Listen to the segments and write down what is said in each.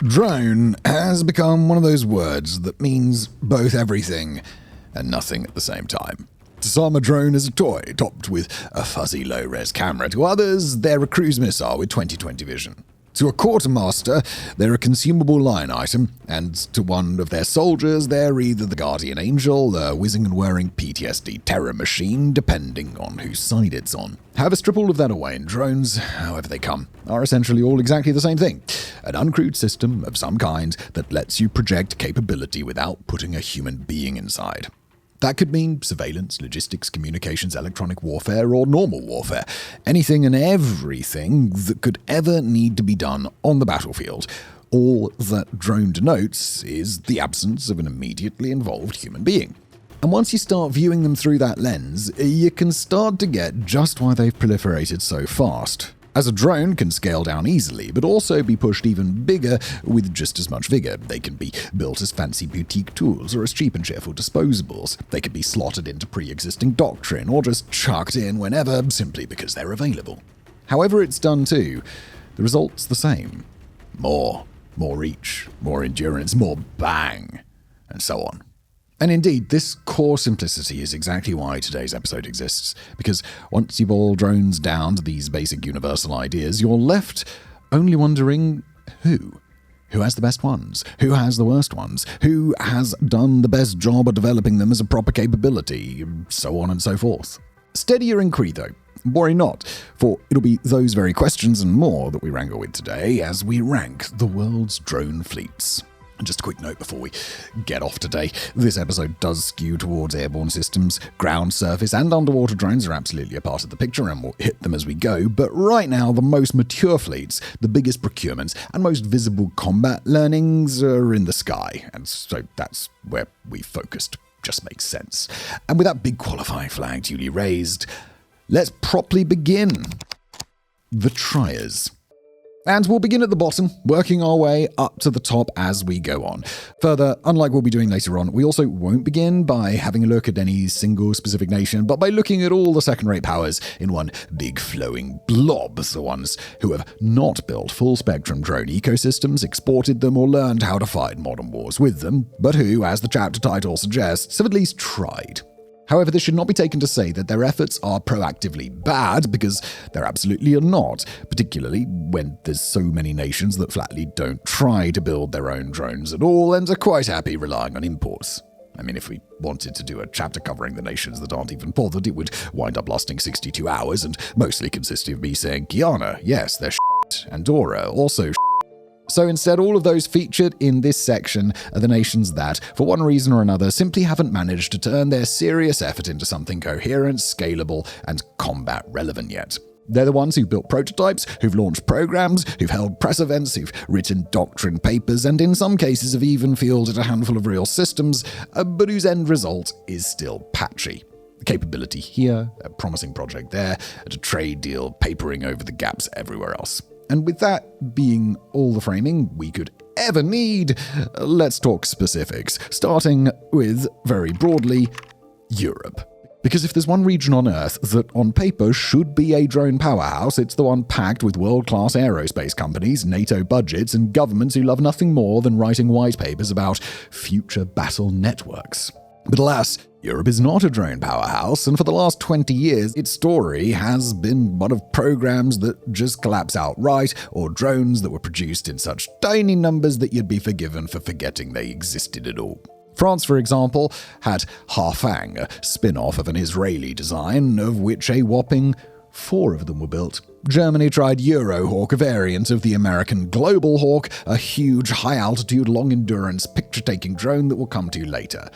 Drone has become one of those words that means both everything and nothing at the same time. To some, a drone is a toy, topped with a fuzzy low-res camera. To others, they're a cruise missile with 20/20 vision. To a quartermaster, they're a consumable line item, and to one of their soldiers, they're either the guardian angel, the whizzing and whirring PTSD terror machine, depending on whose side it's on. However, strip all of that away, and drones, however they come, are essentially all exactly the same thing. An uncrewed system of some kind that lets you project capability without putting a human being inside. That could mean surveillance, logistics, communications, electronic warfare, or normal warfare. Anything and everything that could ever need to be done on the battlefield. All that drone denotes is the absence of an immediately involved human being. And once you start viewing them through that lens, you can start to get just why they've proliferated so fast. As a drone can scale down easily, but also be pushed even bigger with just as much vigor. They can be built as fancy boutique tools or as cheap and cheerful disposables. They can be slotted into pre-existing doctrine or just chucked in whenever simply because they're available. However it's done too, the result's the same. More reach, more endurance, more bang, and so on. And indeed, this core simplicity is exactly why today's episode exists, because once you boil drones down to these basic universal ideas, you're left only wondering who. Who has the best ones? Who has the worst ones? Who has done the best job of developing them as a proper capability? So on and so forth. Steady your inquiry, though. Worry not, for it'll be those very questions and more that we wrangle with today as we rank the world's drone fleets. And just a quick note before we get off today, this episode does skew towards airborne systems. Ground, surface, and underwater drones are absolutely a part of the picture, and we'll hit them as we go. But right now, the most mature fleets, the biggest procurements, and most visible combat learnings are in the sky. And so that's where we focused. Just makes sense. And with that big qualifying flag duly raised, let's properly begin. The triers. And we'll begin at the bottom, working our way up to the top as we go on. Further, unlike we'll be doing later on, we also won't begin by having a look at any single specific nation, but by looking at all the second-rate powers in one big flowing blob, the ones who have not built full-spectrum drone ecosystems, exported them, or learned how to fight modern wars with them, but who, as the chapter title suggests, have at least tried. However, this should not be taken to say that their efforts are proactively bad, because they're absolutely not, particularly when there's so many nations that flatly don't try to build their own drones at all and are quite happy relying on imports. I mean, if we wanted to do a chapter covering the nations that aren't even bothered, it would wind up lasting 62 hours and mostly consist of me saying Guyana, yes, they're shit, Andorra, also shit. So instead, all of those featured in this section are the nations that, for one reason or another, simply haven't managed to turn their serious effort into something coherent, scalable, and combat relevant yet. They're the ones who've built prototypes, who've launched programs, who've held press events, who've written doctrine papers, and in some cases have even fielded a handful of real systems, but whose end result is still patchy. A capability here, a promising project there, and a trade deal papering over the gaps everywhere else. And with that being all the framing we could ever need, let's talk specifics, starting with, very broadly, Europe. Because if there's one region on Earth that on paper should be a drone powerhouse, it's the one packed with world-class aerospace companies, NATO budgets, and governments who love nothing more than writing white papers about future battle networks. But alas, Europe is not a drone powerhouse, and for the last 20 years, its story has been one of programs that just collapse outright, or drones that were produced in such tiny numbers that you'd be forgiven for forgetting they existed at all. France, for example, had Harfang, a spin-off of an Israeli design, of which a whopping 4 of them were built. Germany tried Eurohawk, a variant of the American Global Hawk, a huge, high-altitude, long-endurance, picture-taking drone that we'll come to later.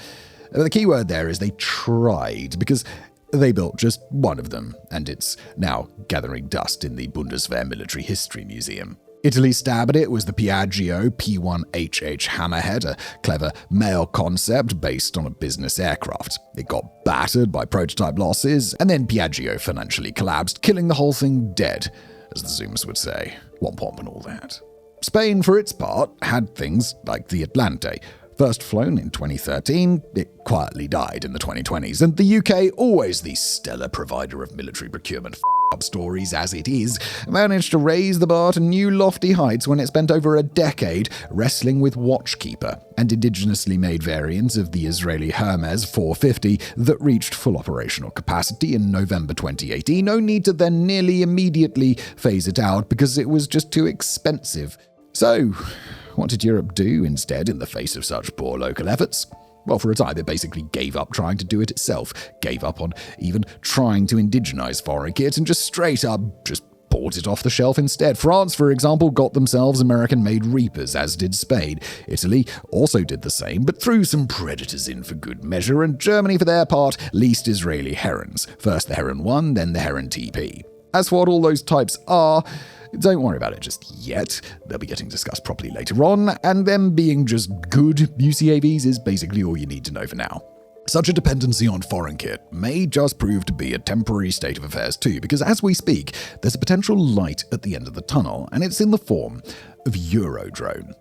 The key word there is they tried, because they built just one of them, and it's now gathering dust in the Bundeswehr Military History Museum. Italy's stab at it was the Piaggio P1HH Hammerhead, a clever male concept based on a business aircraft. It got battered by prototype losses, and then Piaggio financially collapsed, killing the whole thing dead, as the Zoomers would say. Womp womp and all that. Spain, for its part, had things like the Atlante. First flown in 2013, it quietly died in the 2020s, and the UK, always the stellar provider of military procurement up stories as it is, managed to raise the bar to new lofty heights when it spent over a decade wrestling with Watchkeeper, and indigenously made variants of the Israeli Hermes 450 that reached full operational capacity in November 2018, no need to then nearly immediately phase it out because it was just too expensive. So, what did Europe do instead in the face of such poor local efforts? Well, for a time, it basically gave up trying to do it itself, gave up on even trying to indigenize foreign kit, and just straight up just bought it off the shelf instead. France, for example, got themselves American-made Reapers, as did Spain. Italy also did the same, but threw some Predators in for good measure, and Germany, for their part, leased Israeli Herons. First the Heron 1, then the Heron TP. As for what all those types are, don't worry about it just yet. They'll be getting discussed properly later on, and them being just good UCAVs is basically all you need to know for now. Such a dependency on foreign kit may just prove to be a temporary state of affairs too, because as we speak, there's a potential light at the end of the tunnel, and it's in the form of Eurodrone.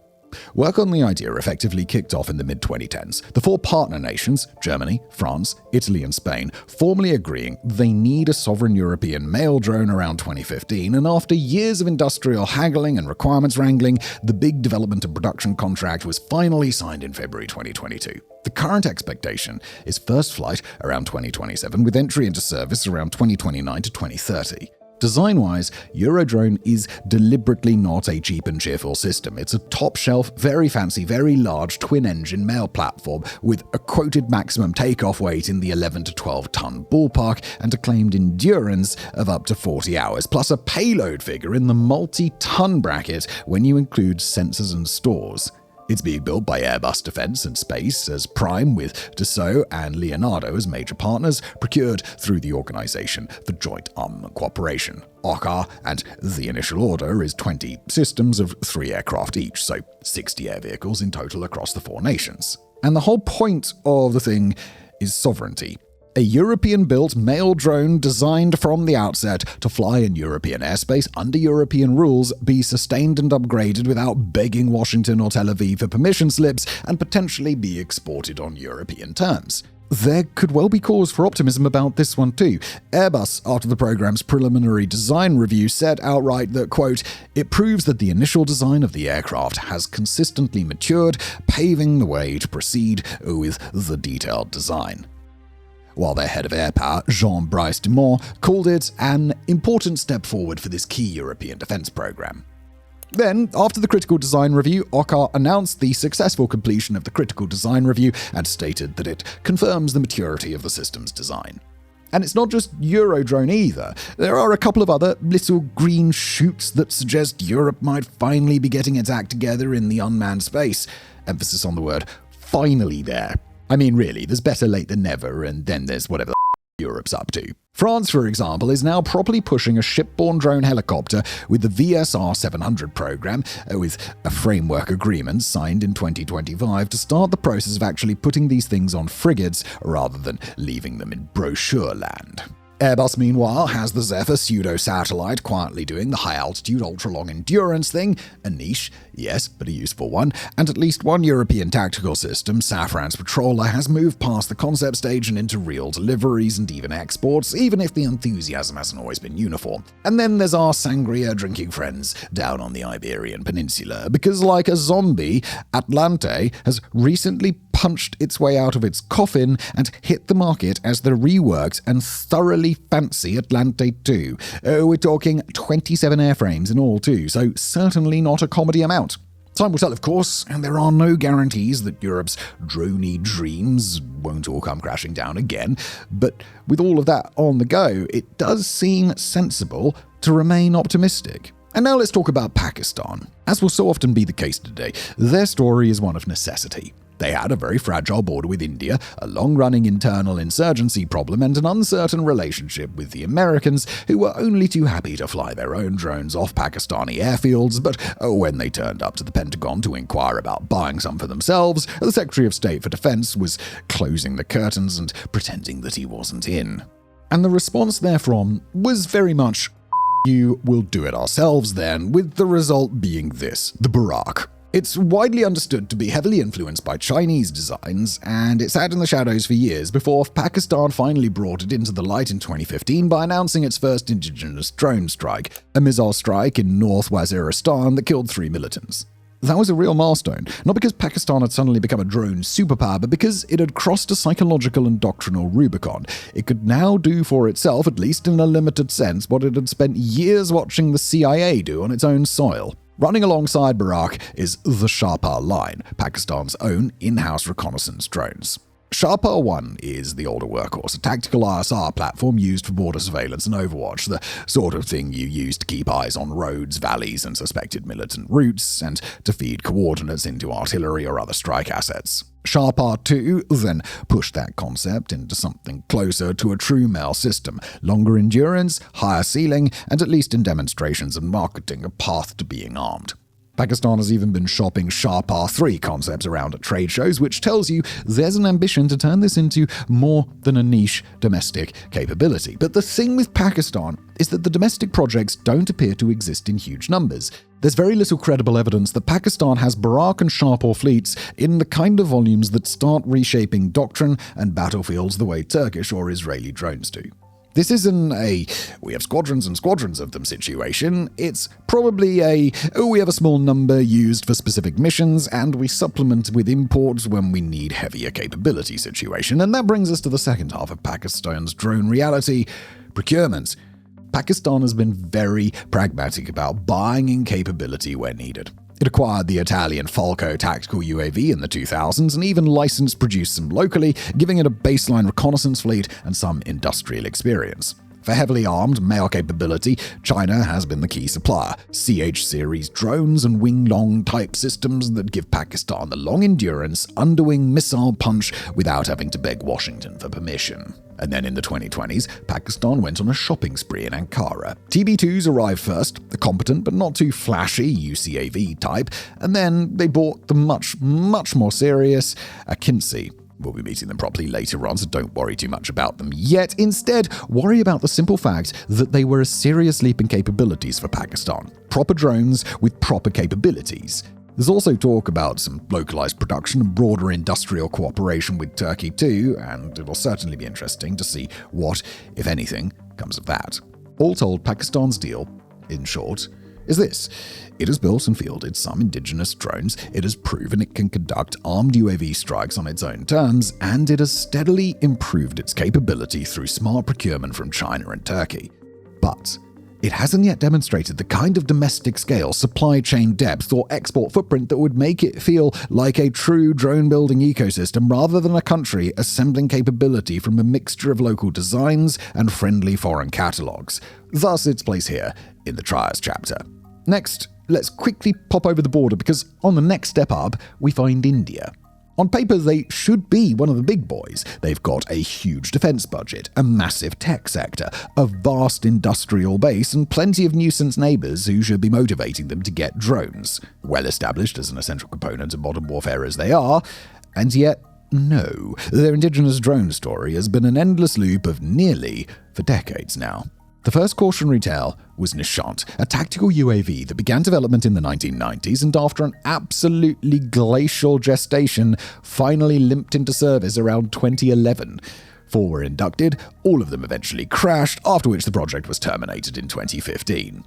Work on the idea effectively kicked off in the mid-2010s, the four partner nations, Germany, France, Italy and Spain, formally agreeing they need a sovereign European mail drone around 2015, and after years of industrial haggling and requirements wrangling, the big development and production contract was finally signed in February 2022. The current expectation is first flight around 2027, with entry into service around 2029 to 2030. Design-wise, Eurodrone is deliberately not a cheap and cheerful system. It's a top-shelf, very fancy, very large twin-engine mail platform with a quoted maximum takeoff weight in the 11 to 12-ton ballpark and a claimed endurance of up to 40 hours, plus a payload figure in the multi-ton bracket when you include sensors and stores. It's being built by Airbus Defence and Space as prime, with Dassault and Leonardo as major partners, procured through the Organisation for Joint Armament Cooperation, OCCAR, and the initial order is 20 systems of 3 aircraft each, so 60 air vehicles in total across the 4 nations. And the whole point of the thing is sovereignty. A European-built mail drone designed from the outset to fly in European airspace under European rules, be sustained and upgraded without begging Washington or Tel Aviv for permission slips, and potentially be exported on European terms. There could well be cause for optimism about this one too. Airbus, after the program's preliminary design review, said outright that, quote, "It proves that the initial design of the aircraft has consistently matured, paving the way to proceed with the detailed design." While their head of air power, Jean-Brice Dumont, called it an important step forward for this key European defence programme. Then, after the critical design review, OCCAR announced the successful completion of the critical design review and stated that it confirms the maturity of the system's design. And it's not just Eurodrone either. There are a couple of other little green shoots that suggest Europe might finally be getting its act together in the unmanned space. Emphasis on the word finally there. I mean, really, there's better late than never, and then there's whatever Europe's up to. France, for example, is now properly pushing a shipborne drone helicopter with the VSR 700 program, with a framework agreement signed in 2025 to start the process of actually putting these things on frigates rather than leaving them in brochure land. Airbus, meanwhile, has the Zephyr pseudo-satellite quietly doing the high-altitude, ultra-long endurance thing, a niche, yes, but a useful one, and at least one European tactical system, Safran's Patroller, has moved past the concept stage and into real deliveries and even exports, even if the enthusiasm hasn't always been uniform. And then there's our sangria-drinking friends down on the Iberian Peninsula, because like a zombie, Atlante has recently punched its way out of its coffin and hit the market as the reworked and thoroughly fancy Atlante 2. We're talking 27 airframes in all too, so certainly not a comedy amount. Time will tell, of course, and there are no guarantees that Europe's droney dreams won't all come crashing down again, but with all of that on the go, it does seem sensible to remain optimistic. And now let's talk about Pakistan. As will so often be the case today, their story is one of necessity. They had a very fragile border with India, a long-running internal insurgency problem, and an uncertain relationship with the Americans, who were only too happy to fly their own drones off Pakistani airfields, but when they turned up to the Pentagon to inquire about buying some for themselves, the Secretary of State for Defense was closing the curtains and pretending that he wasn't in. And the response therefrom was very much, "You will do it ourselves then," with the result being this, the Barak. It's widely understood to be heavily influenced by Chinese designs, and it sat in the shadows for years before Pakistan finally brought it into the light in 2015 by announcing its first indigenous drone strike, a missile strike in North Waziristan that killed 3 militants. That was a real milestone, not because Pakistan had suddenly become a drone superpower, but because it had crossed a psychological and doctrinal Rubicon. It could now do for itself, at least in a limited sense, what it had spent years watching the CIA do on its own soil. Running alongside Barak is the Sharpar line, Pakistan's own in-house reconnaissance drones. Sharpar 1 is the older workhorse, a tactical ISR platform used for border surveillance and overwatch, the sort of thing you use to keep eyes on roads, valleys, and suspected militant routes, and to feed coordinates into artillery or other strike assets. Sharpar 2 then pushed that concept into something closer to a true MAL system, longer endurance, higher ceiling, and at least in demonstrations and marketing, a path to being armed. Pakistan has even been shopping Sharpar 3 concepts around at trade shows, which tells you there's an ambition to turn this into more than a niche domestic capability. But the thing with Pakistan is that the domestic projects don't appear to exist in huge numbers. There's very little credible evidence that Pakistan has Barak and Sharpar fleets in the kind of volumes that start reshaping doctrine and battlefields the way Turkish or Israeli drones do. This isn't a we have squadrons and squadrons of them situation. It's probably we have a small number used for specific missions and we supplement with imports when we need heavier capability situation. And that brings us to the second half of Pakistan's drone reality, procurement. Pakistan has been very pragmatic about buying in capability where needed. It acquired the Italian Falco tactical UAV in the 2000s and even licensed produced some locally, giving it a baseline reconnaissance fleet and some industrial experience. For heavily armed MAL capability, China has been the key supplier. CH-series drones and Wing-Long type systems that give Pakistan the long endurance, underwing missile punch without having to beg Washington for permission. And then in the 2020s, Pakistan went on a shopping spree in Ankara. TB2s arrived first, the competent but not too flashy UCAV type, and then they bought the much more serious Akinci. We'll be meeting them properly later on, so don't worry too much about them yet. Instead, worry about the simple fact that they were a serious leap in capabilities for Pakistan. Proper drones with proper capabilities. There's also talk about some localized production and broader industrial cooperation with Turkey too, and it'll certainly be interesting to see what, if anything, comes of that. All told, Pakistan's deal, in short, is this. It has built and fielded some indigenous drones, it has proven it can conduct armed UAV strikes on its own terms, and it has steadily improved its capability through smart procurement from China and Turkey. But it hasn't yet demonstrated the kind of domestic scale, supply chain depth, or export footprint that would make it feel like a true drone-building ecosystem rather than a country assembling capability from a mixture of local designs and friendly foreign catalogues. Thus its place here in the Trias chapter. Next, let's quickly pop over the border because on the next step up, we find India. On paper, they should be one of the big boys. They've got a huge defense budget, a massive tech sector, a vast industrial base, and plenty of nuisance neighbors who should be motivating them to get drones. Well established as an essential component of modern warfare as they are, and yet, no. Their indigenous drone story has been an endless loop of nearly for decades now. The first cautionary tale was Nishant, a tactical UAV that began development in the 1990s and after an absolutely glacial gestation, finally limped into service around 2011. 4 were inducted, all of them eventually crashed, after which the project was terminated in 2015.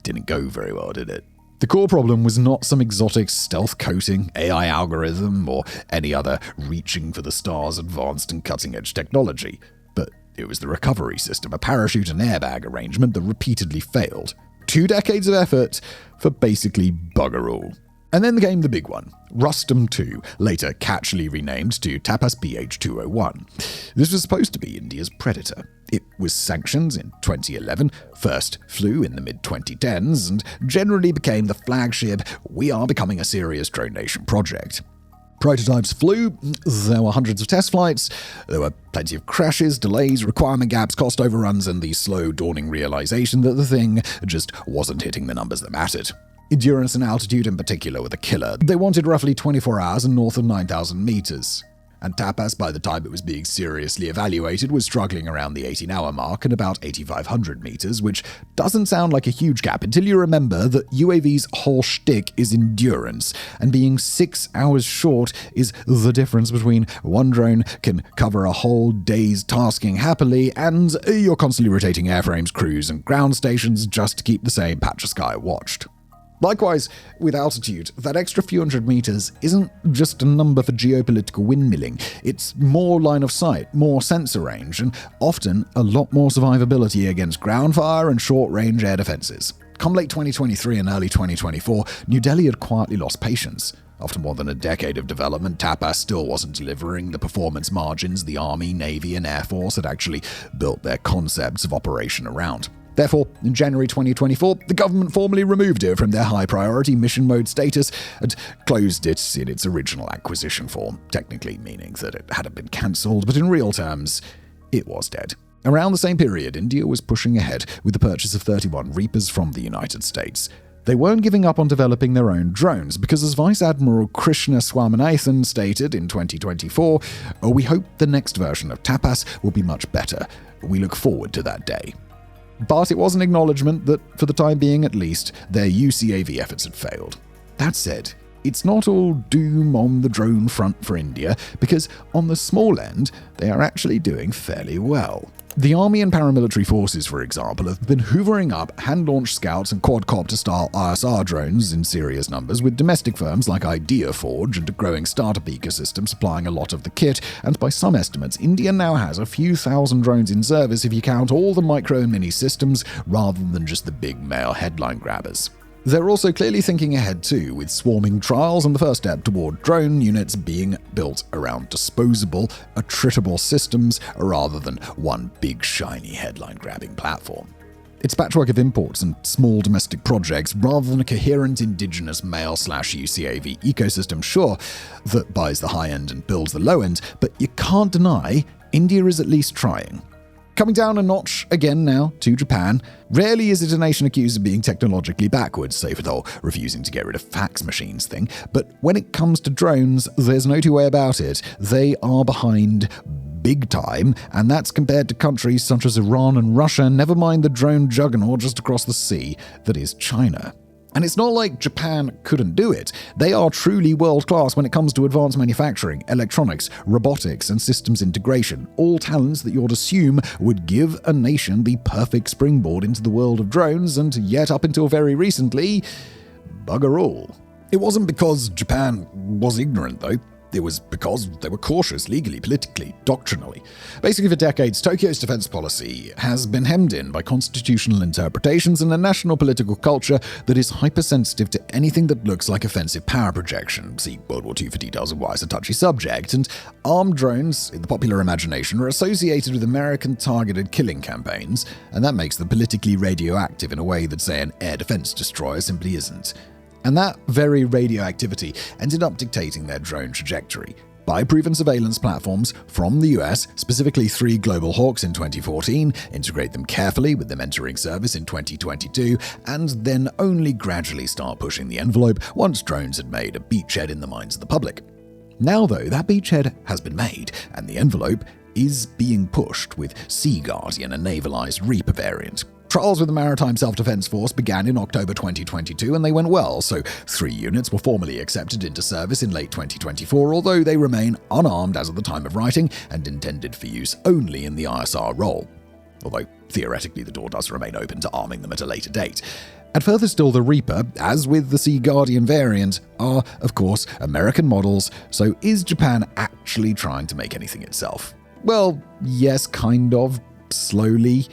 Didn't go very well, did it? The core problem was not some exotic stealth coating, AI algorithm, or any other reaching for the stars advanced and cutting-edge technology. But it was the recovery system, a parachute and airbag arrangement that repeatedly failed. 2 decades of effort for basically bugger all. And then came the big one, Rustam 2, later catchily renamed to Tapas BH-201. This was supposed to be India's Predator. It was sanctioned in 2011, first flew in the mid-2010s, and generally became the flagship "we are becoming a serious drone nation" project. Prototypes flew, there were hundreds of test flights, there were plenty of crashes, delays, requirement gaps, cost overruns, and the slow dawning realization that the thing just wasn't hitting the numbers that mattered. Endurance and altitude in particular were the killer. They wanted roughly 24 hours and north of 9,000 meters. And Tapas, by the time it was being seriously evaluated, was struggling around the 18-hour mark at about 8,500 meters, which doesn't sound like a huge gap until you remember that UAV's whole shtick is endurance, and being 6 hours short is the difference between one drone can cover a whole day's tasking happily and you're constantly rotating airframes, crews, and ground stations just to keep the same patch of sky watched. Likewise, with altitude, that extra few hundred meters isn't just a number for geopolitical windmilling. It's more line of sight, more sensor range, and often a lot more survivability against ground fire and short-range air defenses. Come late 2023 and early 2024, New Delhi had quietly lost patience. After more than a decade of development, Tapas still wasn't delivering the performance margins the Army, Navy, and Air Force had actually built their concepts of operation around. Therefore, in January 2024, the government formally removed it from their high-priority mission mode status and closed it in its original acquisition form, technically meaning that it hadn't been cancelled, but in real terms, it was dead. Around the same period, India was pushing ahead with the purchase of 31 Reapers from the United States. They weren't giving up on developing their own drones because, as Vice Admiral Krishna Swaminathan stated in 2024, we hope the next version of Tapas will be much better. We look forward to that day. But it was an acknowledgement that, for the time being at least, their UCAV efforts had failed. That said, it's not all doom on the drone front for India, because on the small end, they are actually doing fairly well. The Army and paramilitary forces, for example, have been hoovering up hand-launched Scouts and quadcopter-style ISR drones in serious numbers, with domestic firms like IdeaForge and a growing startup ecosystem supplying a lot of the kit, and by some estimates, India now has a few thousand drones in service if you count all the micro and mini systems rather than just the big male headline grabbers. They're also clearly thinking ahead too, with swarming trials and the first step toward drone units being built around disposable, attritable systems rather than one big shiny headline-grabbing platform. It's a patchwork of imports and small domestic projects rather than a coherent indigenous male/UCAV ecosystem, sure, that buys the high end and builds the low end, but you can't deny India is at least trying. Coming down a notch again now to Japan, rarely is it a nation accused of being technologically backwards, save for the whole refusing to get rid of fax machines thing. But when it comes to drones, there's no two way about it. They are behind big time, and that's compared to countries such as Iran and Russia, never mind the drone juggernaut just across the sea that is China. And it's not like Japan couldn't do it. They are truly world-class when it comes to advanced manufacturing, electronics, robotics, and systems integration, all talents that you'd assume would give a nation the perfect springboard into the world of drones, and yet up until very recently, bugger all. It wasn't because Japan was ignorant, though. It was because they were cautious legally, politically, doctrinally. Basically, for decades, Tokyo's defense policy has been hemmed in by constitutional interpretations and a national political culture that is hypersensitive to anything that looks like offensive power projection. See World War II for details of why it's a touchy subject. And armed drones, in the popular imagination, are associated with American-targeted killing campaigns, and that makes them politically radioactive in a way that, say, an air defense destroyer simply isn't. And that very radioactivity ended up dictating their drone trajectory. By proven surveillance platforms from the US, specifically 3 Global Hawks in 2014, integrate them carefully with them entering service in 2022, and then only gradually start pushing the envelope once drones had made a beachhead in the minds of the public. Now though, that beachhead has been made, and the envelope is being pushed with Sea Guardian, a navalized Reaper variant. Trials with the Maritime Self-Defense Force began in October 2022 and they went well, so 3 units were formally accepted into service in late 2024, although they remain unarmed as of the time of writing and intended for use only in the ISR role. Although, theoretically, the door does remain open to arming them at a later date. And further still, the Reaper, as with the Sea Guardian variant, are, of course, American models, so is Japan actually trying to make anything itself? Well, yes, kind of. Slowly.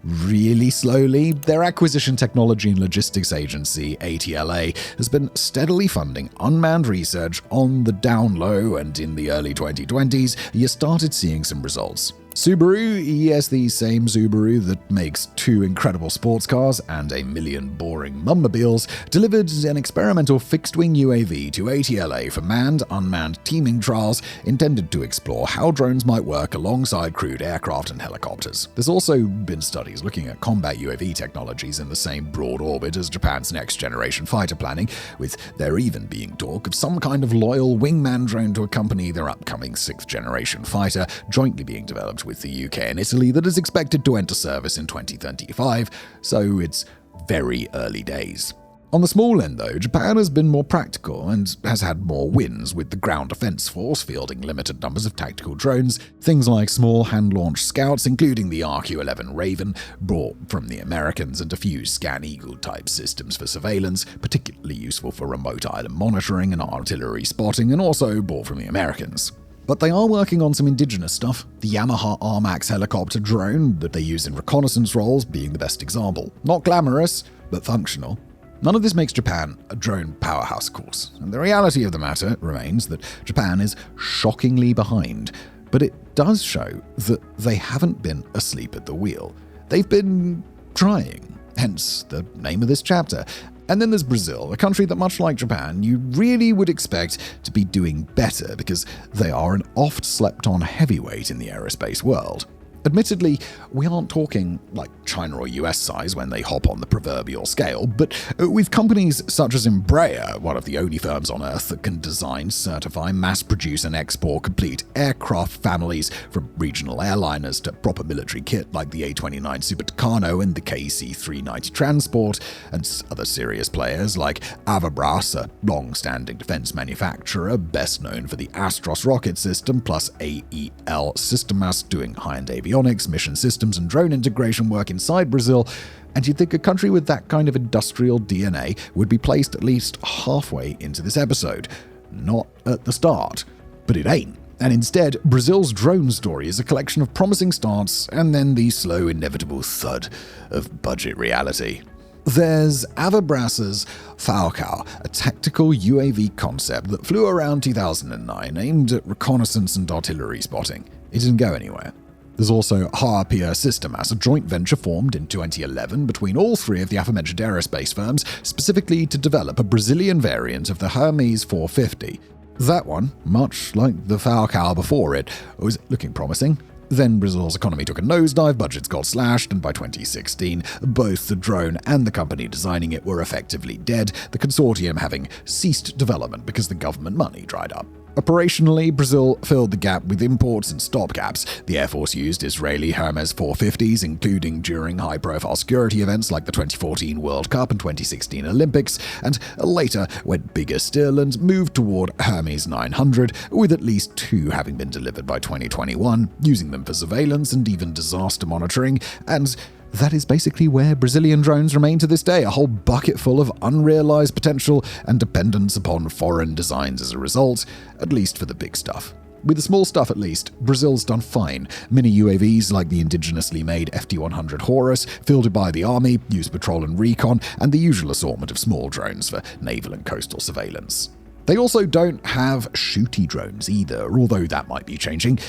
Really slowly. Their Acquisition Technology and Logistics Agency, ATLA, has been steadily funding unmanned research on the down low, and in the early 2020s, you started seeing some results. Subaru, yes, the same Subaru that makes 2 incredible sports cars and 1 million boring mummobiles, delivered an experimental fixed-wing UAV to ATLA for manned-unmanned teaming trials intended to explore how drones might work alongside crewed aircraft and helicopters. There's also been studies looking at combat UAV technologies in the same broad orbit as Japan's next-generation fighter planning, with there even being talk of some kind of loyal wingman drone to accompany their upcoming 6th-generation fighter, jointly being developed with the UK and Italy, that is expected to enter service in 2035, so it's very early days. On the small end, though, Japan has been more practical and has had more wins, with the ground defense force fielding limited numbers of tactical drones, things like small hand-launched scouts, including the RQ-11 Raven, brought from the Americans, and a few Scan Eagle-type systems for surveillance, particularly useful for remote island monitoring and artillery spotting, and also bought from the Americans. But they are working on some indigenous stuff, the Yamaha RMAX helicopter drone that they use in reconnaissance roles being the best example. Not glamorous, but functional. None of this makes Japan a drone powerhouse, of course, and the reality of the matter remains that Japan is shockingly behind. But it does show that they haven't been asleep at the wheel. They've been trying, hence the name of this chapter. And then there's Brazil, a country that, much like Japan, you really would expect to be doing better because they are an oft-slept-on heavyweight in the aerospace world. Admittedly, we aren't talking like China or US size when they hop on the proverbial scale, but with companies such as Embraer, one of the only firms on Earth that can design, certify, mass-produce and export complete aircraft families, from regional airliners to proper military kit like the A-29 Super Tucano and the KC-390 Transport, and other serious players like Avabras, a long-standing defense manufacturer best known for the Astros rocket system, plus AEL Sistemas doing high-end avionics, mission systems, and drone integration work inside Brazil, and you'd think a country with that kind of industrial DNA would be placed at least halfway into this episode. Not at the start. But it ain't. And instead, Brazil's drone story is a collection of promising starts and then the slow, inevitable thud of budget reality. There's Avabras's Falcao, a tactical UAV concept that flew around 2009 aimed at reconnaissance and artillery spotting. It didn't go anywhere. There's also Harpia Sistemas, a joint venture formed in 2011 between all 3 of the aforementioned aerospace firms, specifically to develop a Brazilian variant of the Hermes 450. That one, much like the Falcao before it, was looking promising. Then Brazil's economy took a nosedive, budgets got slashed, and by 2016, both the drone and the company designing it were effectively dead, the consortium having ceased development because the government money dried up. Operationally, Brazil filled the gap with imports and stopgaps. The Air Force used Israeli Hermes 450s, including during high-profile security events like the 2014 World Cup and 2016 Olympics, and later went bigger still and moved toward Hermes 900, with at least 2 having been delivered by 2021, using them for surveillance and even disaster monitoring, and that is basically where Brazilian drones remain to this day, a whole bucket full of unrealized potential and dependence upon foreign designs as a result, at least for the big stuff. With the small stuff at least, Brazil's done fine. Mini UAVs like the indigenously made FT-100 Horus, fielded by the army, use patrol and recon, and the usual assortment of small drones for naval and coastal surveillance. They also don't have shooty drones either, although that might be changing.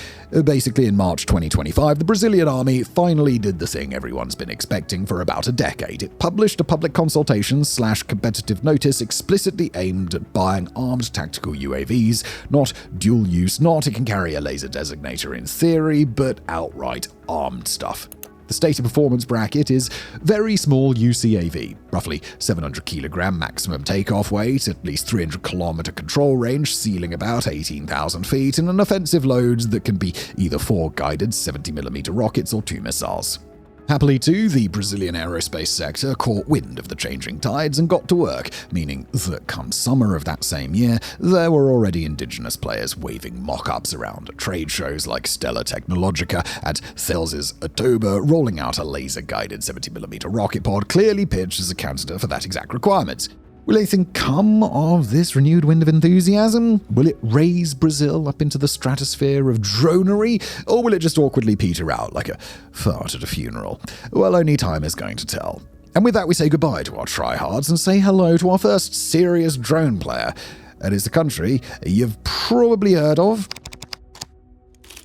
Basically, in March 2025, the Brazilian army finally did the thing everyone's been expecting for about a decade. It published a public consultation/competitive notice explicitly aimed at buying armed tactical UAVs, not dual use, not it can carry a laser designator in theory, but outright armed stuff. The stated performance bracket is very small UCAV, roughly 700 kilogram maximum takeoff weight, at least 300 kilometer control range, ceiling about 18,000 feet, and an offensive load that can be either 4 guided 70mm rockets or 2 missiles. Happily too, the Brazilian aerospace sector caught wind of the changing tides and got to work, meaning that come summer of that same year, there were already indigenous players waving mock-ups around at trade shows like Stella Technologica, at Thales' Atoba, rolling out a laser-guided 70mm rocket pod clearly pitched as a candidate for that exact requirement. Will anything come of this renewed wind of enthusiasm? Will it raise Brazil up into the stratosphere of dronery? Or will it just awkwardly peter out like a fart at a funeral? Well, only time is going to tell. And with that, we say goodbye to our tryhards and say hello to our first serious drone player. It is the country you've probably heard of: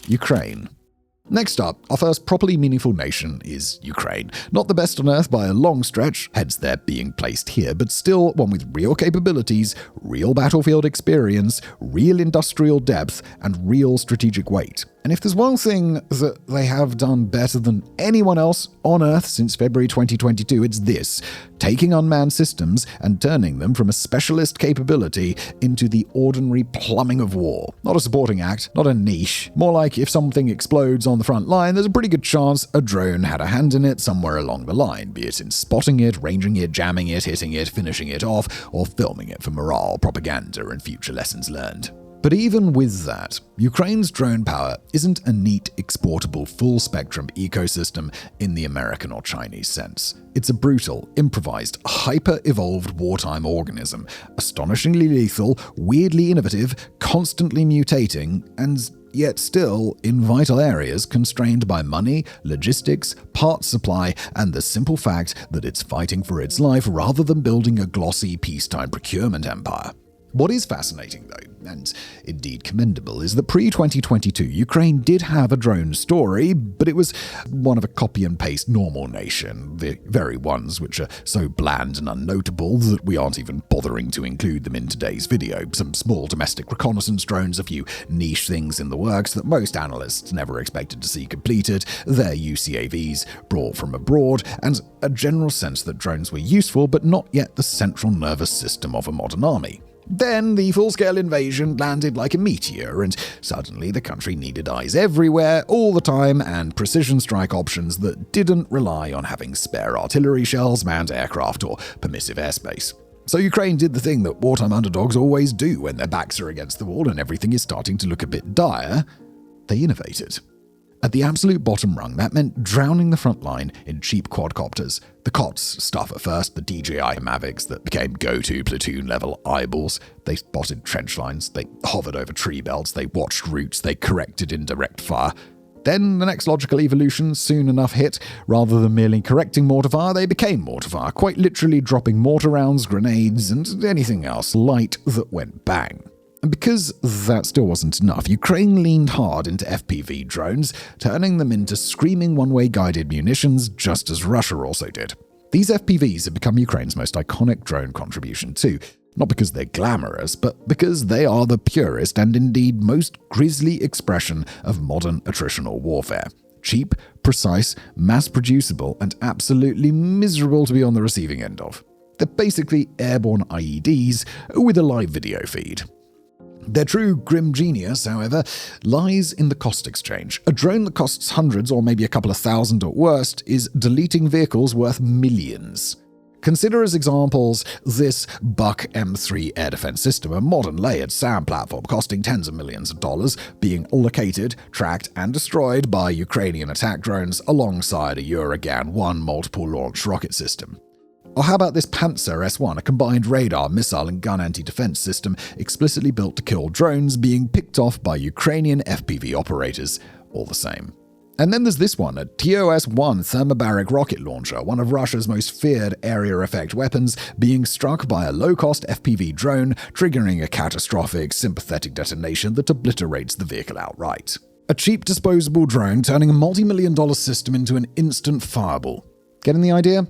Ukraine. Next up, our first properly meaningful nation is Ukraine. Not the best on earth by a long stretch, hence their being placed here, but still one with real capabilities, real battlefield experience, real industrial depth, and real strategic weight. And if there's one thing that they have done better than anyone else on Earth since February 2022, it's this: taking unmanned systems and turning them from a specialist capability into the ordinary plumbing of war. Not a supporting act, not a niche. More like if something explodes on the front line, there's a pretty good chance a drone had a hand in it somewhere along the line, be it in spotting it, ranging it, jamming it, hitting it, finishing it off, or filming it for morale, propaganda, and future lessons learned. But even with that, Ukraine's drone power isn't a neat, exportable, full-spectrum ecosystem in the American or Chinese sense. It's a brutal, improvised, hyper-evolved wartime organism, astonishingly lethal, weirdly innovative, constantly mutating, and yet still, in vital areas, constrained by money, logistics, parts supply, and the simple fact that it's fighting for its life rather than building a glossy peacetime procurement empire. What is fascinating, though, and indeed commendable, is that pre-2022, Ukraine did have a drone story, but it was one of a copy-and-paste normal nation, the very ones which are so bland and unnotable that we aren't even bothering to include them in today's video. Some small domestic reconnaissance drones, a few niche things in the works that most analysts never expected to see completed, their UCAVs brought from abroad, and a general sense that drones were useful but not yet the central nervous system of a modern army. Then the full-scale invasion landed like a meteor, and suddenly the country needed eyes everywhere, all the time, and precision strike options that didn't rely on having spare artillery shells, manned aircraft, or permissive airspace. So Ukraine did the thing that wartime underdogs always do when their backs are against the wall and everything is starting to look a bit dire. They innovated. At the absolute bottom rung, that meant drowning the front line in cheap quadcopters. The COTS stuff at first, the DJI Mavics that became go-to platoon-level eyeballs. They spotted trench lines, they hovered over tree belts, they watched routes, they corrected indirect fire. Then the next logical evolution soon enough hit. Rather than merely correcting mortar fire, they became mortar fire, quite literally dropping mortar rounds, grenades, and anything else light that went bang. And because that still wasn't enough, Ukraine leaned hard into FPV drones, turning them into screaming one-way guided munitions, just as Russia also did. These FPVs have become Ukraine's most iconic drone contribution too, not because they're glamorous, but because they are the purest and indeed most grisly expression of modern attritional warfare. Cheap, precise, mass-producible, and absolutely miserable to be on the receiving end of. They're basically airborne IEDs with a live video feed. Their true grim genius, however, lies in the cost exchange. A drone that costs hundreds or maybe a couple of thousand at worst is deleting vehicles worth millions. Consider as examples this Buck M3 air defense system, a modern layered SAM platform costing tens of millions of dollars, being located, tracked, and destroyed by Ukrainian attack drones alongside a Uragan-1 multiple launch rocket system. Or how about this Panzer S1, a combined radar, missile, and gun anti-defense system explicitly built to kill drones being picked off by Ukrainian FPV operators, all the same. And then there's this one, a TOS-1 thermobaric rocket launcher, one of Russia's most feared area effect weapons, being struck by a low-cost FPV drone, triggering a catastrophic, sympathetic detonation that obliterates the vehicle outright. A cheap disposable drone turning a multi-million-dollar system into an instant fireball. Getting the idea?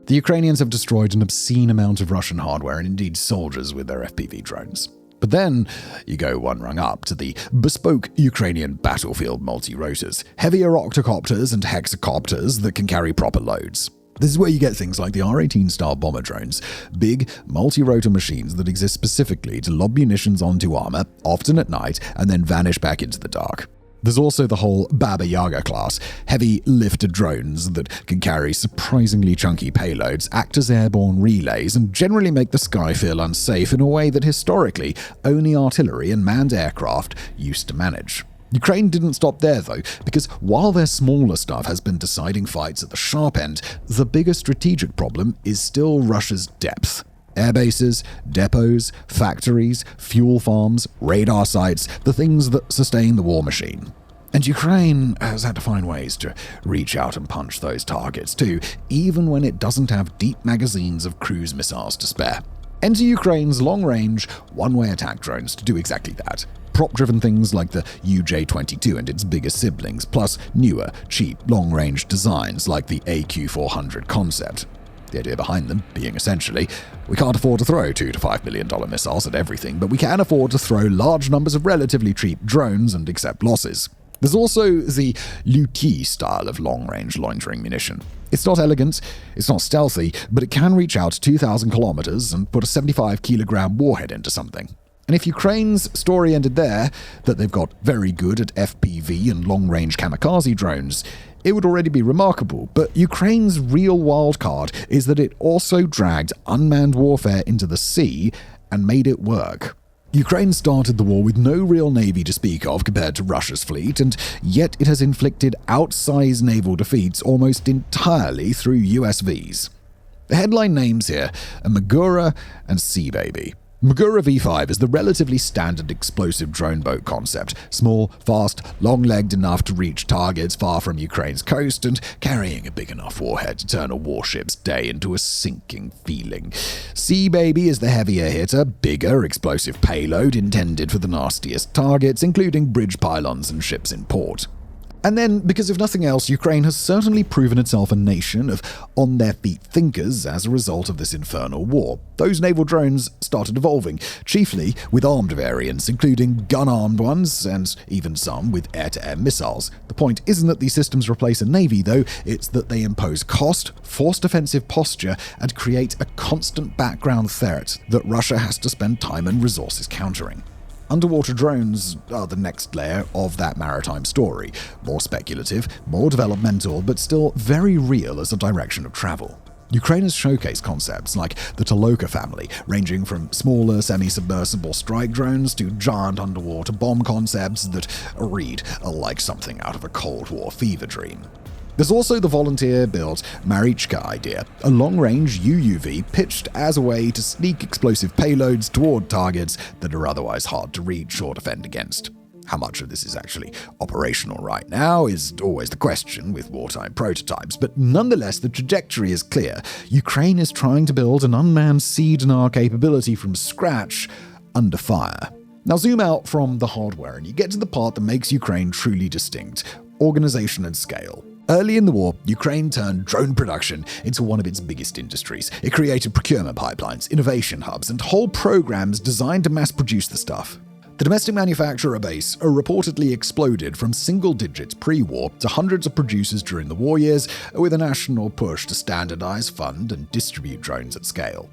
The Ukrainians have destroyed an obscene amount of Russian hardware and indeed soldiers with their FPV drones. But then you go one rung up to the bespoke Ukrainian battlefield multi-rotors, heavier octocopters and hexacopters that can carry proper loads. This is where you get things like the R-18 style bomber drones, big multi-rotor machines that exist specifically to lob munitions onto armor, often at night, and then vanish back into the dark. There's also the whole Baba Yaga class, heavy lifted drones that can carry surprisingly chunky payloads, act as airborne relays, and generally make the sky feel unsafe in a way that historically only artillery and manned aircraft used to manage. Ukraine didn't stop there though, because while their smaller stuff has been deciding fights at the sharp end, the bigger strategic problem is still Russia's depth. Airbases, depots, factories, fuel farms, radar sites, the things that sustain the war machine. And Ukraine has had to find ways to reach out and punch those targets too, even when it doesn't have deep magazines of cruise missiles to spare. Enter Ukraine's long-range, one-way attack drones to do exactly that. prop-driven things like the UJ-22 and its bigger siblings, plus newer, cheap, long-range designs like the AQ-400 concept. The idea behind them being essentially, we can't afford to throw $2 to $5 million missiles at everything, but we can afford to throw large numbers of relatively cheap drones and accept losses. There's also the Luti style of long-range loitering munition. It's not elegant, it's not stealthy, but it can reach out 2,000 kilometers and put a 75-kilogram warhead into something. And if Ukraine's story ended there, that they've got very good at FPV and long-range kamikaze drones, it would already be remarkable. But Ukraine's real wildcard is that it also dragged unmanned warfare into the sea and made it work. Ukraine started the war with no real navy to speak of compared to Russia's fleet, and yet it has inflicted outsized naval defeats almost entirely through USVs. The headline names here are Magura and Sea Baby. Magura V5 is the relatively standard explosive drone boat concept, small, fast, long-legged enough to reach targets far from Ukraine's coast and carrying a big enough warhead to turn a warship's day into a sinking feeling. Sea Baby is the heavier hitter, bigger explosive payload intended for the nastiest targets, including bridge pylons and ships in port. And then, because if nothing else, Ukraine has certainly proven itself a nation of on-their-feet thinkers as a result of this infernal war. Those naval drones started evolving, chiefly with armed variants, including gun-armed ones, and even some with air-to-air missiles. The point isn't that these systems replace a navy, though, it's that they impose cost, forced defensive posture, and create a constant background threat that Russia has to spend time and resources countering. Underwater drones are the next layer of that maritime story. More speculative, more developmental, but still very real as a direction of travel. Ukraine has showcased concepts like the Toloka family, ranging from smaller semi-submersible strike drones to giant underwater bomb concepts that read like something out of a Cold War fever dream. There's also the volunteer-built Marichka idea, a long-range UUV pitched as a way to sneak explosive payloads toward targets that are otherwise hard to reach or defend against. How much of this is actually operational right now is always the question with wartime prototypes, but nonetheless the trajectory is clear. Ukraine is trying to build an unmanned sea-to-air capability from scratch under fire. Now zoom out from the hardware and you get to the part that makes Ukraine truly distinct: organization and scale. Early in the war, Ukraine turned drone production into one of its biggest industries. It created procurement pipelines, innovation hubs, and whole programs designed to mass-produce the stuff. The domestic manufacturer base reportedly exploded from single digits pre-war to hundreds of producers during the war years, with a national push to standardize, fund, and distribute drones at scale.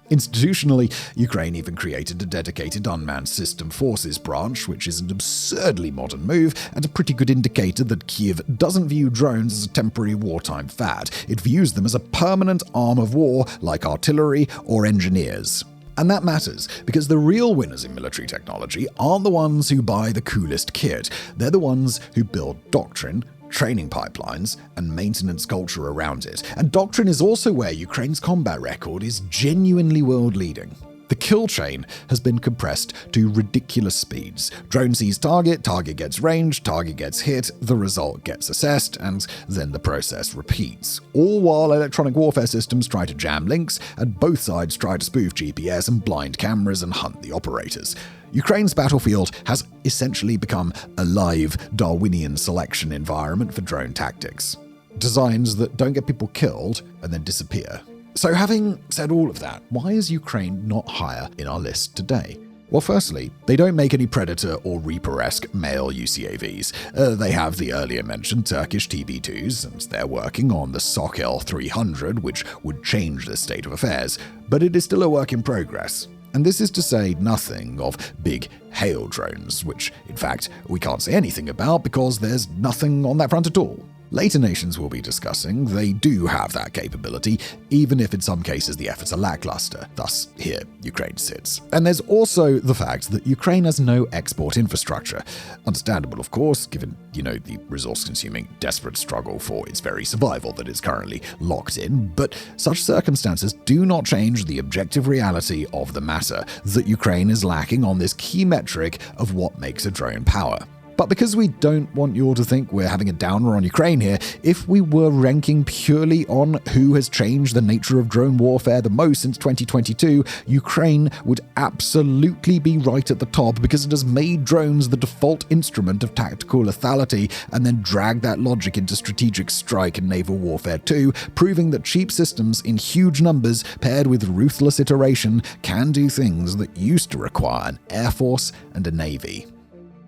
Institutionally, Ukraine even created a dedicated unmanned system forces branch, which is an absurdly modern move and a pretty good indicator that Kyiv doesn't view drones as a temporary wartime fad. It views them as a permanent arm of war, like artillery or engineers. And that matters, because the real winners in military technology aren't the ones who buy the coolest kit. They're the ones who build doctrine, training pipelines, and maintenance culture around it. And doctrine is also where Ukraine's combat record is genuinely world-leading. The kill chain has been compressed to ridiculous speeds. Drone sees target, target gets ranged, target gets hit, the result gets assessed, and then the process repeats. All while electronic warfare systems try to jam links, and both sides try to spoof GPS and blind cameras and hunt the operators. Ukraine's battlefield has essentially become a live Darwinian selection environment for drone tactics. Designs that don't get people killed and then disappear. So having said all of that, why is Ukraine not higher in our list today? Well, firstly, they don't make any Predator or Reaper-esque male UCAVs. They have the earlier mentioned Turkish TB2s, and they're working on the Sokol 300, which would change the state of affairs, but it is still a work in progress. And this is to say nothing of big hail drones, which, in fact, we can't say anything about because there's nothing on that front at all. Later nations we'll be discussing, they do have that capability, even if in some cases the efforts are lackluster. Thus, here Ukraine sits. And there's also the fact that Ukraine has no export infrastructure. Understandable, of course, given, the resource-consuming, desperate struggle for its very survival that is currently locked in, but such circumstances do not change the objective reality of the matter, that Ukraine is lacking on this key metric of what makes a drone power. But because we don't want you all to think we're having a downer on Ukraine here, if we were ranking purely on who has changed the nature of drone warfare the most since 2022, Ukraine would absolutely be right at the top because it has made drones the default instrument of tactical lethality and then dragged that logic into strategic strike and naval warfare too, proving that cheap systems in huge numbers paired with ruthless iteration can do things that used to require an air force and a navy.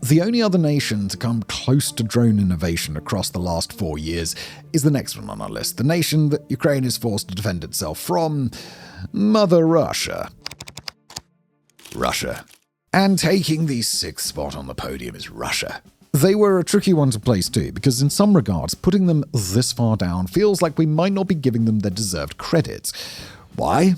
The only other nation to come close to drone innovation across the last 4 years is the next one on our list, the nation that Ukraine is forced to defend itself from, Mother Russia. Russia. And taking the 6th spot on the podium is Russia. They were a tricky one to place too, because in some regards, putting them this far down feels like we might not be giving them their deserved credit. Why?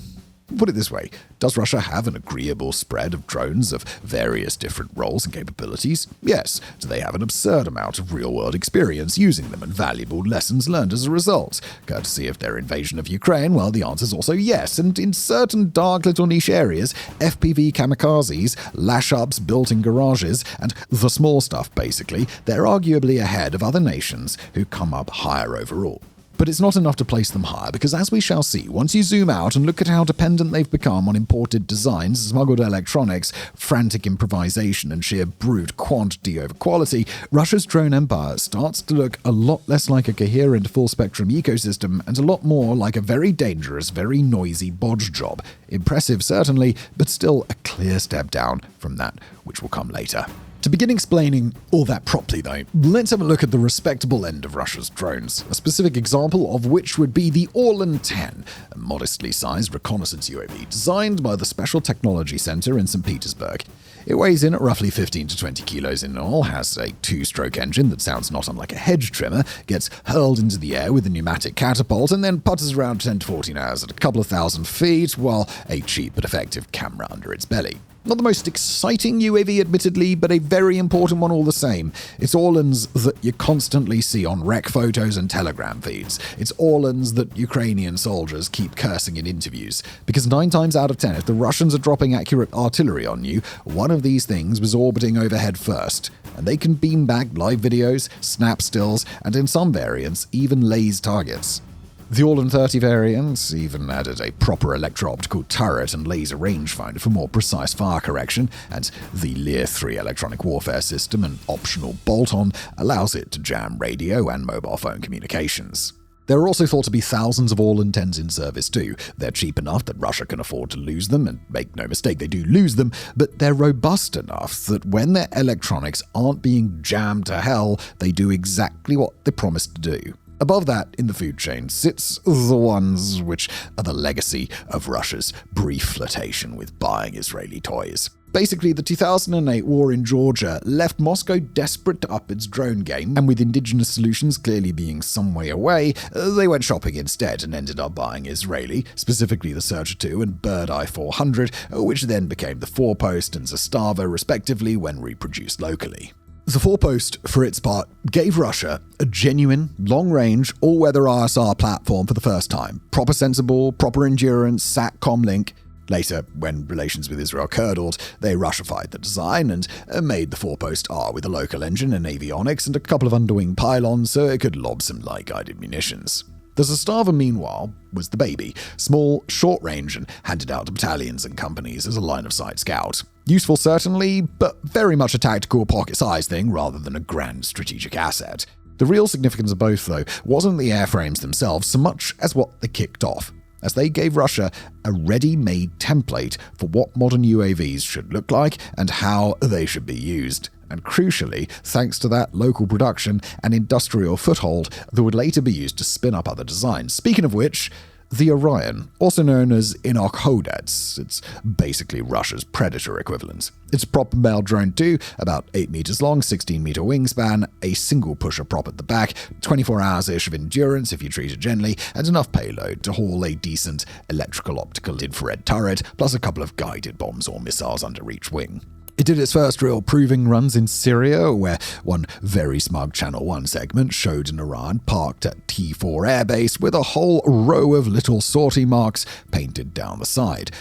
Put it this way, does Russia have an agreeable spread of drones of various different roles and capabilities? Yes. Do they have an absurd amount of real-world experience using them and valuable lessons learned as a result? Courtesy of their invasion of Ukraine, well, the answer is also yes, and in certain dark little niche areas, FPV kamikazes, lash-ups built in garages, and the small stuff basically, they're arguably ahead of other nations who come up higher overall. But it's not enough to place them higher, because as we shall see, once you zoom out and look at how dependent they've become on imported designs, smuggled electronics, frantic improvisation, and sheer brute quantity over quality, Russia's drone empire starts to look a lot less like a coherent full-spectrum ecosystem and a lot more like a very dangerous, very noisy bodge job. Impressive, certainly, but still a clear step down from that which will come later. To begin explaining all that properly, though, let's have a look at the respectable end of Russia's drones, a specific example of which would be the Orlan 10, a modestly sized reconnaissance UAV designed by the Special Technology Center in St. Petersburg. It weighs in at roughly 15 to 20 kilos in all, has a 2-stroke engine that sounds not unlike a hedge trimmer, gets hurled into the air with a pneumatic catapult, and then putters around 10 to 14 hours at a couple of thousand feet, while a cheap but effective camera under its belly. Not the most exciting UAV, admittedly, but a very important one all the same. It's Orlans that you constantly see on rec photos and telegram feeds. It's Orlans that Ukrainian soldiers keep cursing in interviews. Because 9 times out of 10, if the Russians are dropping accurate artillery on you, one of these things was orbiting overhead first. And they can beam back live videos, snap stills, and in some variants, even laze targets. The Orlan 30 variants even added a proper electro-optical turret and laser rangefinder for more precise fire correction, and the Lear 3 electronic warfare system, an optional bolt-on, allows it to jam radio and mobile phone communications. There are also thought to be thousands of Orlan 10s in service too. They're cheap enough that Russia can afford to lose them, and make no mistake, they do lose them, but they're robust enough that when their electronics aren't being jammed to hell, they do exactly what they promised to do. Above that, in the food chain, sits the ones which are the legacy of Russia's brief flirtation with buying Israeli toys. Basically, the 2008 war in Georgia left Moscow desperate to up its drone game, and with indigenous solutions clearly being some way away, they went shopping instead and ended up buying Israeli, specifically the Searcher 2 and Bird Eye 400, which then became the 4-Post and Zastava respectively when reproduced locally. The 4-Post, for its part, gave Russia a genuine, long-range, all-weather RSR platform for the first time. Proper sensible, proper endurance, SATCOM link. Later, when relations with Israel curdled, they Russified the design and made the 4-Post R with a local engine and avionics and a couple of underwing pylons so it could lob some light-guided munitions. The Zastava, meanwhile, was the baby, small, short-range, and handed out to battalions and companies as a line-of-sight scout. Useful certainly, but very much a tactical pocket-sized thing rather than a grand strategic asset. The real significance of both, though, wasn't the airframes themselves so much as what they kicked off, as they gave Russia a ready-made template for what modern UAVs should look like and how they should be used. And crucially, thanks to that local production and industrial foothold that would later be used to spin up other designs. Speaking of which, the Orion, also known as Inokhodets, it's basically Russia's Predator equivalent. It's a prop-propelled drone too, about 8 meters long, 16-meter wingspan, a single pusher prop at the back, 24 hours-ish of endurance if you treat it gently, and enough payload to haul a decent electrical-optical infrared turret, plus a couple of guided bombs or missiles under each wing. It did its first real proving runs in Syria, where one very smug Channel 1 segment showed an Iran parked at T4 airbase with a whole row of little sortie marks painted down the side.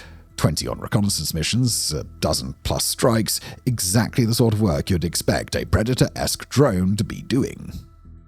20 on reconnaissance missions, a dozen plus strikes, exactly the sort of work you'd expect a Predator-esque drone to be doing.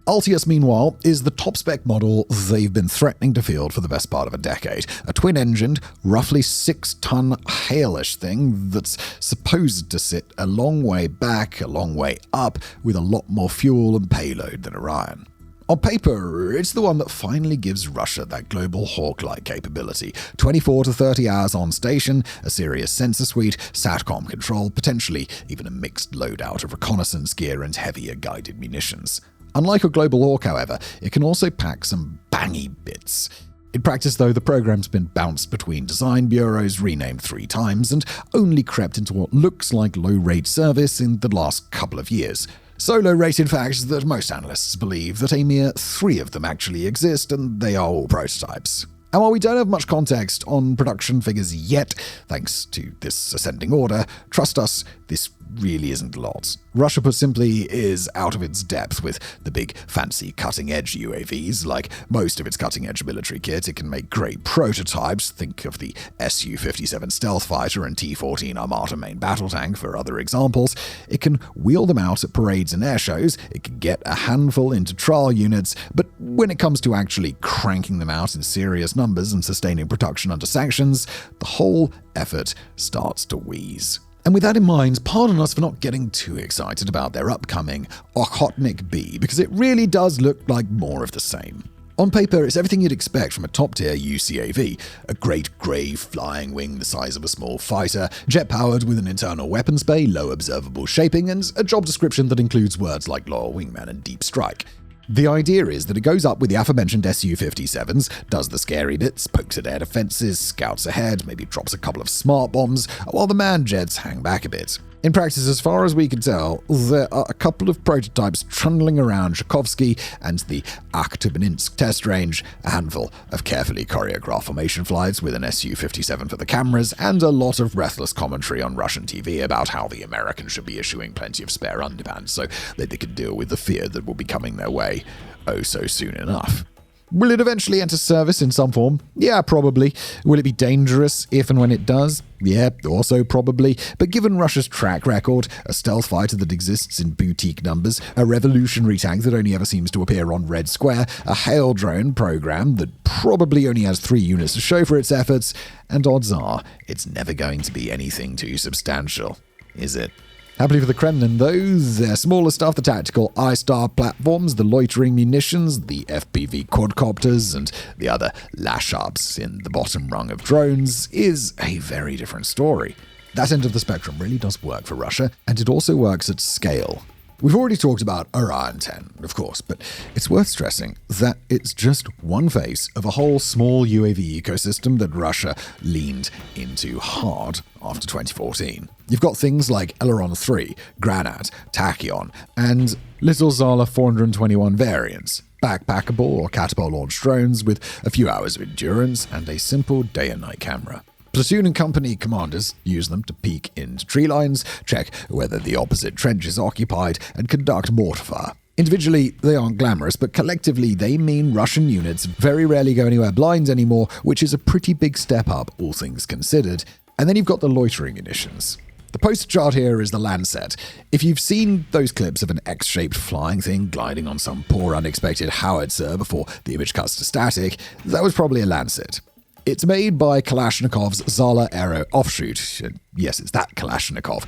Altius, meanwhile, is the top-spec model they've been threatening to field for the best part of a decade. A twin-engined, roughly 6-ton hailish thing that's supposed to sit a long way back, a long way up, with a lot more fuel and payload than Orion. On paper, it's the one that finally gives Russia that global Hawk-like capability. 24 to 30 hours on station, a serious sensor suite, SATCOM control, potentially even a mixed loadout of reconnaissance gear and heavier guided munitions. Unlike a Global Hawk, however, it can also pack some bangy bits. In practice, though, the program's been bounced between design bureaus, renamed 3 times, and only crept into what looks like low-rate service in the last couple of years. So low-rate, in fact, that most analysts believe that a mere 3 of them actually exist, and they are all prototypes. And while we don't have much context on production figures yet, thanks to this ascending order, trust us, this really isn't a lot. Russia, put simply, is out of its depth with the big, fancy, cutting-edge UAVs. Like most of its cutting-edge military kit, it can make great prototypes. Think of the Su-57 stealth fighter and T-14 Armata main battle tank for other examples. It can wheel them out at parades and air shows. It can get a handful into trial units, but when it comes to actually cranking them out in serious numbers and sustaining production under sanctions, the whole effort starts to wheeze. And with that in mind, pardon us for not getting too excited about their upcoming Okhotnik B, because it really does look like more of the same. On paper, it's everything you'd expect from a top-tier UCAV. A great grey flying wing the size of a small fighter, jet-powered with an internal weapons bay, low observable shaping, and a job description that includes words like loyal wingman and deep strike. The idea is that it goes up with the aforementioned Su-57s, does the scary bits, pokes at air defenses, scouts ahead, maybe drops a couple of smart bombs, while the manned jets hang back a bit. In practice, as far as we can tell, there are a couple of prototypes trundling around Zhukovsky and the Akhtubaninsk test range, a handful of carefully choreographed formation flights with an Su-57 for the cameras, and a lot of breathless commentary on Russian TV about how the Americans should be issuing plenty of spare underpants so that they can deal with the fear that will be coming their way oh so soon enough. Will it eventually enter service in some form? Yeah, probably. Will it be dangerous if and when it does? Yeah, also probably. But given Russia's track record, a stealth fighter that exists in boutique numbers, a revolutionary tank that only ever seems to appear on Red Square, a hail drone program that probably only has 3 units to show for its efforts, and odds are it's never going to be anything too substantial, is it? Happily for the Kremlin, though, their smaller stuff, the tactical I-Star platforms, the loitering munitions, the FPV quadcopters, and the other lash-ups in the bottom rung of drones, is a very different story. That end of the spectrum really does work for Russia, and it also works at scale. We've already talked about Orion 10, of course, but it's worth stressing that it's just one face of a whole small UAV ecosystem that Russia leaned into hard after 2014. You've got things like Eleron 3, Granat, Tachyon, and little Zala 421 variants, backpackable or catapult-launched drones with a few hours of endurance and a simple day and night camera. Platoon and company commanders use them to peek into tree lines, check whether the opposite trench is occupied, and conduct mortar fire. Individually, they aren't glamorous, but collectively they mean Russian units very rarely go anywhere blind anymore, which is a pretty big step up, all things considered. And then you've got the loitering munitions. The poster chart here is the Lancet. If you've seen those clips of an X-shaped flying thing gliding on some poor unexpected howitzer before the image cuts to static, that was probably a Lancet. It's made by Kalashnikov's Zala Aero offshoot. Yes, it's that Kalashnikov.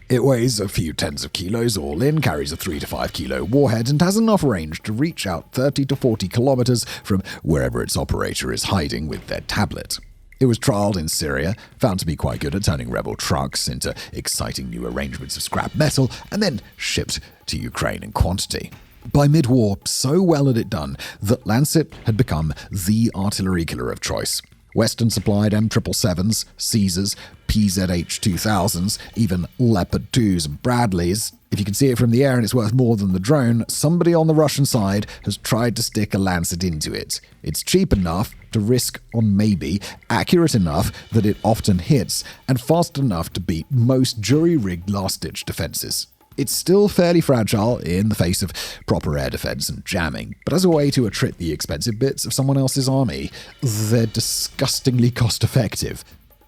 It weighs a few tens of kilos all in, carries a 3 to 5 kilo warhead, and has enough range to reach out 30 to 40 kilometers from wherever its operator is hiding with their tablet. It was trialled in Syria, found to be quite good at turning rebel trucks into exciting new arrangements of scrap metal, and then shipped to Ukraine in quantity. By mid-war, so well had it done that Lancet had become the artillery killer of choice. Western-supplied M777s, Caesars, PZH-2000s, even Leopard 2s and Bradleys. If you can see it from the air and it's worth more than the drone, somebody on the Russian side has tried to stick a Lancet into it. It's cheap enough to risk on maybe, accurate enough that it often hits, and fast enough to beat most jury-rigged last-ditch defenses. It's still fairly fragile in the face of proper air defense and jamming, but as a way to attrit the expensive bits of someone else's army, they're disgustingly cost-effective.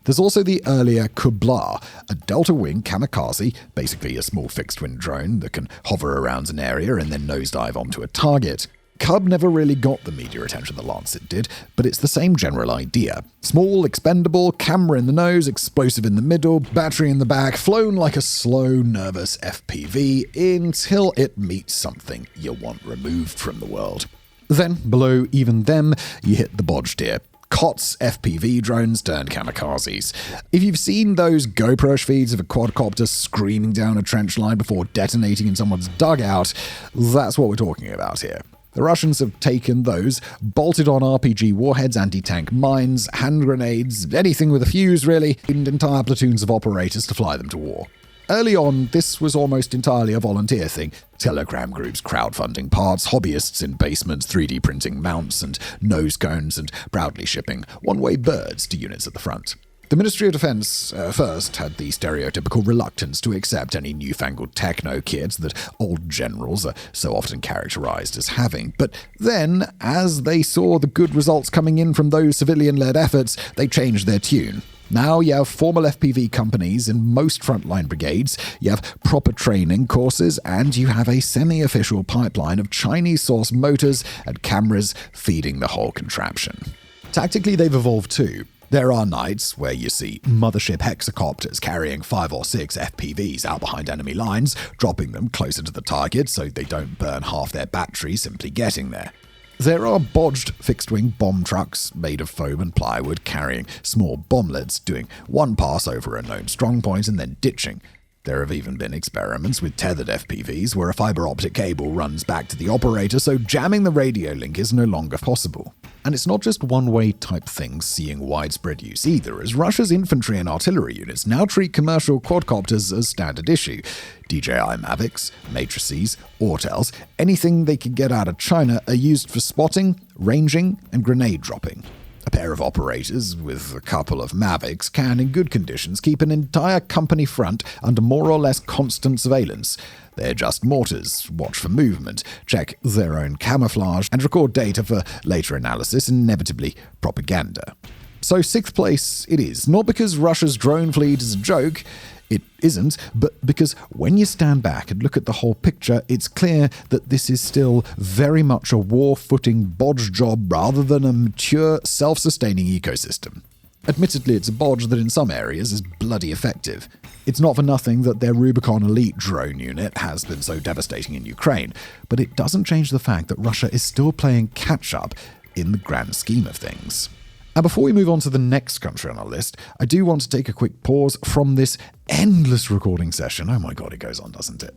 There's also the earlier Kubla, a delta-wing kamikaze, basically a small fixed-wing drone that can hover around an area and then nosedive onto a target. Cub never really got the media attention the Lancet did, but it's the same general idea. Small, expendable, camera in the nose, explosive in the middle, battery in the back, flown like a slow, nervous FPV until it meets something you want removed from the world. Then, below even them, you hit the bodge tier. COTS FPV drones turned kamikazes. If you've seen those GoPro feeds of a quadcopter screaming down a trench line before detonating in someone's dugout, that's what we're talking about here. The Russians have taken those, bolted on RPG warheads, anti-tank mines, hand grenades, anything with a fuse really, and entire platoons of operators to fly them to war. Early on, this was almost entirely a volunteer thing. Telegram groups crowdfunding parts, hobbyists in basements 3D printing mounts and nose cones, and proudly shipping one-way birds to units at the front. The Ministry of Defense first had the stereotypical reluctance to accept any newfangled techno kit that old generals are so often characterized as having. But then, as they saw the good results coming in from those civilian-led efforts, they changed their tune. Now you have formal FPV companies in most frontline brigades, you have proper training courses, and you have a semi-official pipeline of Chinese-sourced motors and cameras feeding the whole contraption. Tactically, they've evolved too. There are nights where you see mothership hexacopters carrying 5 or 6 FPVs out behind enemy lines, dropping them closer to the target so they don't burn half their battery simply getting there. There are bodged fixed-wing bomb trucks made of foam and plywood carrying small bomblets, doing one pass over a known strongpoint and then ditching. There have even been experiments with tethered FPVs where a fiber optic cable runs back to the operator, so jamming the radio link is no longer possible. And it's not just one-way type things seeing widespread use either, as Russia's infantry and artillery units now treat commercial quadcopters as standard issue. DJI Mavics, Matrices, Aurtels, anything they can get out of China are used for spotting, ranging, and grenade dropping. A pair of operators with a couple of Mavics can, in good conditions, keep an entire company front under more or less constant surveillance. They adjust mortars, watch for movement, check their own camouflage, and record data for later analysis and inevitably propaganda. So 6th place it is, not because Russia's drone fleet is a joke. It isn't, but because when you stand back and look at the whole picture, it's clear that this is still very much a war-footing bodge job rather than a mature, self-sustaining ecosystem. Admittedly, it's a bodge that in some areas is bloody effective. It's not for nothing that their Rubicon Elite drone unit has been so devastating in Ukraine, but it doesn't change the fact that Russia is still playing catch-up in the grand scheme of things. And before we move on to the next country on our list, I do want to take a quick pause from this endless recording session. Oh my god, it goes on, doesn't it?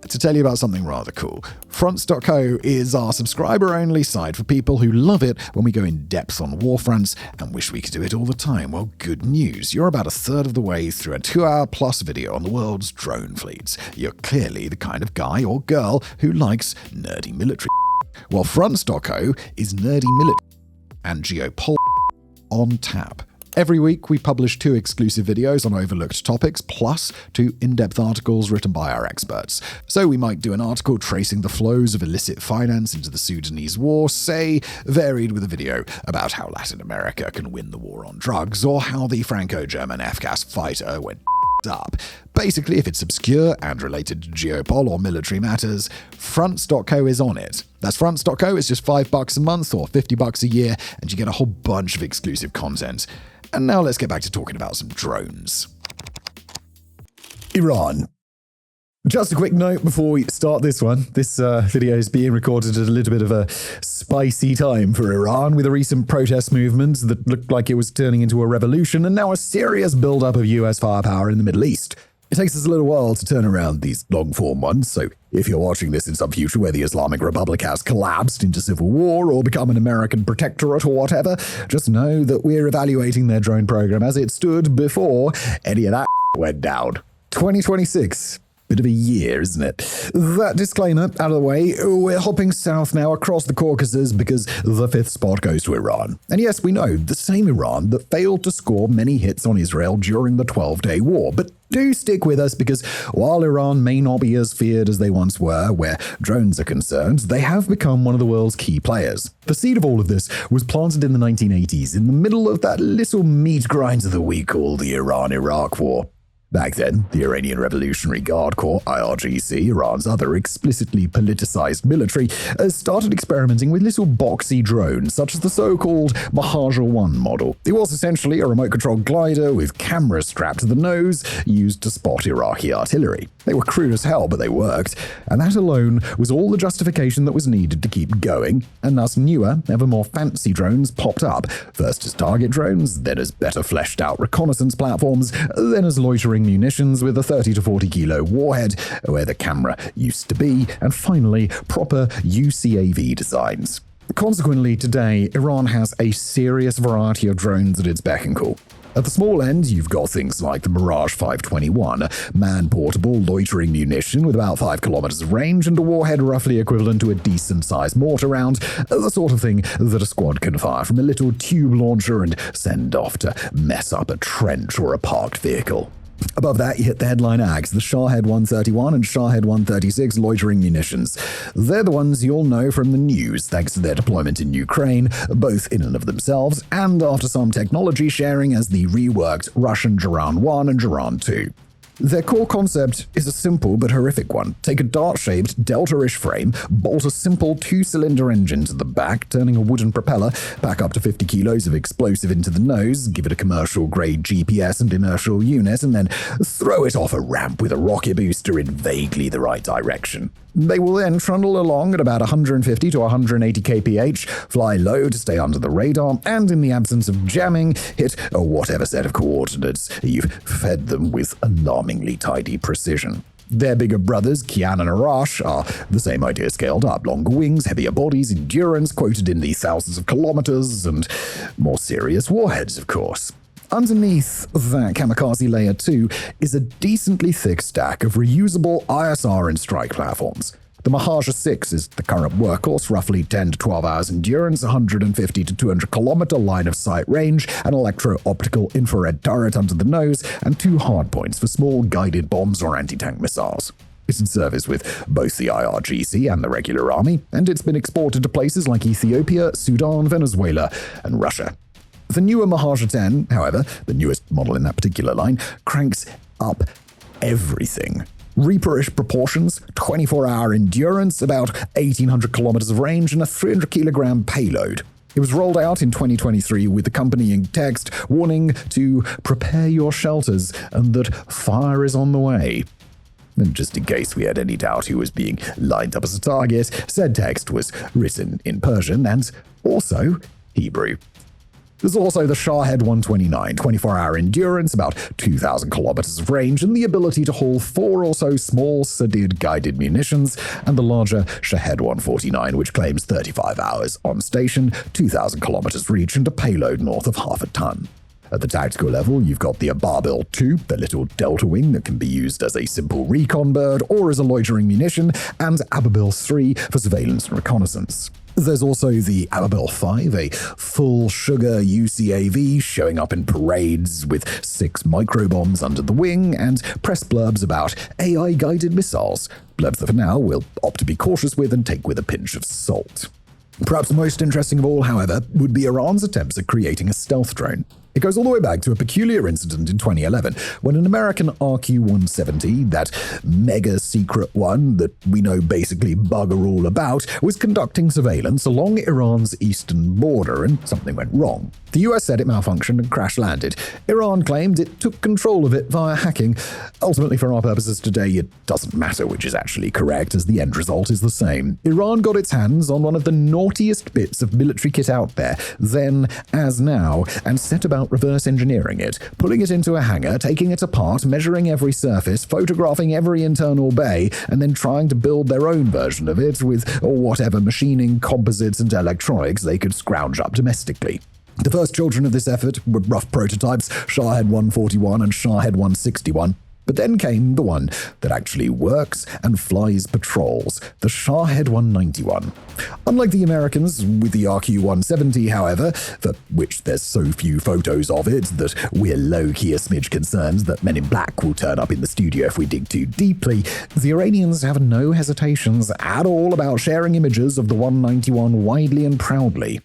To tell you about something rather cool. Fronts.co is our subscriber-only site for people who love it when we go in depth on warfronts and wish we could do it all the time. Well, good news. You're about a third of the way through a 2-hour-plus video on the world's drone fleets. You're clearly the kind of guy or girl who likes nerdy military. Well, Fronts.co is nerdy military and geopolitics on tap. Every week, we publish 2 exclusive videos on overlooked topics, plus 2 in-depth articles written by our experts. So we might do an article tracing the flows of illicit finance into the Sudanese war, say, varied with a video about how Latin America can win the war on drugs, or how the Franco-German FCAS fighter went up. Basically, if it's obscure and related to geopol or military matters, Fronts.co is on it. That's Fronts.co, it's just $5 a month or $50 a year, and you get a whole bunch of exclusive content. And now let's get back to talking about some drones. Iran. Just a quick note before we start this one. This video is being recorded at a little bit of a spicy time for Iran, with a recent protest movement that looked like it was turning into a revolution, and now a serious build-up of US firepower in the Middle East. It takes us a little while to turn around these long-form ones, so if you're watching this in some future where the Islamic Republic has collapsed into civil war or become an American protectorate or whatever, just know that we're evaluating their drone program as it stood before any of that went down. 2026. Bit of a year, isn't it? That disclaimer out of the way, we're hopping south now across the Caucasus because the fifth spot goes to Iran. And yes, we know, the same Iran that failed to score many hits on Israel during the 12-day war. But do stick with us because while Iran may not be as feared as they once were where drones are concerned, they have become one of the world's key players. The seed of all of this was planted in the 1980s in the middle of that little meat grind that we call the Iran-Iraq War. Back then, the Iranian Revolutionary Guard Corps, IRGC, Iran's other explicitly politicized military, started experimenting with little boxy drones, such as the so-called Mahajir-1 model. It was essentially a remote-controlled glider with cameras strapped to the nose, used to spot Iraqi artillery. They were crude as hell, but they worked, and that alone was all the justification that was needed to keep going, and thus newer, ever more fancy drones popped up, first as target drones, then as better fleshed-out reconnaissance platforms, then as loitering munitions with a 30 to 40 kilo warhead, where the camera used to be, and finally, proper UCAV designs. Consequently, today, Iran has a serious variety of drones at its beck and call. At the small end, you've got things like the Mirage 521, a man-portable loitering munition with about 5 kilometers of range and a warhead roughly equivalent to a decent-sized mortar round, the sort of thing that a squad can fire from a little tube launcher and send off to mess up a trench or a parked vehicle. Above that, you hit the headline AGs, the Shahed 131 and Shahed 136 loitering munitions. They're the ones you'll know from the news thanks to their deployment in Ukraine, both in and of themselves, and after some technology sharing as the reworked Russian Jiran 1 and Jiran 2. Their core concept is a simple but horrific one. Take a dart-shaped, delta-ish frame, bolt a simple 2-cylinder engine to the back, turning a wooden propeller back up to 50 kilos of explosive into the nose, give it a commercial-grade GPS and inertial unit, and then throw it off a ramp with a rocket booster in vaguely the right direction. They will then trundle along at about 150 to 180 kph, fly low to stay under the radar, and in the absence of jamming, hit whatever set of coordinates you've fed them with alarmingly tidy precision. Their bigger brothers, Kian and Arash, are the same idea scaled up. Longer wings, heavier bodies, endurance quoted in the thousands of kilometers, and more serious warheads, of course. Underneath that kamikaze layer 2 is a decently thick stack of reusable ISR and strike platforms. The Mahajir 6 is the current workhorse, roughly 10 to 12 hours endurance, 150 to 200 kilometer line of sight range, an electro-optical infrared turret under the nose, and 2 hardpoints for small guided bombs or anti-tank missiles. It's in service with both the IRGC and the regular army, and it's been exported to places like Ethiopia, Sudan, Venezuela, and Russia. The newer Mahajir 10, however, the newest model in that particular line, cranks up everything. Reaper-ish proportions, 24-hour endurance, about 1,800 kilometers of range, and a 300-kilogram payload. It was rolled out in 2023 with accompanying text warning to prepare your shelters and that fire is on the way. And just in case we had any doubt who was being lined up as a target, said text was written in Persian and also Hebrew. There's also the Shahed 129, 24-hour endurance, about 2,000 kilometers of range, and the ability to haul 4 or so small Sadid guided munitions, and the larger Shahed 149, which claims 35 hours on station, 2,000 kilometers reach, and a payload north of half a ton. At the tactical level, you've got the Ababil 2, the little delta wing that can be used as a simple recon bird or as a loitering munition, and Ababil 3 for surveillance and reconnaissance. There's also the Ababil 5, a full sugar UCAV showing up in parades with 6 microbombs under the wing and press blurbs about AI-guided missiles. Blurbs that for now we'll opt to be cautious with and take with a pinch of salt. Perhaps the most interesting of all, however, would be Iran's attempts at creating a stealth drone. It goes all the way back to a peculiar incident in 2011 when an American RQ-170, that mega-secret one that we know basically bugger all about, was conducting surveillance along Iran's eastern border and something went wrong. The US said it malfunctioned and crash-landed. Iran claimed it took control of it via hacking. Ultimately, for our purposes today, it doesn't matter which is actually correct, as the end result is the same. Iran got its hands on one of the naughtiest bits of military kit out there, then as now, and set about reverse engineering it, pulling it into a hangar, taking it apart, measuring every surface, photographing every internal bay, and then trying to build their own version of it with whatever machining, composites, and electronics they could scrounge up domestically. The first children of this effort were rough prototypes, Shahed 141 and Shahed 161. But then came the one that actually works and flies patrols, the Shahed 191. Unlike the Americans with the RQ-170, however, for which there's so few photos of it that we're low-key a smidge concerned that Men in Black will turn up in the studio if we dig too deeply, the Iranians have no hesitations at all about sharing images of the 191 widely and proudly.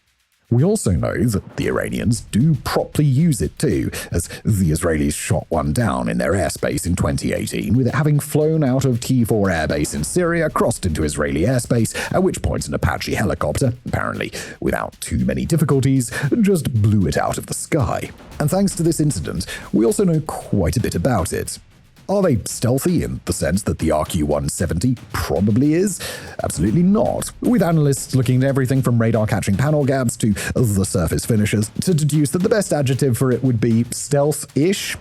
We also know that the Iranians do properly use it too, as the Israelis shot one down in their airspace in 2018, with it having flown out of T4 airbase in Syria, crossed into Israeli airspace, at which point an Apache helicopter, apparently without too many difficulties, just blew it out of the sky. And thanks to this incident, we also know quite a bit about it. Are they stealthy in the sense that the RQ-170 probably is? Absolutely not. With analysts looking at everything from radar-catching panel gaps to the surface finishes to deduce that the best adjective for it would be stealth-ish.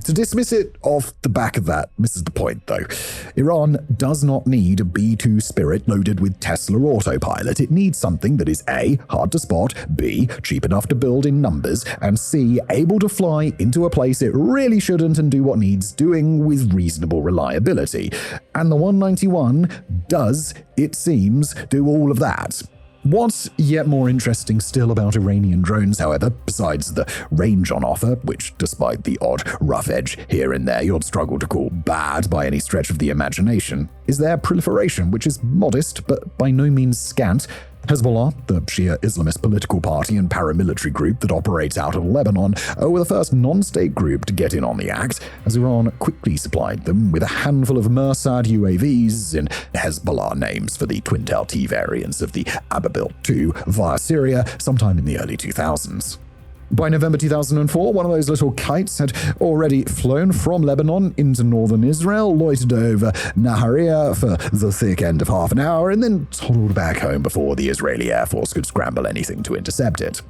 To dismiss it off the back of that misses the point, though. Iran does not need a B-2 Spirit loaded with Tesla autopilot. It needs something that is A, hard to spot, B, cheap enough to build in numbers, and C, able to fly into a place it really shouldn't and do what needs doing with reasonable reliability. And the 191 does, it seems, do all of that. What's yet more interesting still about Iranian drones, however, besides the range on offer, which despite the odd rough edge here and there you'd struggle to call bad by any stretch of the imagination, is their proliferation, which is modest but by no means scant. Hezbollah, the Shia Islamist political party and paramilitary group that operates out of Lebanon, were the first non-state group to get in on the act, as Iran quickly supplied them with a handful of Mersad UAVs in Hezbollah names for the Twin-Tail-T variants of the Ababil II via Syria sometime in the early 2000s. By November 2004, one of those little kites had already flown from Lebanon into northern Israel, loitered over Nahariya for the thick end of half an hour, and then toddled back home before the Israeli Air Force could scramble anything to intercept it.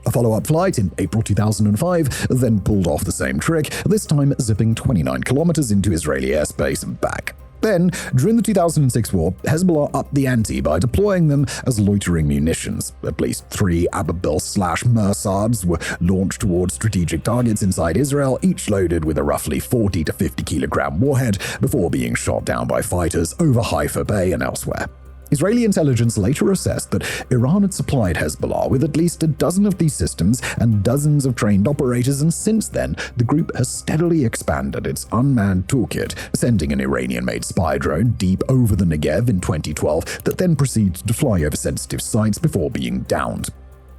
A follow-up flight in April 2005 then pulled off the same trick, this time zipping 29 kilometers into Israeli airspace and back. Then, during the 2006 war, Hezbollah upped the ante by deploying them as loitering munitions. At least 3 Ababil/Mersads were launched towards strategic targets inside Israel, each loaded with a roughly 40 to 50 kilogram warhead, before being shot down by fighters over Haifa Bay and elsewhere. Israeli intelligence later assessed that Iran had supplied Hezbollah with at least a dozen of these systems and dozens of trained operators, and since then, the group has steadily expanded its unmanned toolkit, sending an Iranian-made spy drone deep over the Negev in 2012 that then proceeded to fly over sensitive sites before being downed.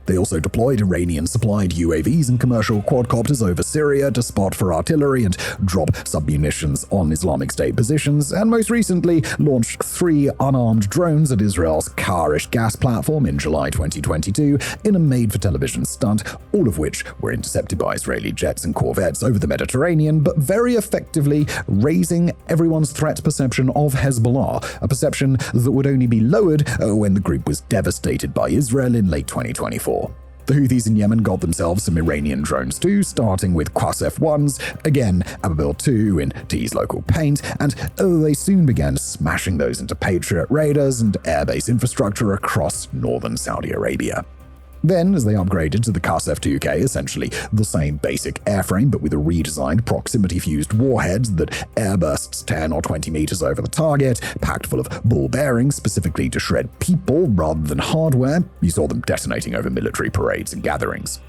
They also deployed Iranian-supplied UAVs and commercial quadcopters over Syria to spot for artillery and drop submunitions on Islamic State positions, and most recently launched 3 unarmed drones at Israel's Karish gas platform in July 2022 in a made-for-television stunt, all of which were intercepted by Israeli jets and corvettes over the Mediterranean, but very effectively raising everyone's threat perception of Hezbollah, a perception that would only be lowered when the group was devastated by Israel in late 2024. The Houthis in Yemen got themselves some Iranian drones too, starting with Qasef-1s, again Ababil II in T's local paint, and they soon began smashing those into Patriot radars and airbase infrastructure across northern Saudi Arabia. Then, as they upgraded to the Qasef-2K, essentially the same basic airframe but with a redesigned proximity-fused warhead that airbursts 10 or 20 meters over the target, packed full of ball bearings specifically to shred people rather than hardware, you saw them detonating over military parades and gatherings.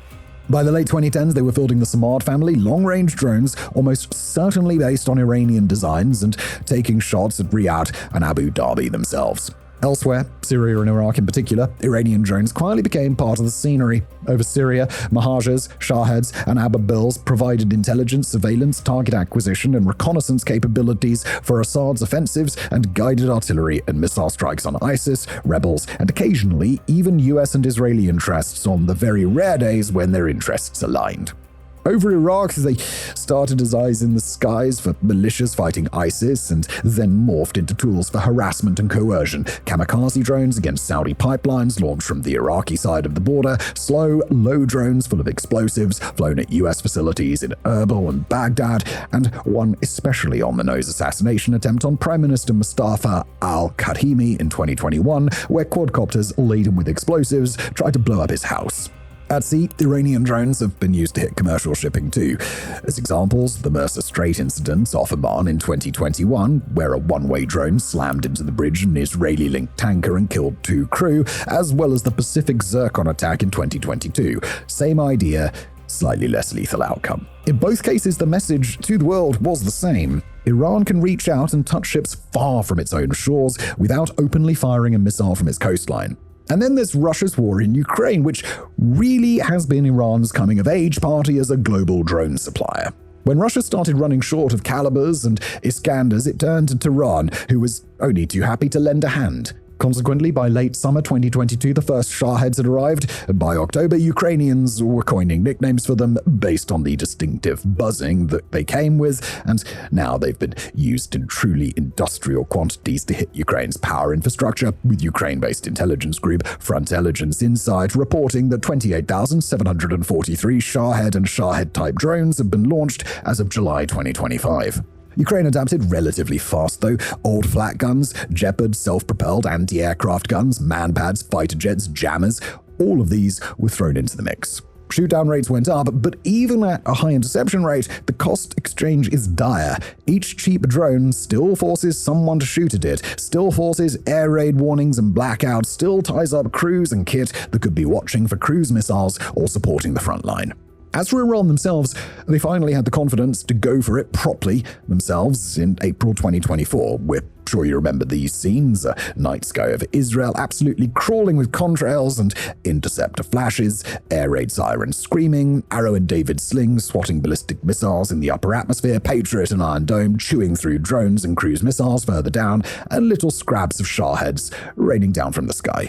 By the late 2010s, they were fielding the Samad family long-range drones, almost certainly based on Iranian designs, and taking shots at Riyadh and Abu Dhabi themselves. Elsewhere, Syria and Iraq in particular, Iranian drones quietly became part of the scenery. Over Syria, Mahajers, Shaheds, and Ababils provided intelligence, surveillance, target acquisition, and reconnaissance capabilities for Assad's offensives and guided artillery and missile strikes on ISIS, rebels, and occasionally even US and Israeli interests on the very rare days when their interests aligned. Over Iraq, they started as eyes in the skies for militias fighting ISIS and then morphed into tools for harassment and coercion. Kamikaze drones against Saudi pipelines launched from the Iraqi side of the border, slow, low drones full of explosives flown at US facilities in Erbil and Baghdad, and one especially on-the-nose assassination attempt on Prime Minister Mustafa al-Kadhimi in 2021, where quadcopters laden with explosives tried to blow up his house. At sea, Iranian drones have been used to hit commercial shipping too. As examples, the Mercer Strait incident off Oman in 2021, where a one-way drone slammed into the bridge of an Israeli-linked tanker and killed 2 crew, as well as the Pacific Zircon attack in 2022. Same idea, slightly less lethal outcome. In both cases, the message to the world was the same. Iran can reach out and touch ships far from its own shores without openly firing a missile from its coastline. And then there's Russia's war in Ukraine, which really has been Iran's coming-of-age party as a global drone supplier. When Russia started running short of Calibers and Iskanders, it turned to Tehran, who was only too happy to lend a hand. Consequently, by late summer 2022, the first Shaheds had arrived, and by October, Ukrainians were coining nicknames for them based on the distinctive buzzing that they came with, and now they've been used in truly industrial quantities to hit Ukraine's power infrastructure, with Ukraine-based intelligence group Frontelligence Insight reporting that 28,743 Shahed and Shahed-type drones have been launched as of July 2025. Ukraine adapted relatively fast, though. Old flat guns, Jeopard self-propelled anti-aircraft guns, man-pads, fighter jets, jammers, all of these were thrown into the mix. Shoot-down rates went up, but even at a high interception rate, the cost exchange is dire. Each cheap drone still forces someone to shoot at it, still forces air raid warnings and blackouts, still ties up crews and kit that could be watching for cruise missiles or supporting the front line. As for Iran themselves, they finally had the confidence to go for it properly themselves in April 2024. We're sure you remember these scenes, a night sky over Israel absolutely crawling with contrails and interceptor flashes, air raid sirens screaming, Arrow and David slings swatting ballistic missiles in the upper atmosphere, Patriot and Iron Dome chewing through drones and cruise missiles further down, and little scraps of Shaheds raining down from the sky.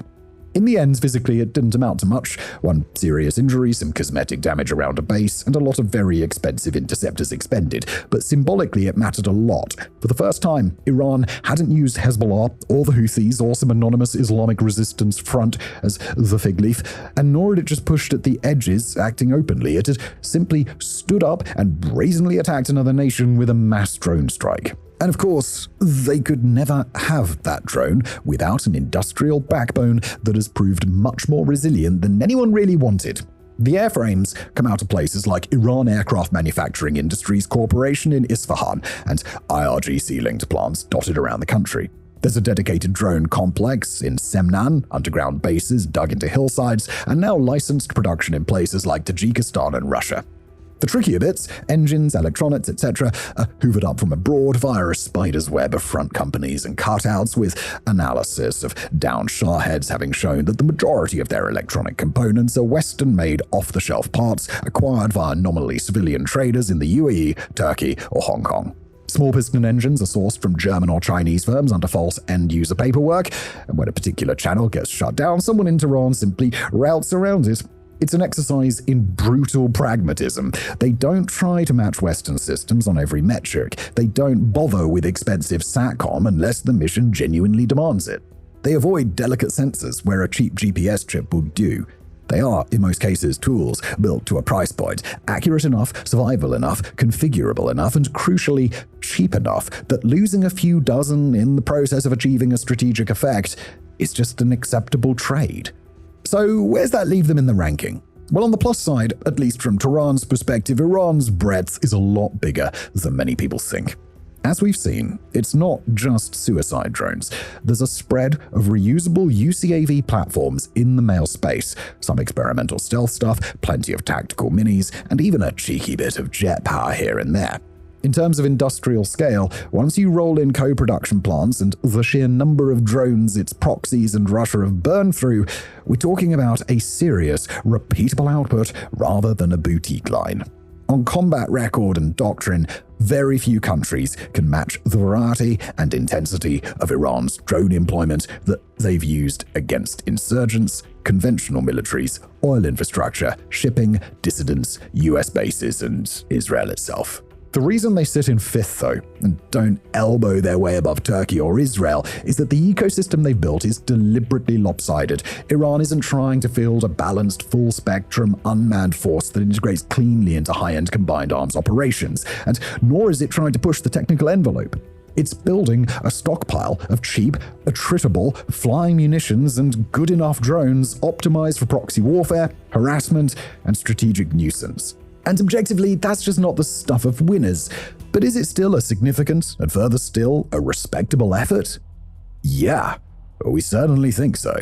In the end, physically, it didn't amount to much. One serious injury, some cosmetic damage around a base, and a lot of very expensive interceptors expended. But symbolically, it mattered a lot. For the first time, Iran hadn't used Hezbollah or the Houthis or some anonymous Islamic resistance front as the fig leaf, and nor had it just pushed at the edges, acting openly. It had simply stood up and brazenly attacked another nation with a mass drone strike. And of course, they could never have that drone without an industrial backbone that has proved much more resilient than anyone really wanted. The airframes come out of places like Iran Aircraft Manufacturing Industries Corporation in Isfahan and IRGC-linked plants dotted around the country. There's a dedicated drone complex in Semnan, underground bases dug into hillsides, and now licensed production in places like Tajikistan and Russia. The trickier bits, engines, electronics, etc., are hoovered up from abroad via a spider's web of front companies and cutouts, with analysis of downed Shaheds having shown that the majority of their electronic components are Western-made off-the-shelf parts acquired via nominally civilian traders in the UAE, Turkey, or Hong Kong. Small piston engines are sourced from German or Chinese firms under false end-user paperwork, and when a particular channel gets shut down, someone in Tehran simply routes around it. It's an exercise in brutal pragmatism. They don't try to match Western systems on every metric. They don't bother with expensive SATCOM unless the mission genuinely demands it. They avoid delicate sensors where a cheap GPS chip would do. They are, in most cases, tools built to a price point, accurate enough, survivable enough, configurable enough, and crucially, cheap enough that losing a few dozen in the process of achieving a strategic effect is just an acceptable trade. So where's that leave them in the ranking? Well, on the plus side, at least from Tehran's perspective, Iran's breadth is a lot bigger than many people think. As we've seen, it's not just suicide drones. There's a spread of reusable UCAV platforms in the mail space, some experimental stealth stuff, plenty of tactical minis, and even a cheeky bit of jet power here and there. In terms of industrial scale, once you roll in co-production plants and the sheer number of drones its proxies and Russia have burned through, we're talking about a serious, repeatable output rather than a boutique line. On combat record and doctrine, very few countries can match the variety and intensity of Iran's drone employment that they've used against insurgents, conventional militaries, oil infrastructure, shipping, dissidents, US bases, and Israel itself. The reason they sit in fifth, though, and don't elbow their way above Turkey or Israel, is that the ecosystem they've built is deliberately lopsided. Iran isn't trying to field a balanced, full-spectrum, unmanned force that integrates cleanly into high-end combined arms operations, and nor is it trying to push the technical envelope. It's building a stockpile of cheap, attritable, flying munitions and good enough drones optimized for proxy warfare, harassment, and strategic nuisance. And objectively, that's just not the stuff of winners. But is it still a significant, and further still, a respectable effort? Yeah, we certainly think so.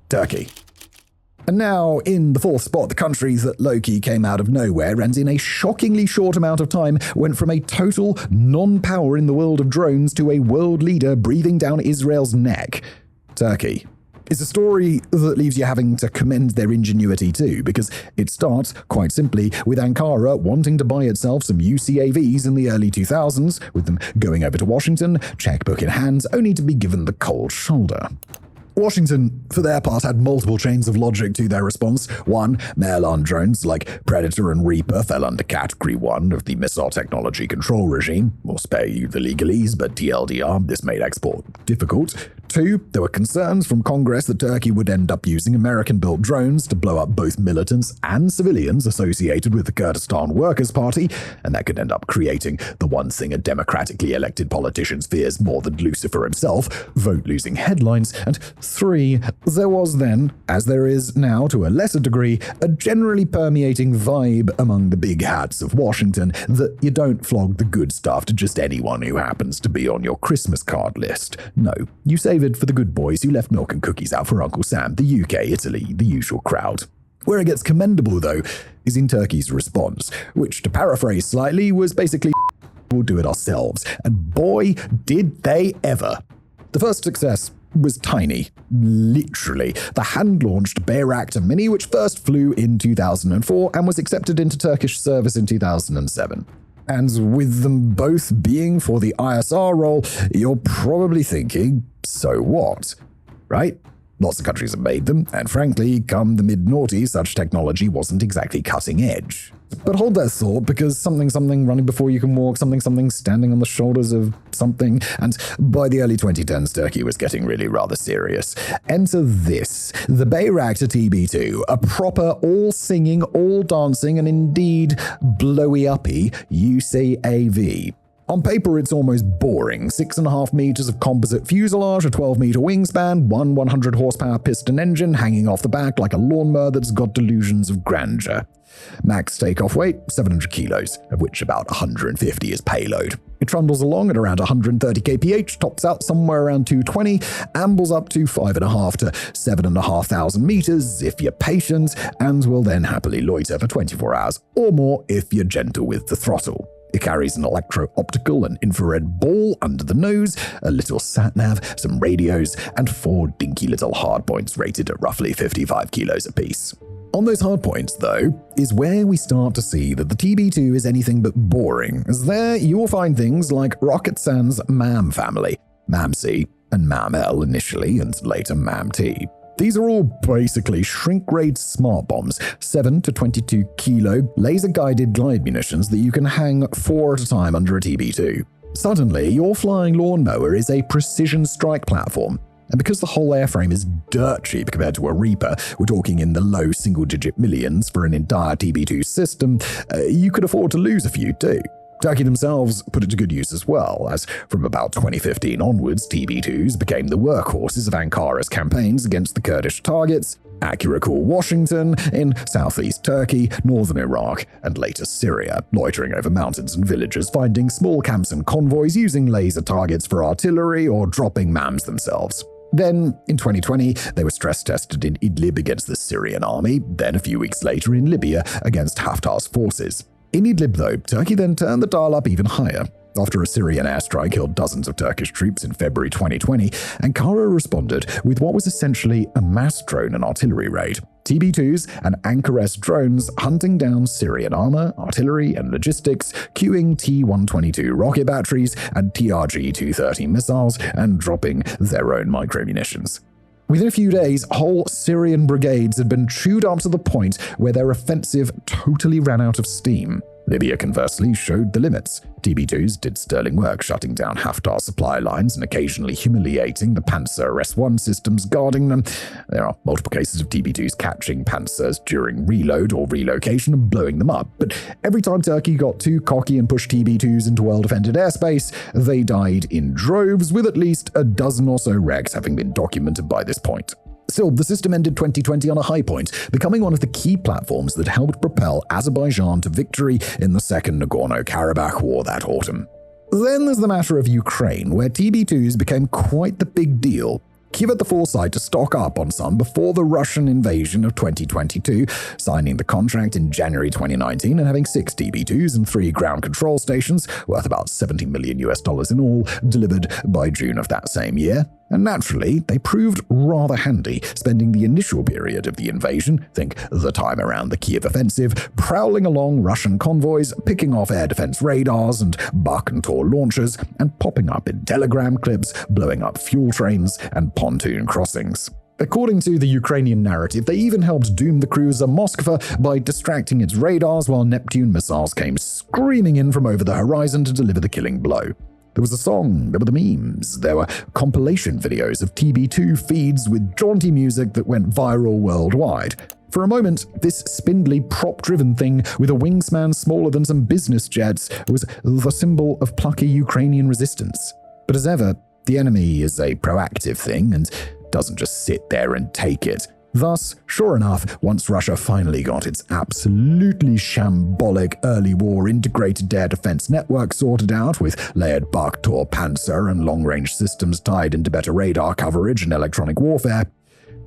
Turkey. And now, in the fourth spot, the country that low-key came out of nowhere and in a shockingly short amount of time went from a total non-power in the world of drones to a world leader breathing down Israel's neck. Turkey. It's a story that leaves you having to commend their ingenuity too, because it starts, quite simply, with Ankara wanting to buy itself some UCAVs in the early 2000s, with them going over to Washington, checkbook in hand, only to be given the cold shoulder. Washington, for their part, had multiple chains of logic to their response. One, mail-on drones like Predator and Reaper fell under Category 1 of the Missile Technology Control Regime. We'll spare you the legalese, but TLDR, this made export difficult. Two, there were concerns from Congress that Turkey would end up using American-built drones to blow up both militants and civilians associated with the Kurdistan Workers' Party, and that could end up creating the one thing a democratically elected politician fears more than Lucifer himself, vote-losing headlines. And three, there was then, as there is now to a lesser degree, a generally permeating vibe among the big hats of Washington that you don't flog the good stuff to just anyone who happens to be on your Christmas card list. No, you save it for the good boys who left milk and cookies out for Uncle Sam, the UK, Italy, the usual crowd. Where it gets commendable, though, is in Turkey's response, which, to paraphrase slightly, was basically, we'll do it ourselves. And boy, did they ever. The first success was tiny, literally. The hand-launched Bayraktar Mini, which first flew in 2004 and was accepted into Turkish service in 2007. And with them both being for the ISR role, you're probably thinking, so what? Right? Lots of countries have made them, and frankly, come the mid-noughties, such technology wasn't exactly cutting edge. But hold that thought, because something running before you can walk, something standing on the shoulders of something, and by the early 2010s, Turkey was getting really rather serious. Enter this, the Bayraktar TB2, a proper all-singing, all-dancing, and indeed blowy-uppy UCAV. On paper, it's almost boring. 6.5 meters of composite fuselage, a 12-meter wingspan, one 100-horsepower piston engine hanging off the back like a lawnmower that's got delusions of grandeur. Max takeoff weight, 700 kilos, of which about 150 is payload. It trundles along at around 130 kph, tops out somewhere around 220, ambles up to 5.5 to 7,500 meters if you're patient, and will then happily loiter for 24 hours or more if you're gentle with the throttle. It carries an electro-optical and infrared ball under the nose, a little sat-nav, some radios, and 4 dinky little hardpoints rated at roughly 55 kilos apiece. On those hardpoints, though, is where we start to see that the TB2 is anything but boring, as there you will find things like Roketsan's MAM family, MAM-C and MAM-L initially, and later MAM-T. These are all basically shrink-grade smart bombs, 7 to 22 kilo laser-guided glide munitions that you can hang 4 at a time under a TB2. Suddenly, your flying lawnmower is a precision strike platform. And because the whole airframe is dirt cheap compared to a Reaper, we're talking in the low single-digit millions for an entire TB2 system, you could afford to lose a few too. Turkey themselves put it to good use as well, as from about 2015 onwards, TB2s became the workhorses of Ankara's campaigns against the Kurdish targets, Accurate Call Washington, in southeast Turkey, northern Iraq, and later Syria, loitering over mountains and villages, finding small camps and convoys using laser targets for artillery or dropping MAMs themselves. Then, in 2020, they were stress-tested in Idlib against the Syrian army, then a few weeks later in Libya against Haftar's forces. In Idlib, though, Turkey then turned the dial up even higher. After a Syrian airstrike killed dozens of Turkish troops in February 2020, Ankara responded with what was essentially a mass drone and artillery raid. TB2s and Ankara-S drones hunting down Syrian armor, artillery, and logistics, queuing T-122 rocket batteries and TRG-230 missiles, and dropping their own micromunitions. Within a few days, whole Syrian brigades had been chewed up to the point where their offensive totally ran out of steam. Libya conversely showed the limits. TB2s did sterling work shutting down Haftar's supply lines and occasionally humiliating the Panzer S-1 systems guarding them. There are multiple cases of TB2s catching Panzers during reload or relocation and blowing them up. But every time Turkey got too cocky and pushed TB2s into well-defended airspace, they died in droves, with at least a dozen or so wrecks having been documented by this point. Still, the system ended 2020 on a high point, becoming one of the key platforms that helped propel Azerbaijan to victory in the Second Nagorno-Karabakh War that autumn. Then there's the matter of Ukraine, where TB2s became quite the big deal. Kyiv had the foresight to stock up on some before the Russian invasion of 2022, signing the contract in January 2019 and having 6 TB2s and 3 ground control stations, worth about $70 million in all, delivered by June of that same year. And naturally, they proved rather handy, spending the initial period of the invasion, think the time around the Kyiv offensive, prowling along Russian convoys, picking off air defense radars and Buk and Tor launchers, and popping up in telegram clips, blowing up fuel trains and pontoon crossings. According to the Ukrainian narrative, they even helped doom the cruiser Moskva by distracting its radars while Neptune missiles came screaming in from over the horizon to deliver the killing blow. There was a song, there were the memes, there were compilation videos of TB2 feeds with jaunty music that went viral worldwide. For a moment, this spindly, prop-driven thing with a wingspan smaller than some business jets was the symbol of plucky Ukrainian resistance. But as ever, the enemy is a proactive thing and doesn't just sit there and take it. Thus, sure enough, once Russia finally got its absolutely shambolic early war integrated air defense network sorted out with layered Buk, Tor, Panzer, and long-range systems tied into better radar coverage and electronic warfare,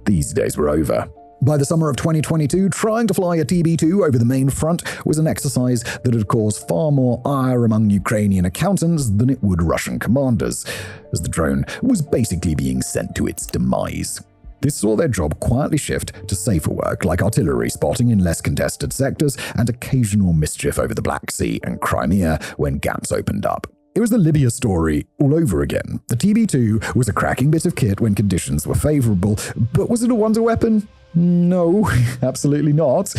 these days were over. By the summer of 2022, trying to fly a TB2 over the main front was an exercise that had caused far more ire among Ukrainian accountants than it would Russian commanders, as the drone was basically being sent to its demise. This saw their job quietly shift to safer work like artillery spotting in less contested sectors and occasional mischief over the Black Sea and Crimea when gaps opened up. It was the Libya story all over again. The TB2 was a cracking bit of kit when conditions were favorable, but was it a wonder weapon? No, absolutely not.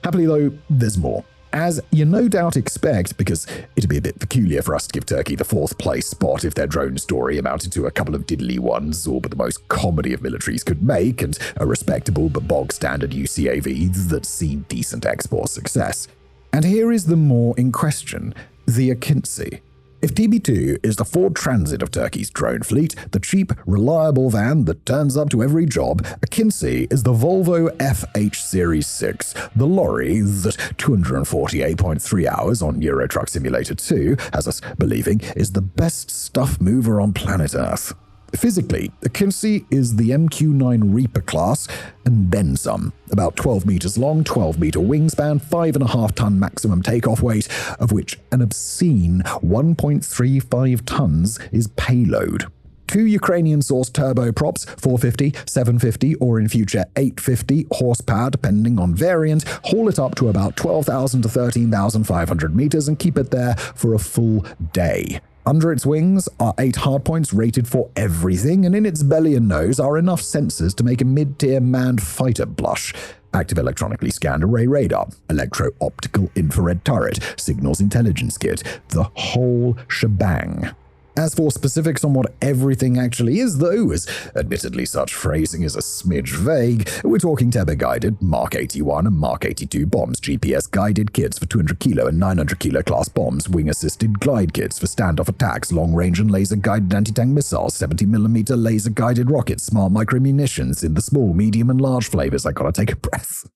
Happily though, there's more. As you no doubt expect, because it'd be a bit peculiar for us to give Turkey the 4th place spot if their drone story amounted to a couple of diddly ones, or but the most comedy of militaries could make, and a respectable but bog-standard UCAV that's seen decent export success. And here is the more in question, the Akinci. If TB2 is the Ford Transit of Turkey's drone fleet, the cheap, reliable van that turns up to every job, Akinci is the Volvo FH Series 6, the lorry that 248.3 hours on Euro Truck Simulator 2 has us believing is the best stuff mover on planet Earth. Physically, Akinci is the MQ-9 Reaper class, and then some. About 12 meters long, 12-meter wingspan, 5.5-ton maximum takeoff weight, of which an obscene 1.35 tons is payload. 2 Ukrainian-sourced turboprops, 450, 750, or in future 850 horsepower depending on variant, haul it up to about 12,000 to 13,500 meters and keep it there for a full day. Under its wings are 8 hardpoints rated for everything, and in its belly and nose are enough sensors to make a mid-tier manned fighter blush. Active electronically scanned array radar, electro-optical infrared turret, signals intelligence kit, the whole shebang. As for specifics on what everything actually is, though, as admittedly such phrasing is a smidge vague, we're talking Tebe-guided Mark 81 and Mark 82 bombs, GPS-guided kits for 200 kilo and 900 kilo class bombs, wing-assisted glide kits for standoff attacks, long-range and laser-guided anti-tank missiles, 70mm laser-guided rockets, smart micro-munitions in the small, medium, and large flavors. I gotta take a breath.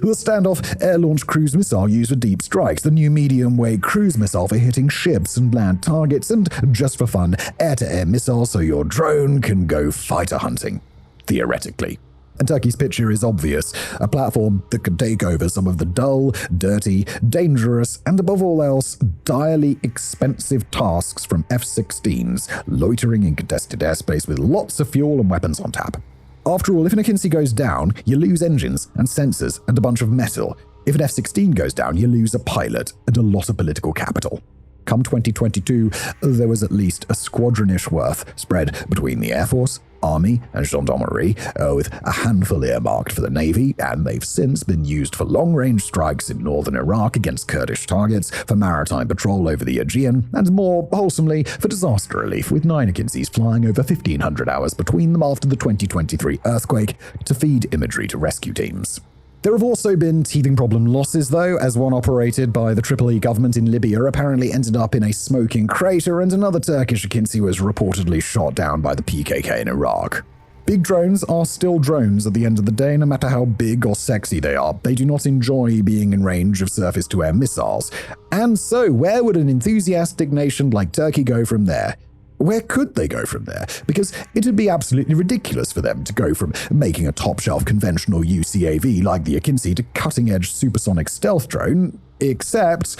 The standoff air-launched cruise missile used for deep strikes, the new medium-weight cruise missile for hitting ships and land targets, and just for fun, air-to-air missiles so your drone can go fighter hunting. Theoretically. And Turkey's picture is obvious, a platform that could take over some of the dull, dirty, dangerous, and above all else, direly expensive tasks from F-16s, loitering in contested airspace with lots of fuel and weapons on tap. After all, if an Akinci goes down, you lose engines and sensors and a bunch of metal. If an F-16 goes down, you lose a pilot and a lot of political capital. Come 2022, there was at least a squadron-ish worth spread between the Air Force, Army and Gendarmerie, with a handful earmarked for the Navy, and they've since been used for long-range strikes in northern Iraq against Kurdish targets, for maritime patrol over the Aegean, and more wholesomely, for disaster relief, with 9 Akinsees flying over 1,500 hours between them after the 2023 earthquake to feed imagery to rescue teams. There have also been teething problem losses, though, as one operated by the Tripoli government in Libya apparently ended up in a smoking crater, and another Turkish Akinse was reportedly shot down by the PKK in Iraq. Big drones are still drones at the end of the day, no matter how big or sexy they are. They do not enjoy being in range of surface-to-air missiles. And so, where would an enthusiastic nation like Turkey go from there? Where could they go from there? Because it would be absolutely ridiculous for them to go from making a top-shelf conventional UCAV like the Akinse to cutting-edge supersonic stealth drone, except,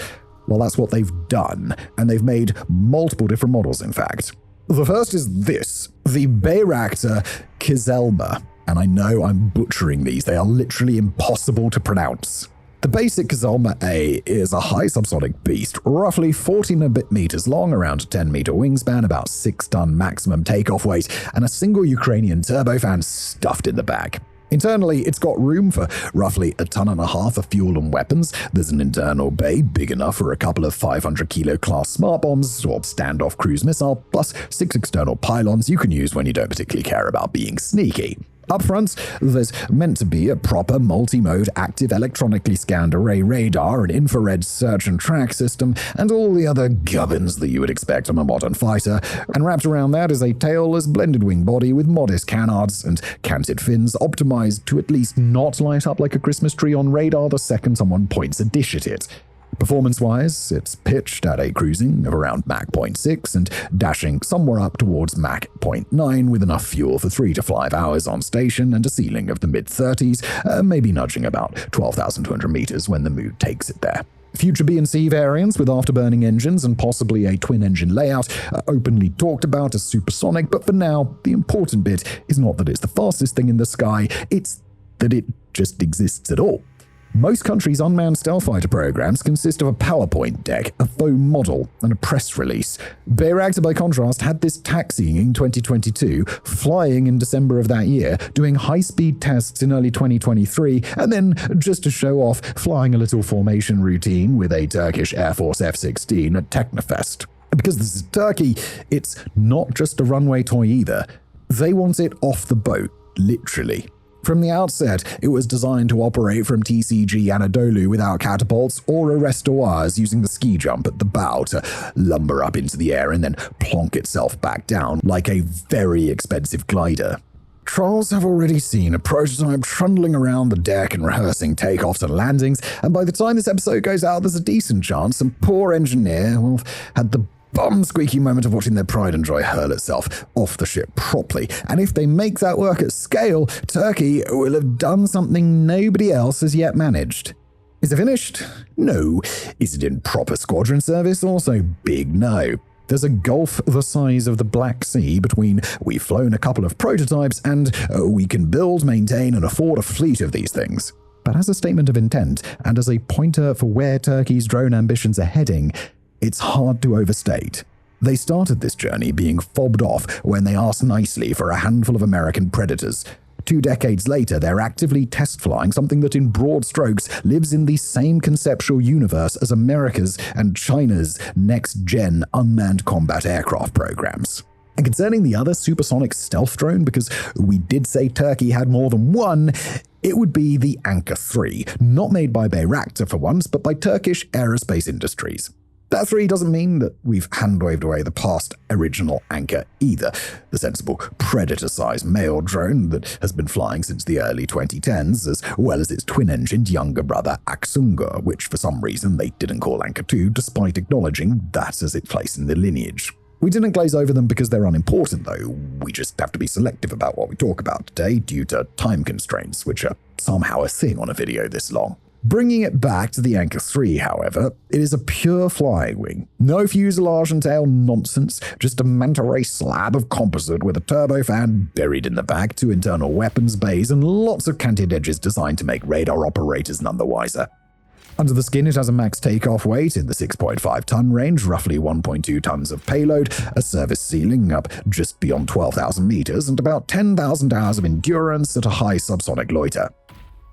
well, that's what they've done, and they've made multiple different models, in fact. The first is this, the Bayraktar Kızılma, and I know I'm butchering these, they are literally impossible to pronounce. The basic Kızılma A is a high subsonic beast, roughly 14 and a bit meters long, around a 10-meter wingspan, about 6-ton maximum takeoff weight, and a single Ukrainian turbofan stuffed in the back. Internally, it's got room for roughly 1.5 tons of fuel and weapons. There's an internal bay big enough for a couple of 500-kilo class smart bombs or standoff cruise missile, plus 6 external pylons you can use when you don't particularly care about being sneaky. Up front, there's meant to be a proper multi-mode active electronically scanned array radar, an infrared search and track system, and all the other gubbins that you would expect on a modern fighter, and wrapped around that is a tailless blended wing body with modest canards and canted fins optimized to at least not light up like a Christmas tree on radar the second someone points a dish at it. Performance-wise, it's pitched at a cruising of around Mach 0.6 and dashing somewhere up towards Mach 0.9 with enough fuel for 3 to 5 hours on station and a ceiling of the mid-30s, maybe nudging about 12,200 meters when the mood takes it there. Future B and C variants with afterburning engines and possibly a twin-engine layout are openly talked about as supersonic, but for now, the important bit is not that it's the fastest thing in the sky, it's that it just exists at all. Most countries' unmanned stealth fighter programs consist of a PowerPoint deck, a faux model, and a press release. Bayraktar, by contrast, had this taxiing in 2022, flying in December of that year, doing high-speed tests in early 2023, and then, just to show off, flying a little formation routine with a Turkish Air Force F-16 at Teknofest. Because this is Turkey, it's not just a runway toy either. They want it off the boat, literally. From the outset, it was designed to operate from TCG Anadolu without catapults or arrestoirs, using the ski jump at the bow to lumber up into the air and then plonk itself back down like a very expensive glider. Trolls have already seen a prototype trundling around the deck and rehearsing takeoffs and landings, and by the time this episode goes out, there's a decent chance some poor engineer will have had the bum-squeaky moment of watching their pride and joy hurl itself off the ship properly. And if they make that work at scale, Turkey will have done something nobody else has yet managed. Is it finished? No. Is it in proper squadron service? Also big no. There's a gulf the size of the Black Sea between we've flown a couple of prototypes and we can build, maintain, and afford a fleet of these things. But as a statement of intent, and as a pointer for where Turkey's drone ambitions are heading, it's hard to overstate. They started this journey being fobbed off when they asked nicely for a handful of American Predators. 2 decades later, they're actively test flying something that in broad strokes lives in the same conceptual universe as America's and China's next-gen unmanned combat aircraft programs. And concerning the other supersonic stealth drone, because we did say Turkey had more than one, it would be the Anka 3, not made by Bayraktar for once, but by Turkish Aerospace Industries. That 3 doesn't mean that we've hand-waved away the past original Anka either, the sensible Predator-sized male drone that has been flying since the early 2010s, as well as its twin-engined younger brother Aksunga, which for some reason they didn't call Anka 2, despite acknowledging that as its place in the lineage. We didn't glaze over them because they're unimportant, though. We just have to be selective about what we talk about today due to time constraints, which are somehow a thing on a video this long. Bringing it back to the Anka 3, however, it is a pure flying wing. No fuselage and tail nonsense, just a manta ray slab of composite with a turbofan buried in the back, 2 internal weapons bays, and lots of canted edges designed to make radar operators none the wiser. Under the skin, it has a max takeoff weight in the 6.5-ton range, roughly 1.2 tons of payload, a service ceiling up just beyond 12,000 meters, and about 10,000 hours of endurance at a high subsonic loiter.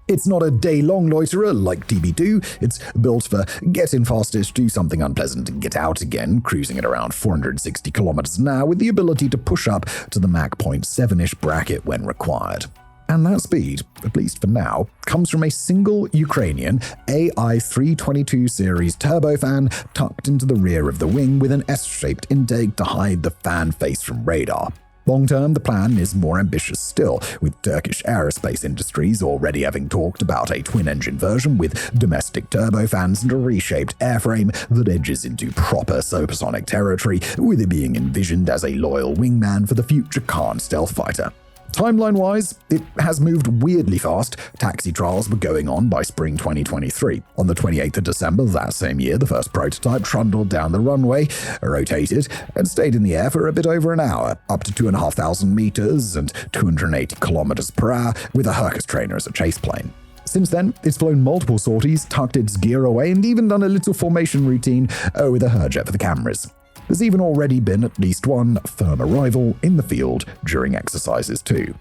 It's not a day-long loiterer like TB2, it's built for get in fastest, do something unpleasant, and get out again, cruising at around 460 kilometers an hour with the ability to push up to the Mach 0.7-ish bracket when required. And that speed, at least for now, comes from a single Ukrainian AI-322 series turbofan tucked into the rear of the wing with an S-shaped intake to hide the fan face from radar. Long-term, the plan is more ambitious still, with Turkish aerospace industries already having talked about a twin-engine version with domestic turbofans and a reshaped airframe that edges into proper supersonic territory, with it being envisioned as a loyal wingman for the future Khan stealth fighter. Timeline-wise, it has moved weirdly fast. Taxi trials were going on by spring 2023. On the 28th of December that same year, the first prototype trundled down the runway, rotated, and stayed in the air for a bit over an hour, up to 2,500 meters and 280 kilometers per hour, with a Hercules trainer as a chase plane. Since then, it's flown multiple sorties, tucked its gear away, and even done a little formation routine with a Herjet for the cameras. There's even already been at least one firm arrival in the field during exercises too.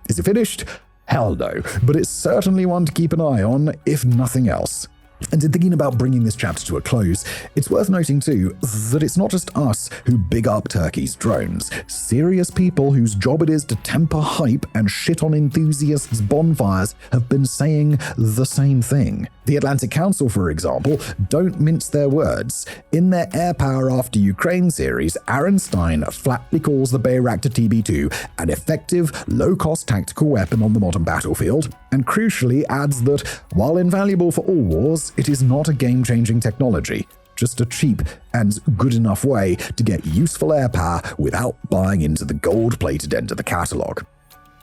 Is it finished? Hell no, but it's certainly one to keep an eye on, if nothing else. And in thinking about bringing this chapter to a close, it's worth noting too that it's not just us who big up Turkey's drones. Serious people whose job it is to temper hype and shit on enthusiasts' bonfires have been saying the same thing. The Atlantic Council, for example, don't mince their words. In their Air Power After Ukraine series, Aaron Stein flatly calls the Bayraktar TB2 an effective, low-cost tactical weapon on the modern battlefield, and crucially adds that, while invaluable for all wars, it is not a game-changing technology, just a cheap and good enough way to get useful air power without buying into the gold-plated end of the catalogue.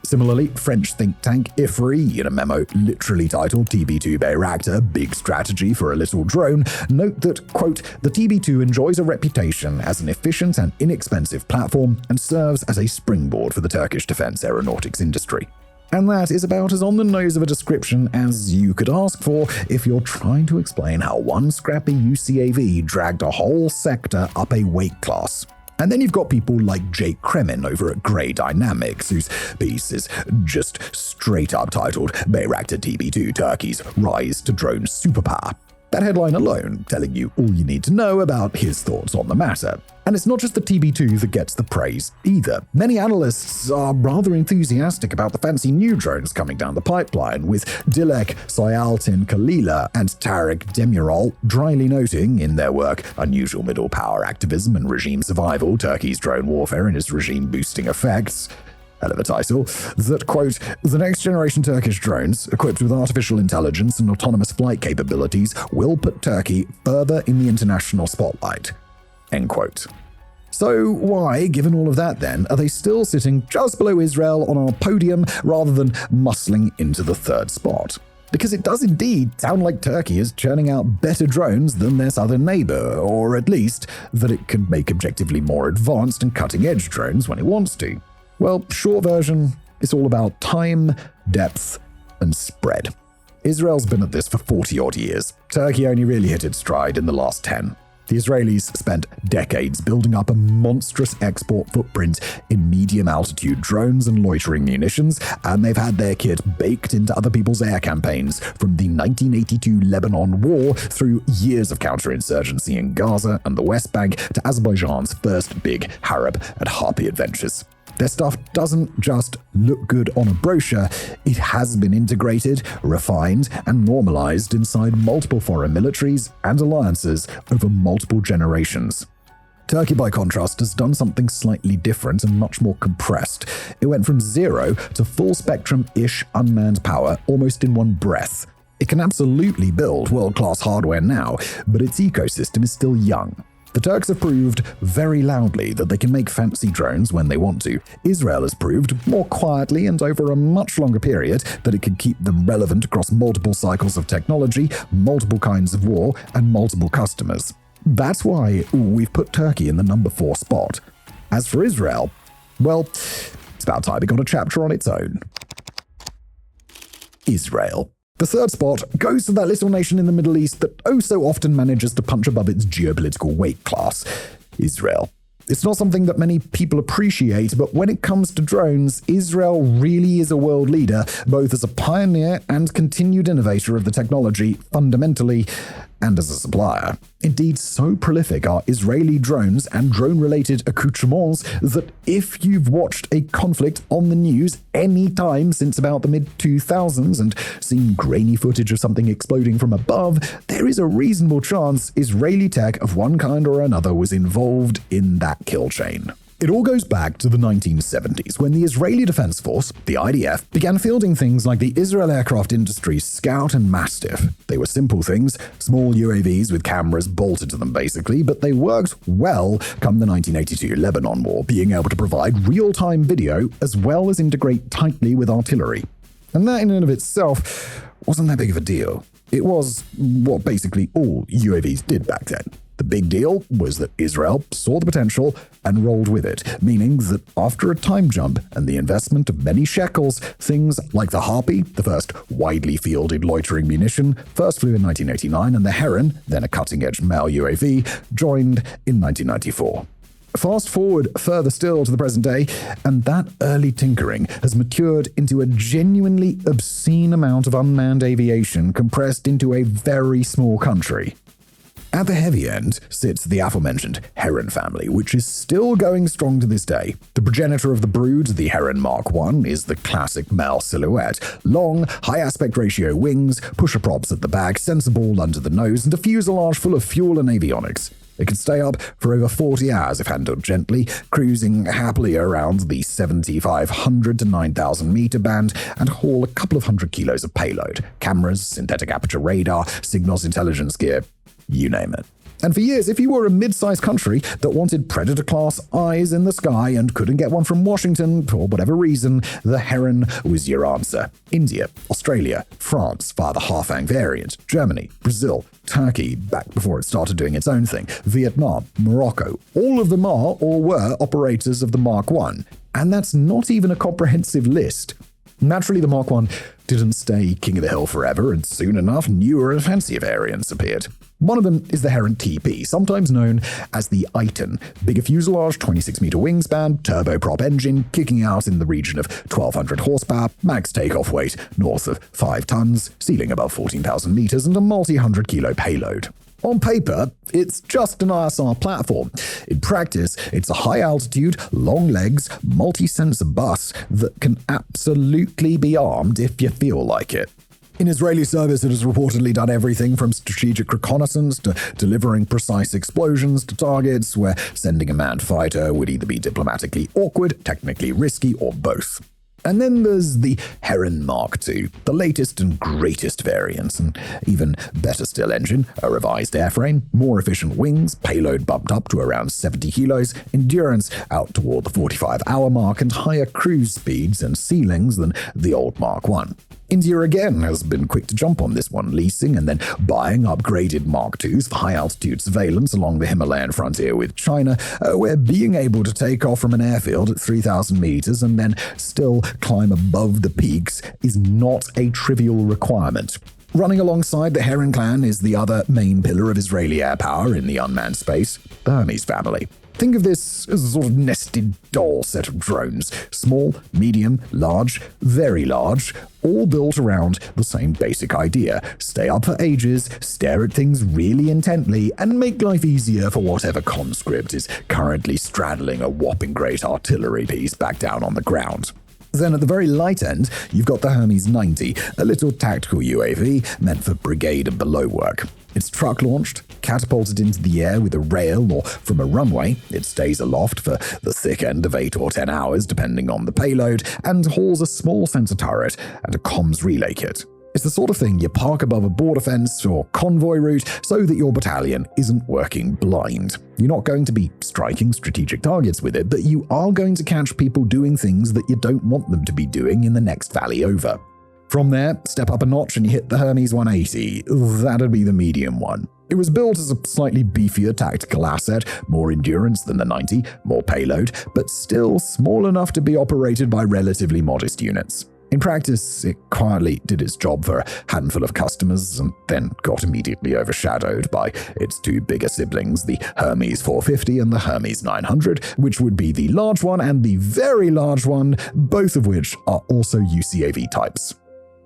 Similarly, French think tank IFRI, in a memo literally titled TB2 Bayraktar, Big Strategy for a Little Drone, note that, quote, the TB2 enjoys a reputation as an efficient and inexpensive platform and serves as a springboard for the Turkish defense aeronautics industry. And that is about as on the nose of a description as you could ask for if you're trying to explain how one scrappy UCAV dragged a whole sector up a weight class. And then you've got people like Jake Kremin over at Grey Dynamics, whose piece is just straight up titled Bayraktar TB2 Turkey's Rise to Drone Superpower. That headline alone telling you all you need to know about his thoughts on the matter. And it's not just the TB2 that gets the praise either. Many analysts are rather enthusiastic about the fancy new drones coming down the pipeline, with Dilek Sayaltin Kalila and Tarek Demirol dryly noting in their work Unusual Middle Power Activism and Regime Survival, Turkey's Drone Warfare and its Regime-Boosting Effects, hell of a title, that, quote, the next generation Turkish drones, equipped with artificial intelligence and autonomous flight capabilities, will put Turkey further in the international spotlight, end quote. So why, given all of that then, are they still sitting just below Israel on our podium rather than muscling into the third spot? Because it does indeed sound like Turkey is churning out better drones than their southern neighbor, or at least that it can make objectively more advanced and cutting-edge drones when it wants to. Well, short version, it's all about time, depth, and spread. Israel's been at this for 40-odd years. Turkey only really hit its stride in the last 10. The Israelis spent decades building up a monstrous export footprint in medium-altitude drones and loitering munitions, and they've had their kit baked into other people's air campaigns, from the 1982 Lebanon War through years of counterinsurgency in Gaza and the West Bank to Azerbaijan's first big Harab and Harpy adventures. Their stuff doesn't just look good on a brochure, it has been integrated, refined, and normalized inside multiple foreign militaries and alliances over multiple generations. Turkey, by contrast, has done something slightly different and much more compressed. It went from zero to full-spectrum-ish unmanned power almost in one breath. It can absolutely build world-class hardware now, but its ecosystem is still young. The Turks have proved very loudly that they can make fancy drones when they want to. Israel has proved, more quietly and over a much longer period, that it can keep them relevant across multiple cycles of technology, multiple kinds of war, and multiple customers. That's why we've put Turkey in the number 4 spot. As for Israel, well, it's about time it got a chapter on its own. Israel. The third spot goes to that little nation in the Middle East that oh so often manages to punch above its geopolitical weight class, Israel. It's not something that many people appreciate, but when it comes to drones, Israel really is a world leader, both as a pioneer and continued innovator of the technology, fundamentally, and as a supplier. Indeed, so prolific are Israeli drones and drone-related accoutrements that if you've watched a conflict on the news any time since about the mid-2000s and seen grainy footage of something exploding from above, there is a reasonable chance Israeli tech of one kind or another was involved in that kill chain. It all goes back to the 1970s, when the Israeli Defense Force, the IDF, began fielding things like the Israel Aircraft Industries Scout and Mastiff. They were simple things, small UAVs with cameras bolted to them basically, but they worked well come the 1982 Lebanon War, being able to provide real-time video as well as integrate tightly with artillery. And that in and of itself wasn't that big of a deal. It was what basically all UAVs did back then. The big deal was that Israel saw the potential and rolled with it, meaning that after a time jump and the investment of many shekels, things like the Harpy, the first widely fielded loitering munition, first flew in 1989, and the Heron, then a cutting-edge male UAV, joined in 1994. Fast forward further still to the present day, and that early tinkering has matured into a genuinely obscene amount of unmanned aviation compressed into a very small country. At the heavy end sits the aforementioned Heron family, which is still going strong to this day. The progenitor of the brood, the Heron Mark I, is the classic male silhouette. Long, high aspect ratio wings, pusher props at the back, sensor ball under the nose, and a fuselage full of fuel and avionics. It can stay up for over 40 hours if handled gently, cruising happily around the 7,500 to 9,000 meter band and haul a couple of hundred kilos of payload. Cameras, synthetic aperture radar, signals intelligence gear, you name it. And for years, if you were a mid-sized country that wanted Predator-class eyes in the sky and couldn't get one from Washington for whatever reason, the Heron was your answer. India, Australia, France via the Harfang variant, Germany, Brazil, Turkey back before it started doing its own thing, Vietnam, Morocco, all of them are or were operators of the Mark I. And that's not even a comprehensive list. Naturally, the Mark I didn't stay king of the hill forever, and soon enough, newer and fancier variants appeared. One of them is the Heron TP, sometimes known as the Iton. Bigger fuselage, 26-meter wingspan, turboprop engine, kicking out in the region of 1,200 horsepower, max takeoff weight north of 5 tons, ceiling above 14,000 meters, and a multi-100-kilo payload. On paper, it's just an ISR platform. In practice, it's a high-altitude, long legs, multi-sensor bus that can absolutely be armed if you feel like it. In Israeli service, it has reportedly done everything from strategic reconnaissance to delivering precise explosions to targets where sending a manned fighter would either be diplomatically awkward, technically risky, or both. And then there's the Heron Mark II, the latest and greatest variant, and even better still engine, a revised airframe, more efficient wings, payload bumped up to around 70 kilos, endurance out toward the 45-hour mark, and higher cruise speeds and ceilings than the old Mark I. India again has been quick to jump on this one, leasing and then buying upgraded Mark IIs for high-altitude surveillance along the Himalayan frontier with China, where being able to take off from an airfield at 3,000 meters and then still climb above the peaks is not a trivial requirement. Running alongside the Heron clan is the other main pillar of Israeli air power in the unmanned space, the Hermes family. Think of this as a sort of nested doll set of drones. Small, medium, large, very large, all built around the same basic idea. Stay up for ages, stare at things really intently, and make life easier for whatever conscript is currently straddling a whopping great artillery piece back down on the ground. Then at the very light end, you've got the Hermes 90, a little tactical UAV meant for brigade and below work. It's truck-launched, catapulted into the air with a rail or from a runway. It stays aloft for the thick end of 8 or 10 hours, depending on the payload, and hauls a small sensor turret and a comms relay kit. It's the sort of thing you park above a border fence or convoy route so that your battalion isn't working blind. You're not going to be striking strategic targets with it, but you are going to catch people doing things that you don't want them to be doing in the next valley over. From there, step up a notch and you hit the Hermes 180. That'd be the medium one. It was built as a slightly beefier tactical asset, more endurance than the 90, more payload, but still small enough to be operated by relatively modest units. In practice, it quietly did its job for a handful of customers and then got immediately overshadowed by its two bigger siblings, the Hermes 450 and the Hermes 900, which would be the large one and the very large one, both of which are also UCAV types.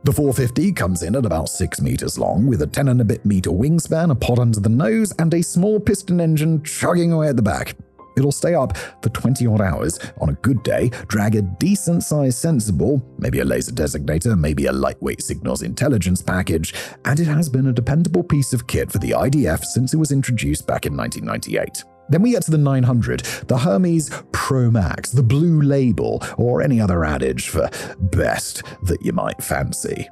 The 450 comes in at about 6 meters long, with a 10 and a bit meter wingspan, a pod under the nose, and a small piston engine chugging away at the back. It'll stay up for 20-odd hours on a good day, drag a decent-sized sensible, maybe a laser designator, maybe a lightweight signals intelligence package, and it has been a dependable piece of kit for the IDF since it was introduced back in 1998. Then we get to the 900, the Hermes Pro Max, the blue label, or any other adage for best that you might fancy.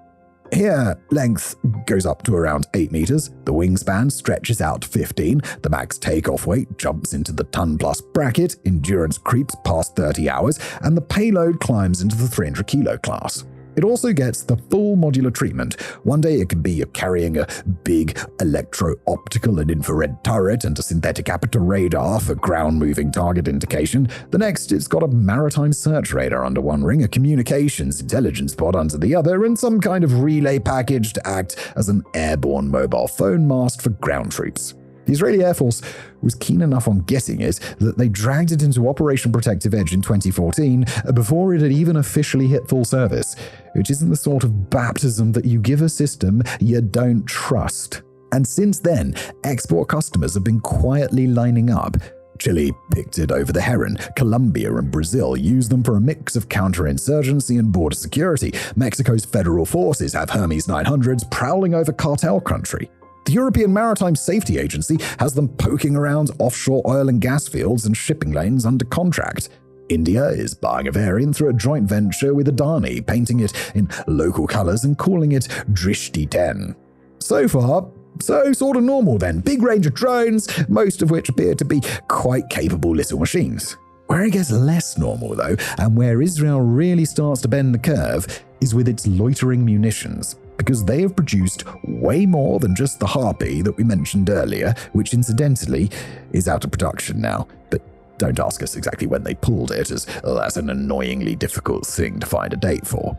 Here, length goes up to around 8 meters, the wingspan stretches out to 15, the max takeoff weight jumps into the ton-plus bracket, endurance creeps past 30 hours, and the payload climbs into the 300 kilo class. It also gets the full modular treatment. One day it could be carrying a big electro-optical and infrared turret and a synthetic aperture radar for ground-moving target indication. The next, it's got a maritime search radar under one ring, a communications intelligence pod under the other, and some kind of relay package to act as an airborne mobile phone mast for ground troops. The Israeli Air Force was keen enough on getting it that they dragged it into Operation Protective Edge in 2014 before it had even officially hit full service, which isn't the sort of baptism that you give a system you don't trust. And since then, export customers have been quietly lining up. Chile picked it over the Heron. Colombia and Brazil use them for a mix of counterinsurgency and border security. Mexico's federal forces have Hermes 900s prowling over cartel country. The European Maritime Safety Agency has them poking around offshore oil and gas fields and shipping lanes under contract. India is buying a variant through a joint venture with Adani, painting it in local colors and calling it Drishti 10. So far, so sort of normal then. Big range of drones, most of which appear to be quite capable little machines. Where it gets less normal though, and where Israel really starts to bend the curve, is with its loitering munitions, because they have produced way more than just the Harpy that we mentioned earlier, which incidentally is out of production now. But don't ask us exactly when they pulled it, as that's an annoyingly difficult thing to find a date for.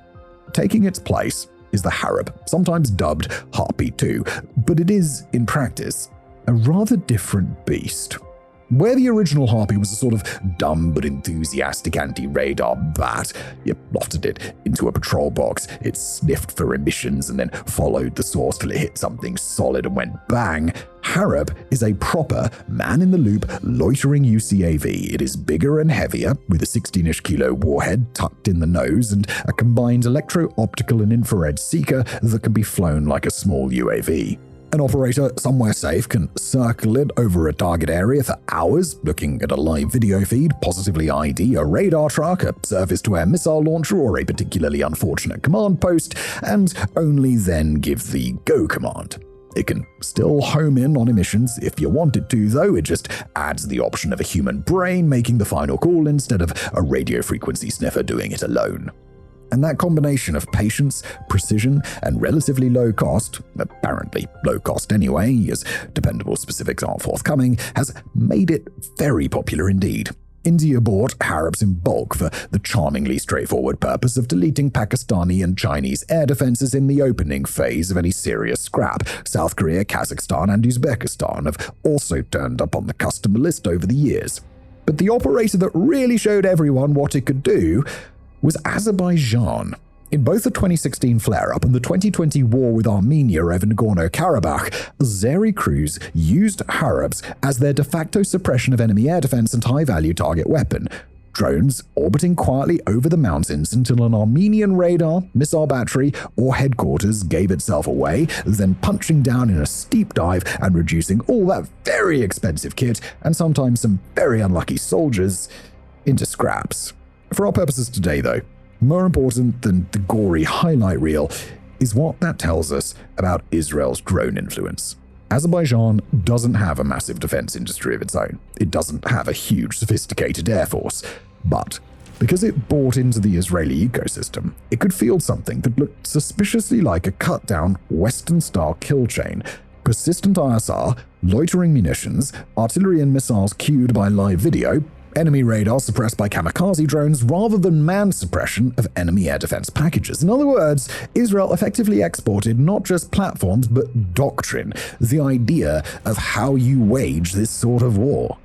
Taking its place is the Harab, sometimes dubbed Harpy 2, but it is, in practice, a rather different beast. Where the original Harpy was a sort of dumb but enthusiastic anti-radar bat, you lofted it into a patrol box, it sniffed for emissions and then followed the source till it hit something solid and went bang. Harab is a proper, man-in-the-loop, loitering UCAV. It is bigger and heavier, with a 16-ish kilo warhead tucked in the nose and a combined electro-optical and infrared seeker that can be flown like a small UAV. An operator somewhere safe can circle it over a target area for hours, looking at a live video feed, positively ID a radar truck, a surface-to-air missile launcher, or a particularly unfortunate command post, and only then give the go command. It can still home in on emissions if you want it to, though. It just adds the option of a human brain making the final call instead of a radio frequency sniffer doing it alone. And that combination of patience, precision, and relatively low cost, apparently low cost anyway, as dependable specifics aren't forthcoming, has made it very popular indeed. India bought Harabs in bulk for the charmingly straightforward purpose of deleting Pakistani and Chinese air defenses in the opening phase of any serious scrap. South Korea, Kazakhstan, and Uzbekistan have also turned up on the customer list over the years. But the operator that really showed everyone what it could do was Azerbaijan. In both the 2016 flare-up and the 2020 war with Armenia over Nagorno-Karabakh, Azeri crews used Harabs as their de facto suppression of enemy air defense and high-value target weapon. Drones orbiting quietly over the mountains until an Armenian radar, missile battery, or headquarters gave itself away, then punching down in a steep dive and reducing all that very expensive kit, and sometimes some very unlucky soldiers, into scraps. For our purposes today, though, more important than the gory highlight reel is what that tells us about Israel's drone influence. Azerbaijan doesn't have a massive defense industry of its own. It doesn't have a huge, sophisticated air force. But because it bought into the Israeli ecosystem, it could field something that looked suspiciously like a cut-down, Western-style kill chain. Persistent ISR, loitering munitions, artillery and missiles cued by live video, enemy radar suppressed by kamikaze drones rather than manned suppression of enemy air defense packages. In other words, Israel effectively exported not just platforms but doctrine, the idea of how you wage this sort of war.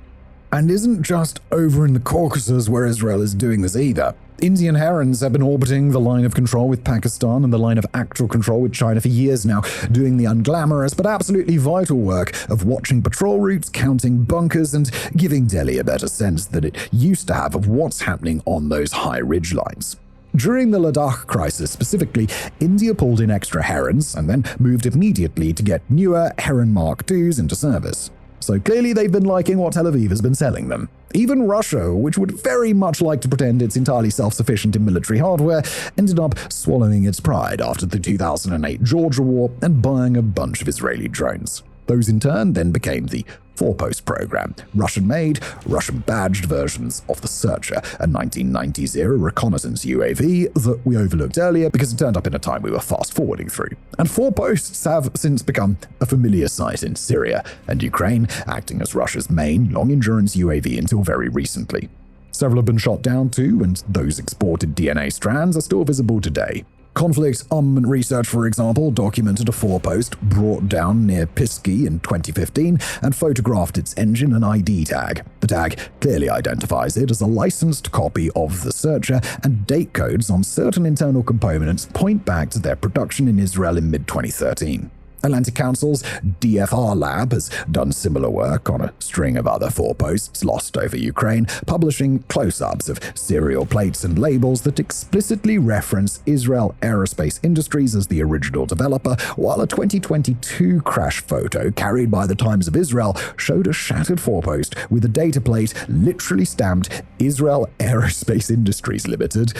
And isn't just over in the Caucasus where Israel is doing this either. Indian herons have been orbiting the line of control with Pakistan and the line of actual control with China for years now, doing the unglamorous but absolutely vital work of watching patrol routes, counting bunkers, and giving Delhi a better sense than it used to have of what's happening on those high ridgelines. During the Ladakh crisis specifically, India pulled in extra herons and then moved immediately to get newer Heron Mark IIs into service. So clearly they've been liking what Tel Aviv has been selling them. Even Russia, which would very much like to pretend it's entirely self-sufficient in military hardware, ended up swallowing its pride after the 2008 Georgia War and buying a bunch of Israeli drones. Those in turn then became the Four-Post program, Russian-made, Russian-badged versions of the Searcher, a 1990s-era reconnaissance UAV that we overlooked earlier because it turned up in a time we were fast-forwarding through. And Four-Posts have since become a familiar sight in Syria and Ukraine, acting as Russia's main long-endurance UAV until very recently. Several have been shot down too, and those exported DNA strands are still visible today. Conflict Armament Research, for example, documented a four-post brought down near Pisky in 2015 and photographed its engine and ID tag. The tag clearly identifies it as a licensed copy of the Searcher, and date codes on certain internal components point back to their production in Israel in mid-2013. Atlantic Council's DFR lab has done similar work on a string of other four-posts lost over Ukraine, publishing close-ups of serial plates and labels that explicitly reference Israel Aerospace Industries as the original developer, while a 2022 crash photo carried by the Times of Israel showed a shattered four-post with a data plate literally stamped Israel Aerospace Industries Limited,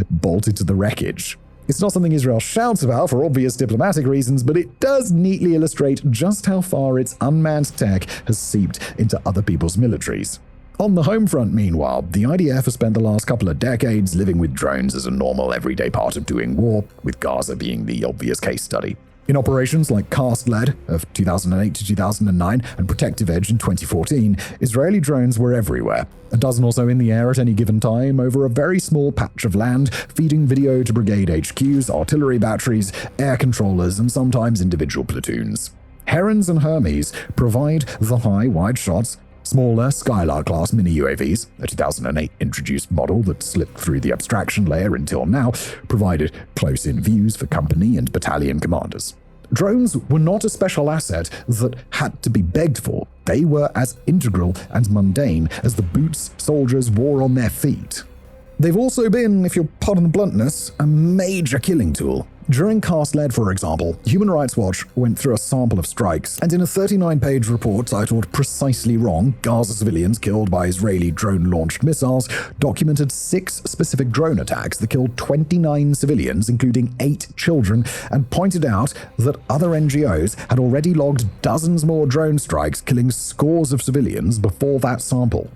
bolted to the wreckage. It's not something Israel shouts about for obvious diplomatic reasons, but it does neatly illustrate just how far its unmanned tech has seeped into other people's militaries. On the home front, meanwhile, the IDF has spent the last couple of decades living with drones as a normal everyday part of doing war, with Gaza being the obvious case study. In operations like Cast Lead of 2008 to 2009 and Protective Edge in 2014, Israeli drones were everywhere. A dozen or so in the air at any given time over a very small patch of land, feeding video to brigade HQs, artillery batteries, air controllers, and sometimes individual platoons. Herons and Hermes provide the high, wide shots. Smaller Skylar-class mini-UAVs, a 2008 introduced model that slipped through the abstraction layer until now, provided close-in views for company and battalion commanders. Drones were not a special asset that had to be begged for. They were as integral and mundane as the boots soldiers wore on their feet. They've also been, if you'll pardon the bluntness, a major killing tool. During Cast Lead, for example, Human Rights Watch went through a sample of strikes, and in a 39-page report titled Precisely Wrong, Gaza Civilians Killed by Israeli Drone-Launched Missiles, documented 6 specific drone attacks that killed 29 civilians, including 8 children, and pointed out that other NGOs had already logged dozens more drone strikes, killing scores of civilians before that sample.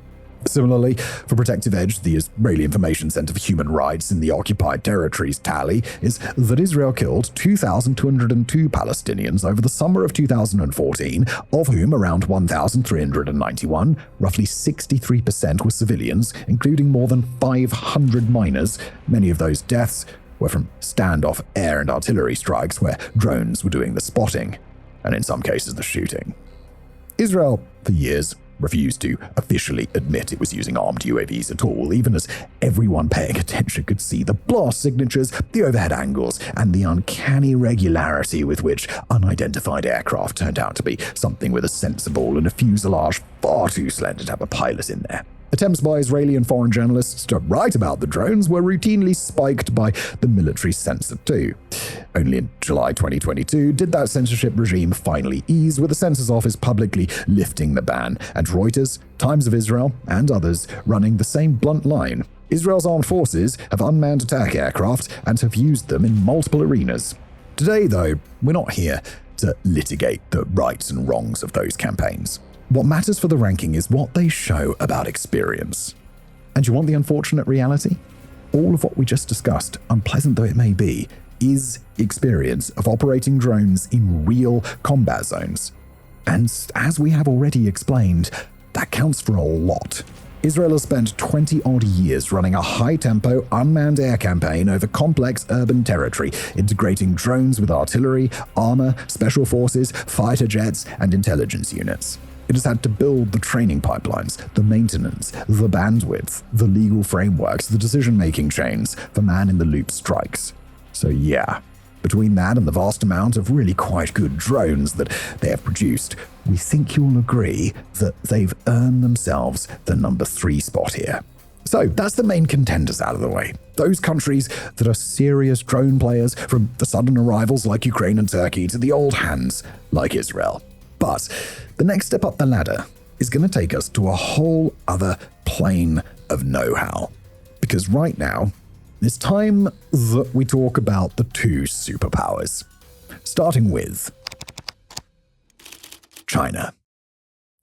Similarly, for Protective Edge, the Israeli Information Center for Human Rights in the occupied territories tally is that Israel killed 2,202 Palestinians over the summer of 2014, of whom around 1,391, roughly 63%, were civilians, including more than 500 minors. Many of those deaths were from standoff air and artillery strikes where drones were doing the spotting, and in some cases the shooting. Israel, for years, refused to officially admit it was using armed UAVs at all, even as everyone paying attention could see the blast signatures, the overhead angles, and the uncanny regularity with which unidentified aircraft turned out to be something with a sensor ball and a fuselage far too slender to have a pilot in there. Attempts by Israeli and foreign journalists to write about the drones were routinely spiked by the military censor too. Only in July 2022 did that censorship regime finally ease, with the censor's office publicly lifting the ban, and Reuters, Times of Israel, and others running the same blunt line. Israel's armed forces have unmanned attack aircraft and have used them in multiple arenas. Today, though, we're not here to litigate the rights and wrongs of those campaigns. What matters for the ranking is what they show about experience. And you want the unfortunate reality? All of what we just discussed, unpleasant though it may be, is experience of operating drones in real combat zones. And as we have already explained, that counts for a lot. Israel has spent 20-odd years running a high-tempo, unmanned air campaign over complex urban territory, integrating drones with artillery, armor, special forces, fighter jets, and intelligence units. It has had to build the training pipelines, the maintenance, the bandwidth, the legal frameworks, the decision-making chains for man-in-the-loop strikes. So yeah, between that and the vast amount of really quite good drones that they have produced, we think you'll agree that they've earned themselves the number 3 spot here. So that's the main contenders out of the way. Those countries that are serious drone players, from the sudden arrivals like Ukraine and Turkey to the old hands like Israel. But the next step up the ladder is going to take us to a whole other plane of know-how. Because right now, it's time that we talk about the 2 superpowers. Starting with China.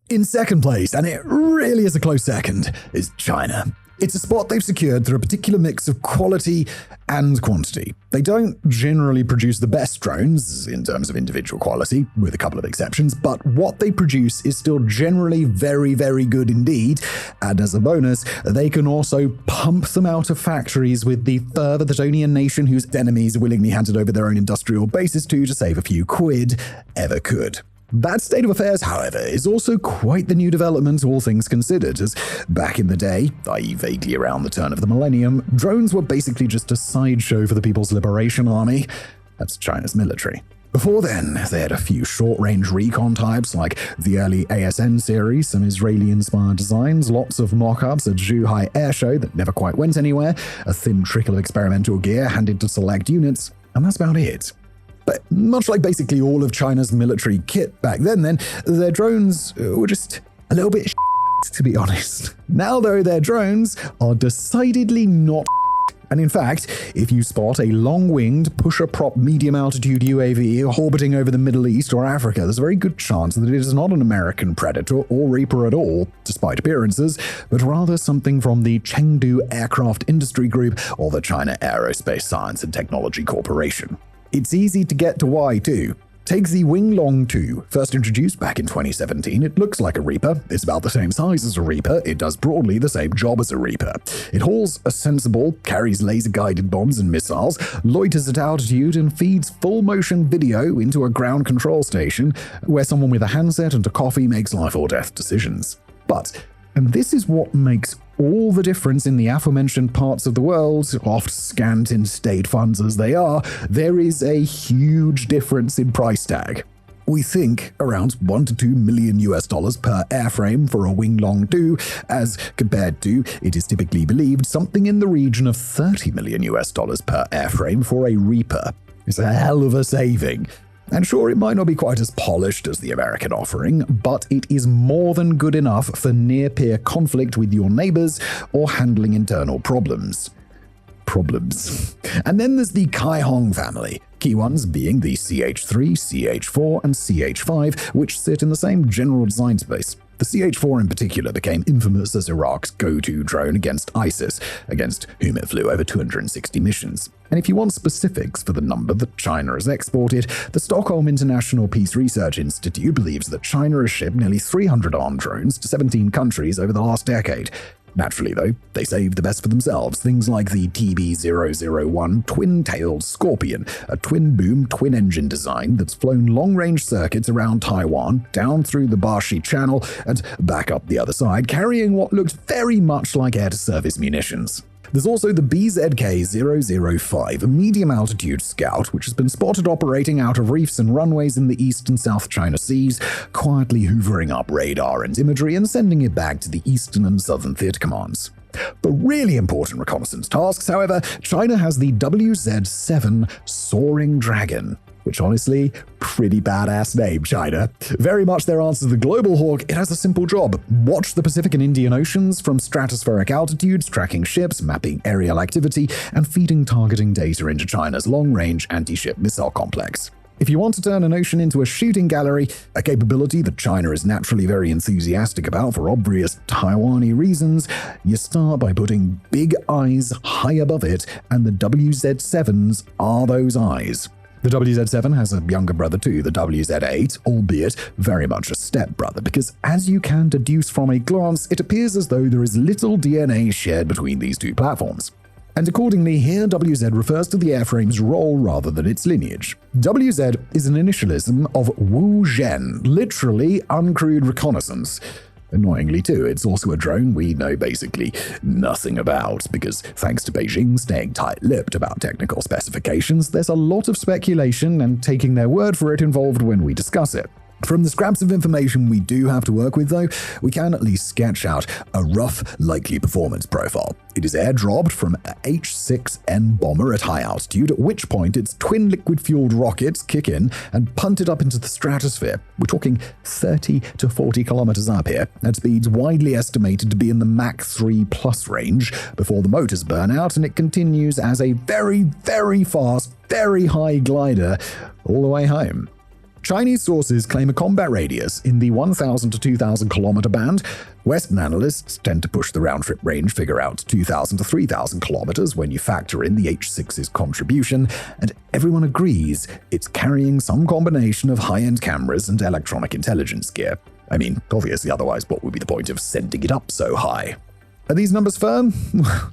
In second place, and it really is a close second, is China. It's a spot they've secured through a particular mix of quality and quantity. They don't generally produce the best drones in terms of individual quality, with a couple of exceptions, but what they produce is still generally very, very good indeed. And as a bonus, they can also pump them out of factories with the fervor that only a nation whose enemies willingly handed over their own industrial bases to save a few quid ever could. That state of affairs, however, is also quite the new development, all things considered, as back in the day, i.e. vaguely around the turn of the millennium, drones were basically just a sideshow for the People's Liberation Army. That's China's military. Before then, they had a few short-range recon types like the early ASN series, some Israeli-inspired designs, lots of mock-ups, a Zhuhai air show that never quite went anywhere, a thin trickle of experimental gear handed to select units, and that's about it. But much like basically all of China's military kit back then, their drones were just a little bit to be honest. Now, though, their drones are decidedly not and in fact, if you spot a long-winged, pusher-prop medium-altitude UAV orbiting over the Middle East or Africa, there's a very good chance that it is not an American Predator or Reaper at all, despite appearances, but rather something from the Chengdu Aircraft Industry Group or the China Aerospace Science and Technology Corporation. It's easy to get to why, too. Take the Winglong 2, first introduced back in 2017. It looks like a Reaper. It's about the same size as a Reaper. It does broadly the same job as a Reaper. It hauls a sensible, carries laser-guided bombs and missiles, loiters at altitude, and feeds full-motion video into a ground control station where someone with a handset and a coffee makes life-or-death decisions. But, and this is what makes all the difference in the aforementioned parts of the world, oft scant in state funds as they are, there is a huge difference in price tag. We think around $1 to $2 million per airframe for a Winglong 2, as compared to, it is typically believed, something in the region of $30 million per airframe for a Reaper. It's a hell of a saving. And sure, it might not be quite as polished as the American offering, but it is more than good enough for near-peer conflict with your neighbors or handling internal problems. And then there's the Kai-Hong family, key ones being the CH-3, CH-4, and CH-5, which sit in the same general design space. The CH-4 in particular became infamous as Iraq's go-to drone against ISIS, against whom it flew over 260 missions. And if you want specifics for the number that China has exported, the Stockholm International Peace Research Institute believes that China has shipped nearly 300 armed drones to 17 countries over the last decade. Naturally, though, they saved the best for themselves, things like the TB001 twin-tailed Scorpion, a twin-boom, twin-engine design that's flown long-range circuits around Taiwan, down through the Bashi Channel, and back up the other side, carrying what looked very much like air-to-surface munitions. There's also the BZK-005, a medium-altitude scout, which has been spotted operating out of reefs and runways in the East and South China Seas, quietly hoovering up radar and imagery and sending it back to the Eastern and Southern Theater Commands. For really important reconnaissance tasks, however, China has the WZ-7 Soaring Dragon, which honestly, pretty badass name, China. Very much their answer to the Global Hawk, it has a simple job. Watch the Pacific and Indian Oceans from stratospheric altitudes, tracking ships, mapping aerial activity, and feeding targeting data into China's long-range anti-ship missile complex. If you want to turn an ocean into a shooting gallery, a capability that China is naturally very enthusiastic about for obvious Taiwanese reasons, you start by putting big eyes high above it, and the WZ-7s are those eyes. The WZ-7 has a younger brother too, the WZ-8, albeit very much a stepbrother, because as you can deduce from a glance, it appears as though there is little DNA shared between these two platforms. And accordingly, here WZ refers to the airframe's role rather than its lineage. WZ is an initialism of Wu Zhen, literally uncrewed reconnaissance. Annoyingly too, it's also a drone we know basically nothing about, because thanks to Beijing staying tight-lipped about technical specifications, there's a lot of speculation and taking their word for it involved when we discuss it. From the scraps of information we do have to work with, though, we can at least sketch out a rough, likely performance profile. It is airdropped from a H-6N bomber at high altitude, at which point its twin liquid-fueled rockets kick in and punt it up into the stratosphere. We're talking 30 to 40 kilometers up here, at speeds widely estimated to be in the Mach 3 plus range, before the motors burn out and it continues as a very, very fast, very high glider all the way home. Chinese sources claim a combat radius in the 1,000 to 2,000 kilometer band. Western analysts tend to push the round-trip range figure out to 2,000 to 3,000 kilometers when you factor in the H-6's contribution, and everyone agrees it's carrying some combination of high-end cameras and electronic intelligence gear. I mean, obviously, otherwise what would be the point of sending it up so high? Are these numbers firm?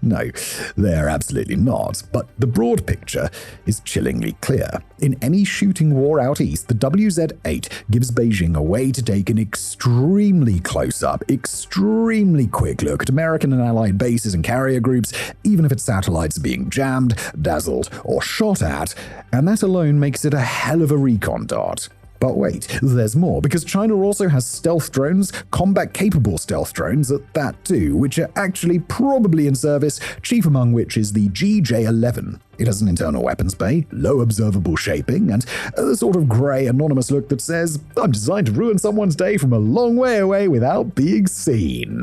No, they're absolutely not, but the broad picture is chillingly clear. In any shooting war out east, the WZ-8 gives Beijing a way to take an extremely close-up, extremely quick look at American and Allied bases and carrier groups, even if its satellites are being jammed, dazzled, or shot at, and that alone makes it a hell of a recon dart. But wait, there's more, because China also has stealth drones, combat-capable stealth drones at that too, which are actually probably in service, chief among which is the GJ-11. It has an internal weapons bay, low observable shaping, and the sort of grey anonymous look that says, I'm designed to ruin someone's day from a long way away without being seen.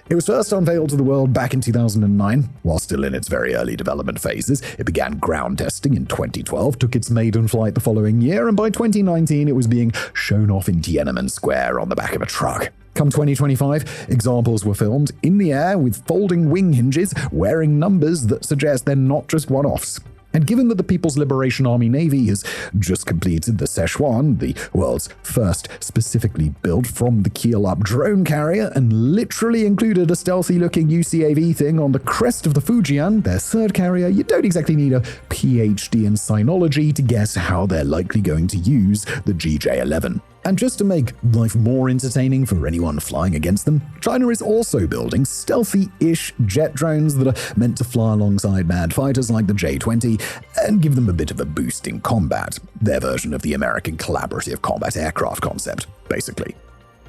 It was first unveiled to the world back in 2009. While still in its very early development phases, it began ground testing in 2012, took its maiden flight the following year, and by 2019 it was being shown off in Tiananmen Square on the back of a truck. Come 2025, examples were filmed in the air with folding wing hinges wearing numbers that suggest they're not just one-offs. And given that the People's Liberation Army Navy has just completed the Sichuan, the world's first specifically built from the keel up drone carrier, and literally included a stealthy-looking UCAV thing on the crest of the Fujian, their third carrier, you don't exactly need a PhD in sinology to guess how they're likely going to use the GJ-11. And just to make life more entertaining for anyone flying against them, China is also building stealthy-ish jet drones that are meant to fly alongside manned fighters like the J-20 and give them a bit of a boost in combat. Their version of the American collaborative combat aircraft concept, basically.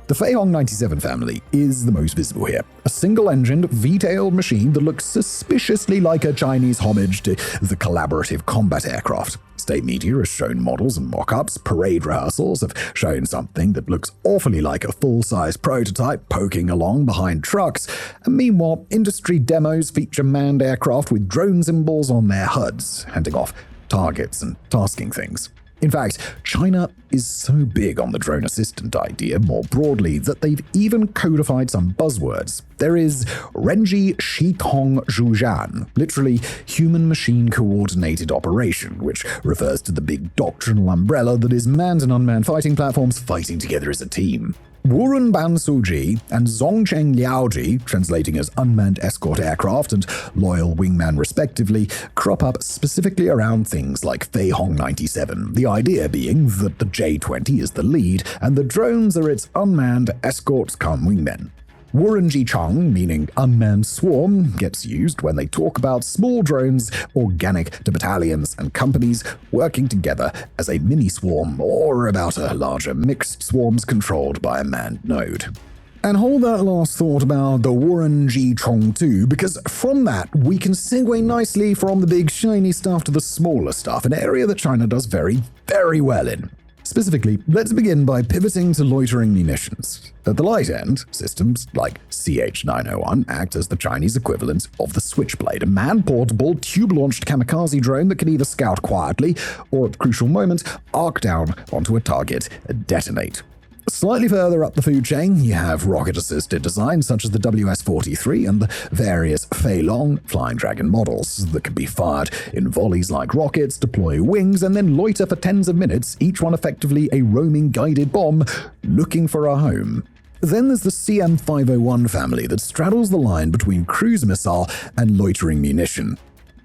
The Feihong 97 family is the most visible here. A single-engined, V-tailed machine that looks suspiciously like a Chinese homage to the collaborative combat aircraft. State media has shown models and mock-ups, parade rehearsals have shown something that looks awfully like a full-size prototype poking along behind trucks, and meanwhile, industry demos feature manned aircraft with drone symbols on their HUDs, handing off targets and tasking things. In fact, China is so big on the drone assistant idea more broadly that they've even codified some buzzwords. There is Renji Shitong Zhujian, literally human-machine coordinated operation, which refers to the big doctrinal umbrella that is manned and unmanned fighting platforms fighting together as a team. Wurun Ban Suji and Zhongcheng Liaoji, translating as unmanned escort aircraft and loyal wingman respectively, crop up specifically around things like Feihong 97, the idea being that the J-20 is the lead and the drones are its unmanned escorts come wingmen. Wurenji Chang, meaning unmanned swarm, gets used when they talk about small drones organic to battalions and companies working together as a mini-swarm or about a larger mixed swarms controlled by a manned node. And hold that last thought about the Wurenji Chong too, because from that we can segue nicely from the big shiny stuff to the smaller stuff, an area that China does very, very well in. Specifically, let's begin by pivoting to loitering munitions. At the light end, systems like CH-901 act as the Chinese equivalent of the Switchblade, a man-portable, tube-launched kamikaze drone that can either scout quietly or, at crucial moments, arc down onto a target and detonate. Slightly further up the food chain, you have rocket-assisted designs such as the WS-43 and the various Fei Long Flying Dragon models that can be fired in volleys like rockets, deploy wings, and then loiter for tens of minutes, each one effectively a roaming guided bomb looking for a home. Then there's the CM501 family that straddles the line between cruise missile and loitering munition.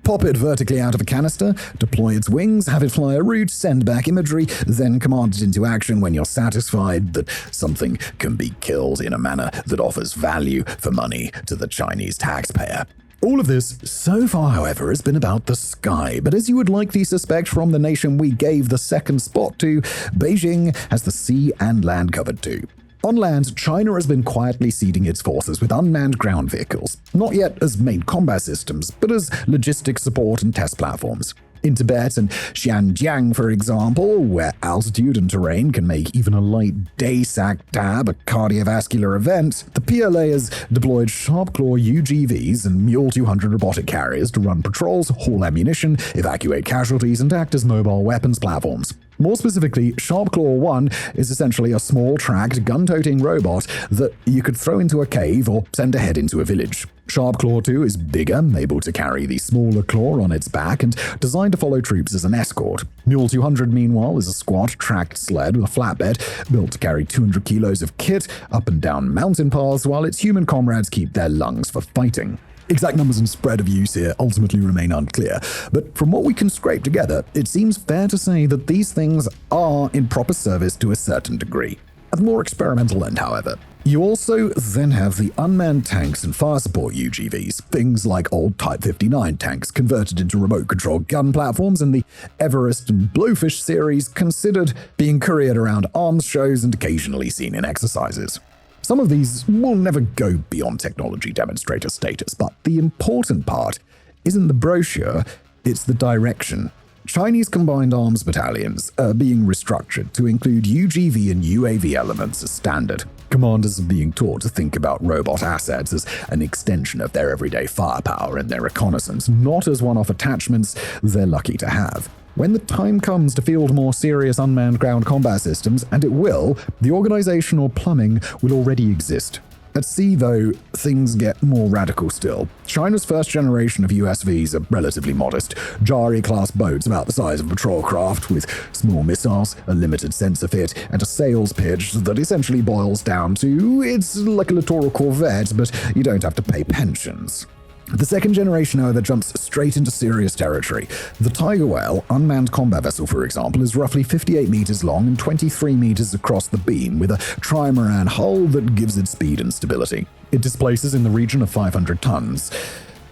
Pop it vertically out of a canister, deploy its wings, have it fly a route, send back imagery, then command it into action when you're satisfied that something can be killed in a manner that offers value for money to the Chinese taxpayer. All of this, so far, however, has been about the sky, but as you would likely suspect from the nation we gave the second spot to, Beijing has the sea and land covered too. On land, China has been quietly seeding its forces with unmanned ground vehicles, not yet as main combat systems, but as logistics support and test platforms. In Tibet and Xinjiang, for example, where altitude and terrain can make even a light day-sack dab a cardiovascular event, the PLA has deployed Sharp-Claw UGVs and Mule 200 robotic carriers to run patrols, haul ammunition, evacuate casualties, and act as mobile weapons platforms. More specifically, Sharp-Claw 1 is essentially a small, tracked, gun-toting robot that you could throw into a cave or send ahead into a village. Sharp-Claw 2 is bigger, able to carry the smaller claw on its back, and designed to follow troops as an escort. Mule 200, meanwhile, is a squat, tracked sled with a flatbed, built to carry 200 kilos of kit up and down mountain paths while its human comrades keep their lungs for fighting. Exact numbers and spread of use here ultimately remain unclear, but from what we can scrape together, it seems fair to say that these things are in proper service to a certain degree. At the more experimental end, however, you also then have the unmanned tanks and fire support UGVs, things like old Type 59 tanks converted into remote-controlled gun platforms, and the Everest and Blowfish series considered being couriered around arms shows and occasionally seen in exercises. Some of these will never go beyond technology demonstrator status, but the important part isn't the brochure, it's the direction. Chinese combined arms battalions are being restructured to include UGV and UAV elements as standard. Commanders are being taught to think about robot assets as an extension of their everyday firepower and their reconnaissance, not as one-off attachments they're lucky to have. When the time comes to field more serious unmanned ground combat systems, and it will, the organizational plumbing will already exist. At sea, though, things get more radical still. China's first generation of USVs are relatively modest, Jari-class boats about the size of a patrol craft with small missiles, a limited sensor fit, and a sales pitch that essentially boils down to it's like a littoral corvette, but you don't have to pay pensions. The second generation, however, jumps straight into serious territory. The Tiger Whale unmanned combat vessel, for example, is roughly 58 meters long and 23 meters across the beam, with a trimaran hull that gives it speed and stability. It displaces in the region of 500 tons.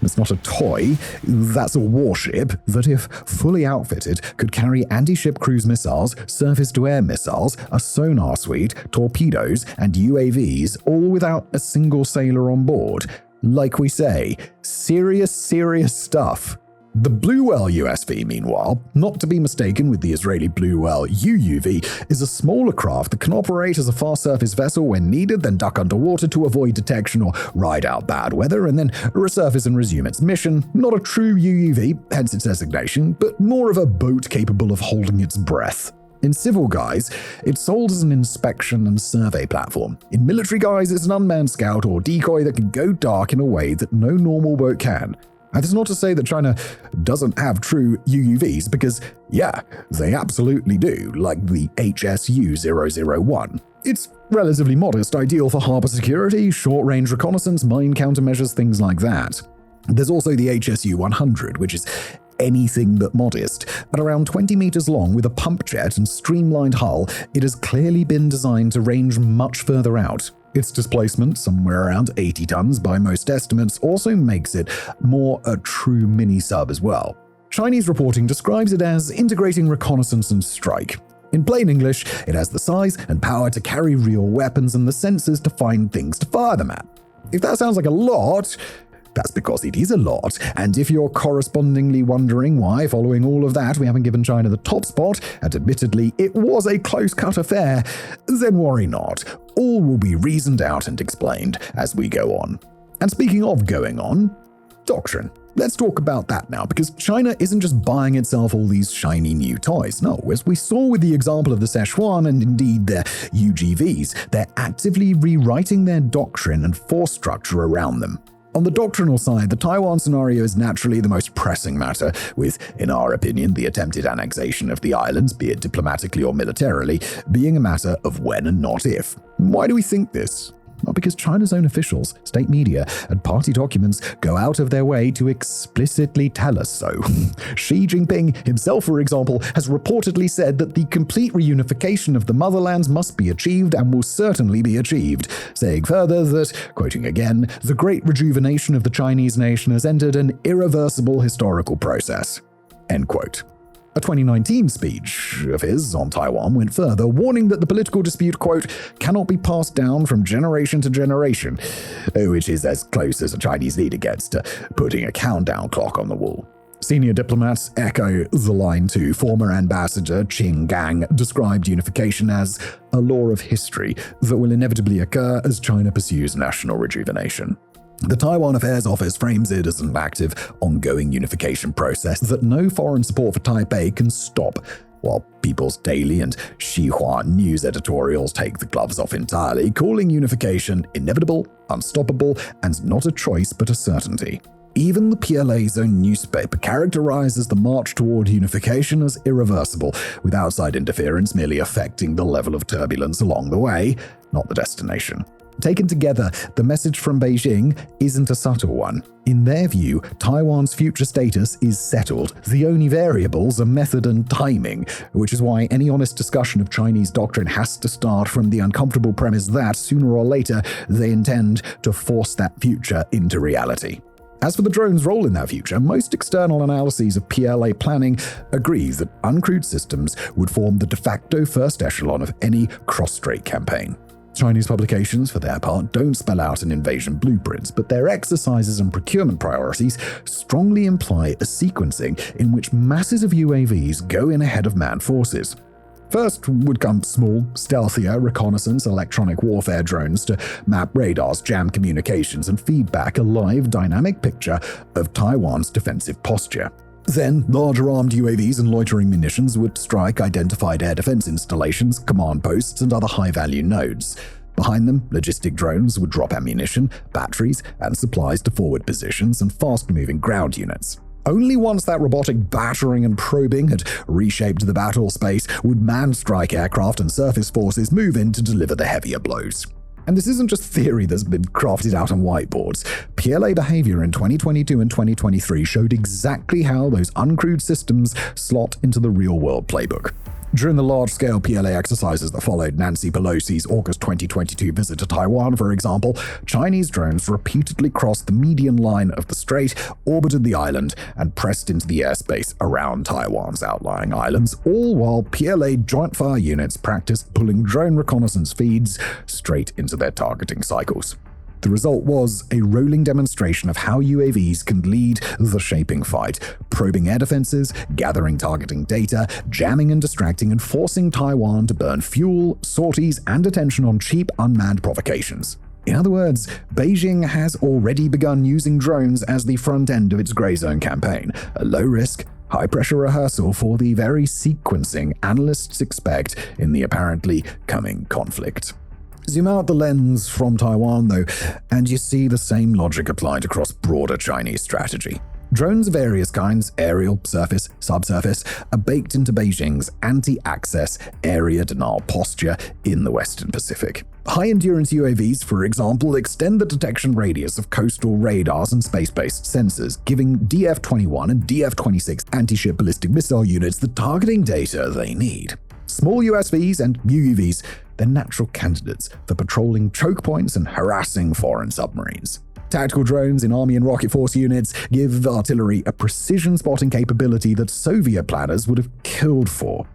It's not a toy, that's a warship that, if fully outfitted, could carry anti-ship cruise missiles, surface-to-air missiles, a sonar suite, torpedoes, and UAVs, all without a single sailor on board. Like we say, serious stuff. The Blue Whale USV, meanwhile, not to be mistaken with the Israeli Blue Whale UUV, is a smaller craft that can operate as a fast surface vessel when needed, then duck underwater to avoid detection or ride out bad weather, and then resurface and resume its mission. Not a true UUV, hence its designation, but more of a boat capable of holding its breath. In civil guise, it's sold as an inspection and survey platform. In military guise, it's an unmanned scout or decoy that can go dark in a way that no normal boat can. And that's not to say that China doesn't have true UUVs, because, yeah, they absolutely do, like the HSU-001. It's relatively modest, ideal for harbor security, short-range reconnaissance, mine countermeasures, things like that. There's also the HSU-100, which is anything but modest. At around 20 meters long with a pump jet and streamlined hull, it has clearly been designed to range much further out. Its displacement, somewhere around 80 tons by most estimates, also makes it more a true mini-sub as well. Chinese reporting describes it as integrating reconnaissance and strike. In plain English, it has the size and power to carry real weapons and the sensors to find things to fire them at. If that sounds like a lot, that's because it is a lot, and if you're correspondingly wondering why, following all of that, we haven't given China the top spot, and admittedly it was a close-cut affair, then worry not. All will be reasoned out and explained as we go on. And speaking of going on, Doctrine. Let's talk about that now, because China isn't just buying itself all these shiny new toys. No, as we saw with the example of the Szechuan and indeed their UCAVs, they're actively rewriting their doctrine and force structure around them. On the doctrinal side, the Taiwan scenario is naturally the most pressing matter, with, in our opinion, the attempted annexation of the islands, be it diplomatically or militarily, being a matter of when and not if. Why do we think this? Well, because China's own officials, state media, and party documents go out of their way to explicitly tell us so. Xi Jinping himself, for example, has reportedly said that the complete reunification of the motherlands must be achieved and will certainly be achieved, saying further that, quoting again, the great rejuvenation of the Chinese nation has entered an irreversible historical process. End quote. A 2019 speech of his on Taiwan went further, warning that the political dispute, quote, cannot be passed down from generation to generation, which is as close as a Chinese leader gets to putting a countdown clock on the wall. Senior diplomats echo the line too. Former ambassador Qin Gang described unification as a law of history that will inevitably occur as China pursues national rejuvenation. The Taiwan Affairs Office frames it as an active, ongoing unification process that no foreign support for Taipei can stop, while People's Daily and Xinhua news editorials take the gloves off entirely, calling unification inevitable, unstoppable, and not a choice but a certainty. Even the PLA's own newspaper characterizes the march toward unification as irreversible, with outside interference merely affecting the level of turbulence along the way, not the destination. Taken together, the message from Beijing isn't a subtle one. In their view, Taiwan's future status is settled. The only variables are method and timing, which is why any honest discussion of Chinese doctrine has to start from the uncomfortable premise that, sooner or later, they intend to force that future into reality. As for the drone's role in that future, most external analyses of PLA planning agree that uncrewed systems would form the de facto first echelon of any cross-strait campaign. Chinese publications, for their part, don't spell out an invasion blueprint, but their exercises and procurement priorities strongly imply a sequencing in which masses of UAVs go in ahead of manned forces. First would come small, stealthier reconnaissance electronic warfare drones to map radars, jam communications, and feed back a live, dynamic picture of Taiwan's defensive posture. Then, larger armed UAVs and loitering munitions would strike identified air defense installations, command posts, and other high-value nodes. Behind them, logistic drones would drop ammunition, batteries, and supplies to forward positions and fast-moving ground units. Only once that robotic battering and probing had reshaped the battle space would manned strike aircraft and surface forces move in to deliver the heavier blows. And this isn't just theory that's been crafted out on whiteboards. PLA behavior in 2022 and 2023 showed exactly how those uncrewed systems slot into the real-world playbook. During the large-scale PLA exercises that followed Nancy Pelosi's August 2022 visit to Taiwan, for example, Chinese drones repeatedly crossed the median line of the strait, orbited the island, and pressed into the airspace around Taiwan's outlying islands, all while PLA joint fire units practiced pulling drone reconnaissance feeds straight into their targeting cycles. The result was a rolling demonstration of how UAVs can lead the shaping fight, probing air defenses, gathering targeting data, jamming and distracting, and forcing Taiwan to burn fuel, sorties, and attention on cheap, unmanned provocations. In other words, Beijing has already begun using drones as the front end of its grey zone campaign, a low-risk, high-pressure rehearsal for the very sequencing analysts expect in the apparently coming conflict. Zoom out the lens from Taiwan, though, and you see the same logic applied across broader Chinese strategy. Drones of various kinds, aerial, surface, subsurface, are baked into Beijing's anti-access area denial posture in the Western Pacific. High-endurance UAVs, for example, extend the detection radius of coastal radars and space-based sensors, giving DF-21 and DF-26 anti-ship ballistic missile units the targeting data they need. Small USVs and UUVs, they're natural candidates for patrolling choke points and harassing foreign submarines. Tactical drones in Army and Rocket Force units give artillery a precision spotting capability that Soviet planners would have killed for.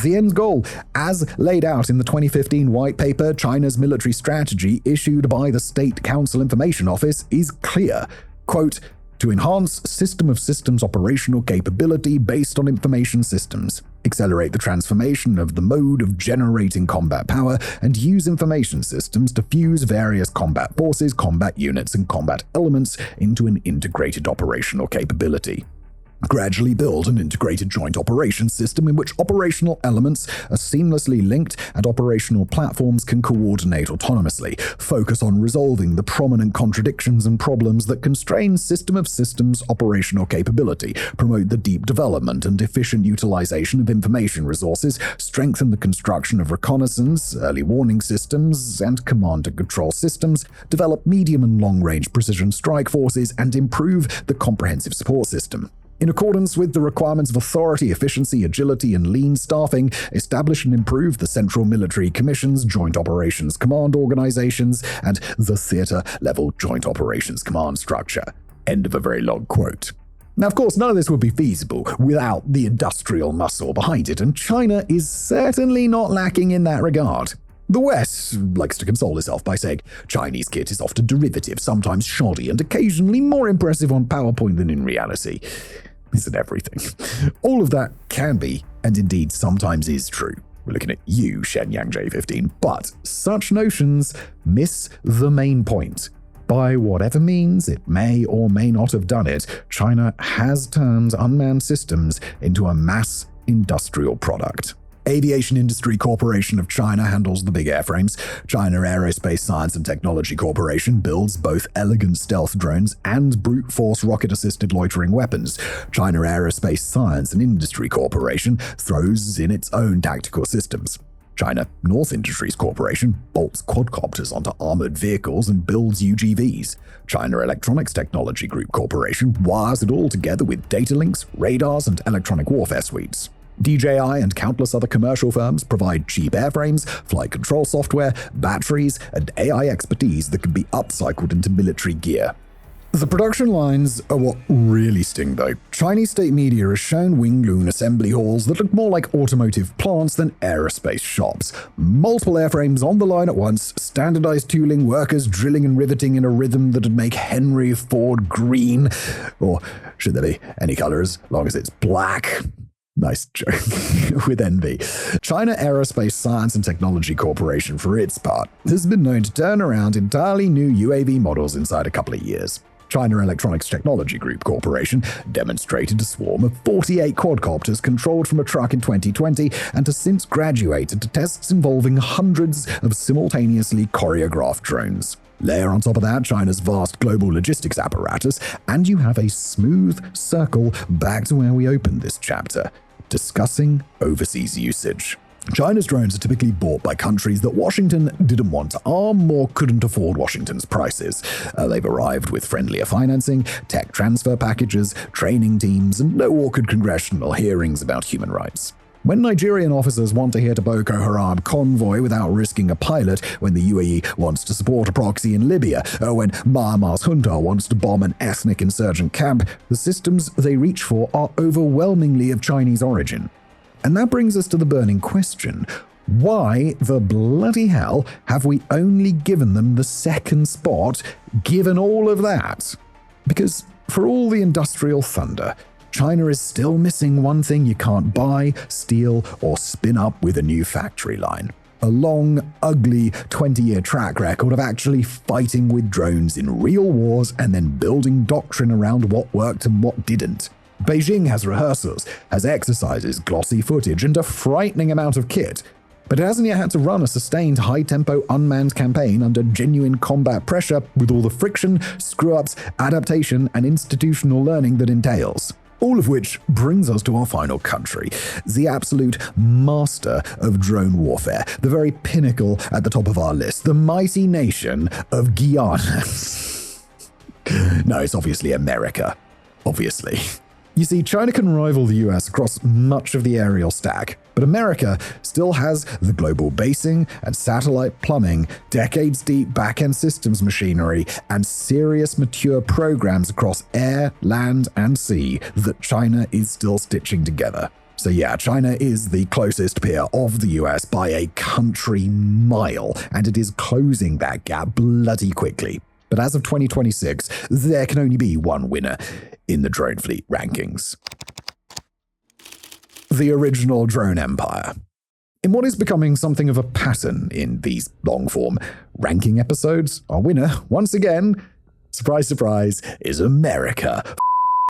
The end goal, as laid out in the 2015 white paper, China's military strategy issued by the State Council Information Office, is clear. Quote, to enhance system of systems operational capability based on information systems. accelerate the transformation of the mode of generating combat power, and use information systems to fuse various combat forces, combat units, and combat elements into an integrated operational capability. Gradually build an integrated joint operations system in which operational elements are seamlessly linked and operational platforms can coordinate autonomously. Focus on resolving the prominent contradictions and problems that constrain system of systems operational capability. Promote the deep development and efficient utilization of information resources. Strengthen the construction of reconnaissance, early warning systems, and command and control systems. Develop medium and long-range precision strike forces and improve the comprehensive support system. In accordance with the requirements of authority, efficiency, agility, and lean staffing, establish and improve the Central Military Commission's Joint Operations Command Organizations and the Theater-Level Joint Operations Command Structure. End of a very long quote. Now, of course, none of this would be feasible without the industrial muscle behind it, and China is certainly not lacking in that regard. The West likes to console itself by saying Chinese kit is often derivative, sometimes shoddy, and occasionally more impressive on PowerPoint than in reality. Isn't everything? All of that can be, and indeed sometimes is true. We're looking at you, Shenyang J15, but such notions miss the main point. By whatever means it may or may not have done it, China has turned unmanned systems into a mass industrial product. Aviation Industry Corporation of China handles the big airframes. China Aerospace Science and Technology Corporation builds both elegant stealth drones and brute force rocket-assisted loitering weapons. China Aerospace Science and Industry Corporation throws in its own tactical systems. China North Industries Corporation bolts quadcopters onto armored vehicles and builds UGVs. China Electronics Technology Group Corporation wires it all together with data links, radars, and electronic warfare suites. DJI and countless other commercial firms provide cheap airframes, flight control software, batteries, and AI expertise that can be upcycled into military gear. The production lines are what really sting, though. Chinese state media has shown Wingloon assembly halls that look more like automotive plants than aerospace shops. Multiple airframes on the line at once, standardized tooling, workers drilling and riveting in a rhythm that would make Henry Ford green. Or should there be any color as long as it's black? Nice joke. With envy. China Aerospace Science and Technology Corporation, for its part, has been known to turn around entirely new UAV models inside a couple of years. China Electronics Technology Group Corporation demonstrated a swarm of 48 quadcopters controlled from a truck in 2020 and has since graduated to tests involving hundreds of simultaneously choreographed drones. Layer on top of that China's vast global logistics apparatus, and you have a smooth circle back to where we opened this chapter, discussing overseas usage. China's drones are typically bought by countries that Washington didn't want to arm or couldn't afford Washington's prices. They've arrived with friendlier financing, tech transfer packages, training teams, and no awkward congressional hearings about human rights. When Nigerian officers want to hit a Boko Haram convoy without risking a pilot, when the UAE wants to support a proxy in Libya, or when Myanmar's junta wants to bomb an ethnic insurgent camp, the systems they reach for are overwhelmingly of Chinese origin. And that brings us to the burning question: why the bloody hell have we only given them the second spot, given all of that? Because for all the industrial thunder, China is still missing one thing you can't buy, steal, or spin up with a new factory line: a long, ugly 20-year track record of actually fighting with drones in real wars and then building doctrine around what worked and what didn't. Beijing has rehearsals, has exercises, glossy footage, and a frightening amount of kit, but it hasn't yet had to run a sustained high-tempo unmanned campaign under genuine combat pressure with all the friction, screw-ups, adaptation, and institutional learning that entails. All of which brings us to our final country, the absolute master of drone warfare, the very pinnacle at the top of our list, the mighty nation of Guyana. No, it's obviously America. Obviously. You see, China can rival the US across much of the aerial stack, but America still has the global basing and satellite plumbing, decades-deep back-end systems machinery, and serious mature programs across air, land, and sea that China is still stitching together. So yeah, China is the closest peer of the US by a country mile, and it is closing that gap bloody quickly. But as of 2026, there can only be one winner in the drone fleet rankings. the original drone empire. In what is becoming something of a pattern in these long-form ranking episodes, our winner, once again, surprise, surprise, is America.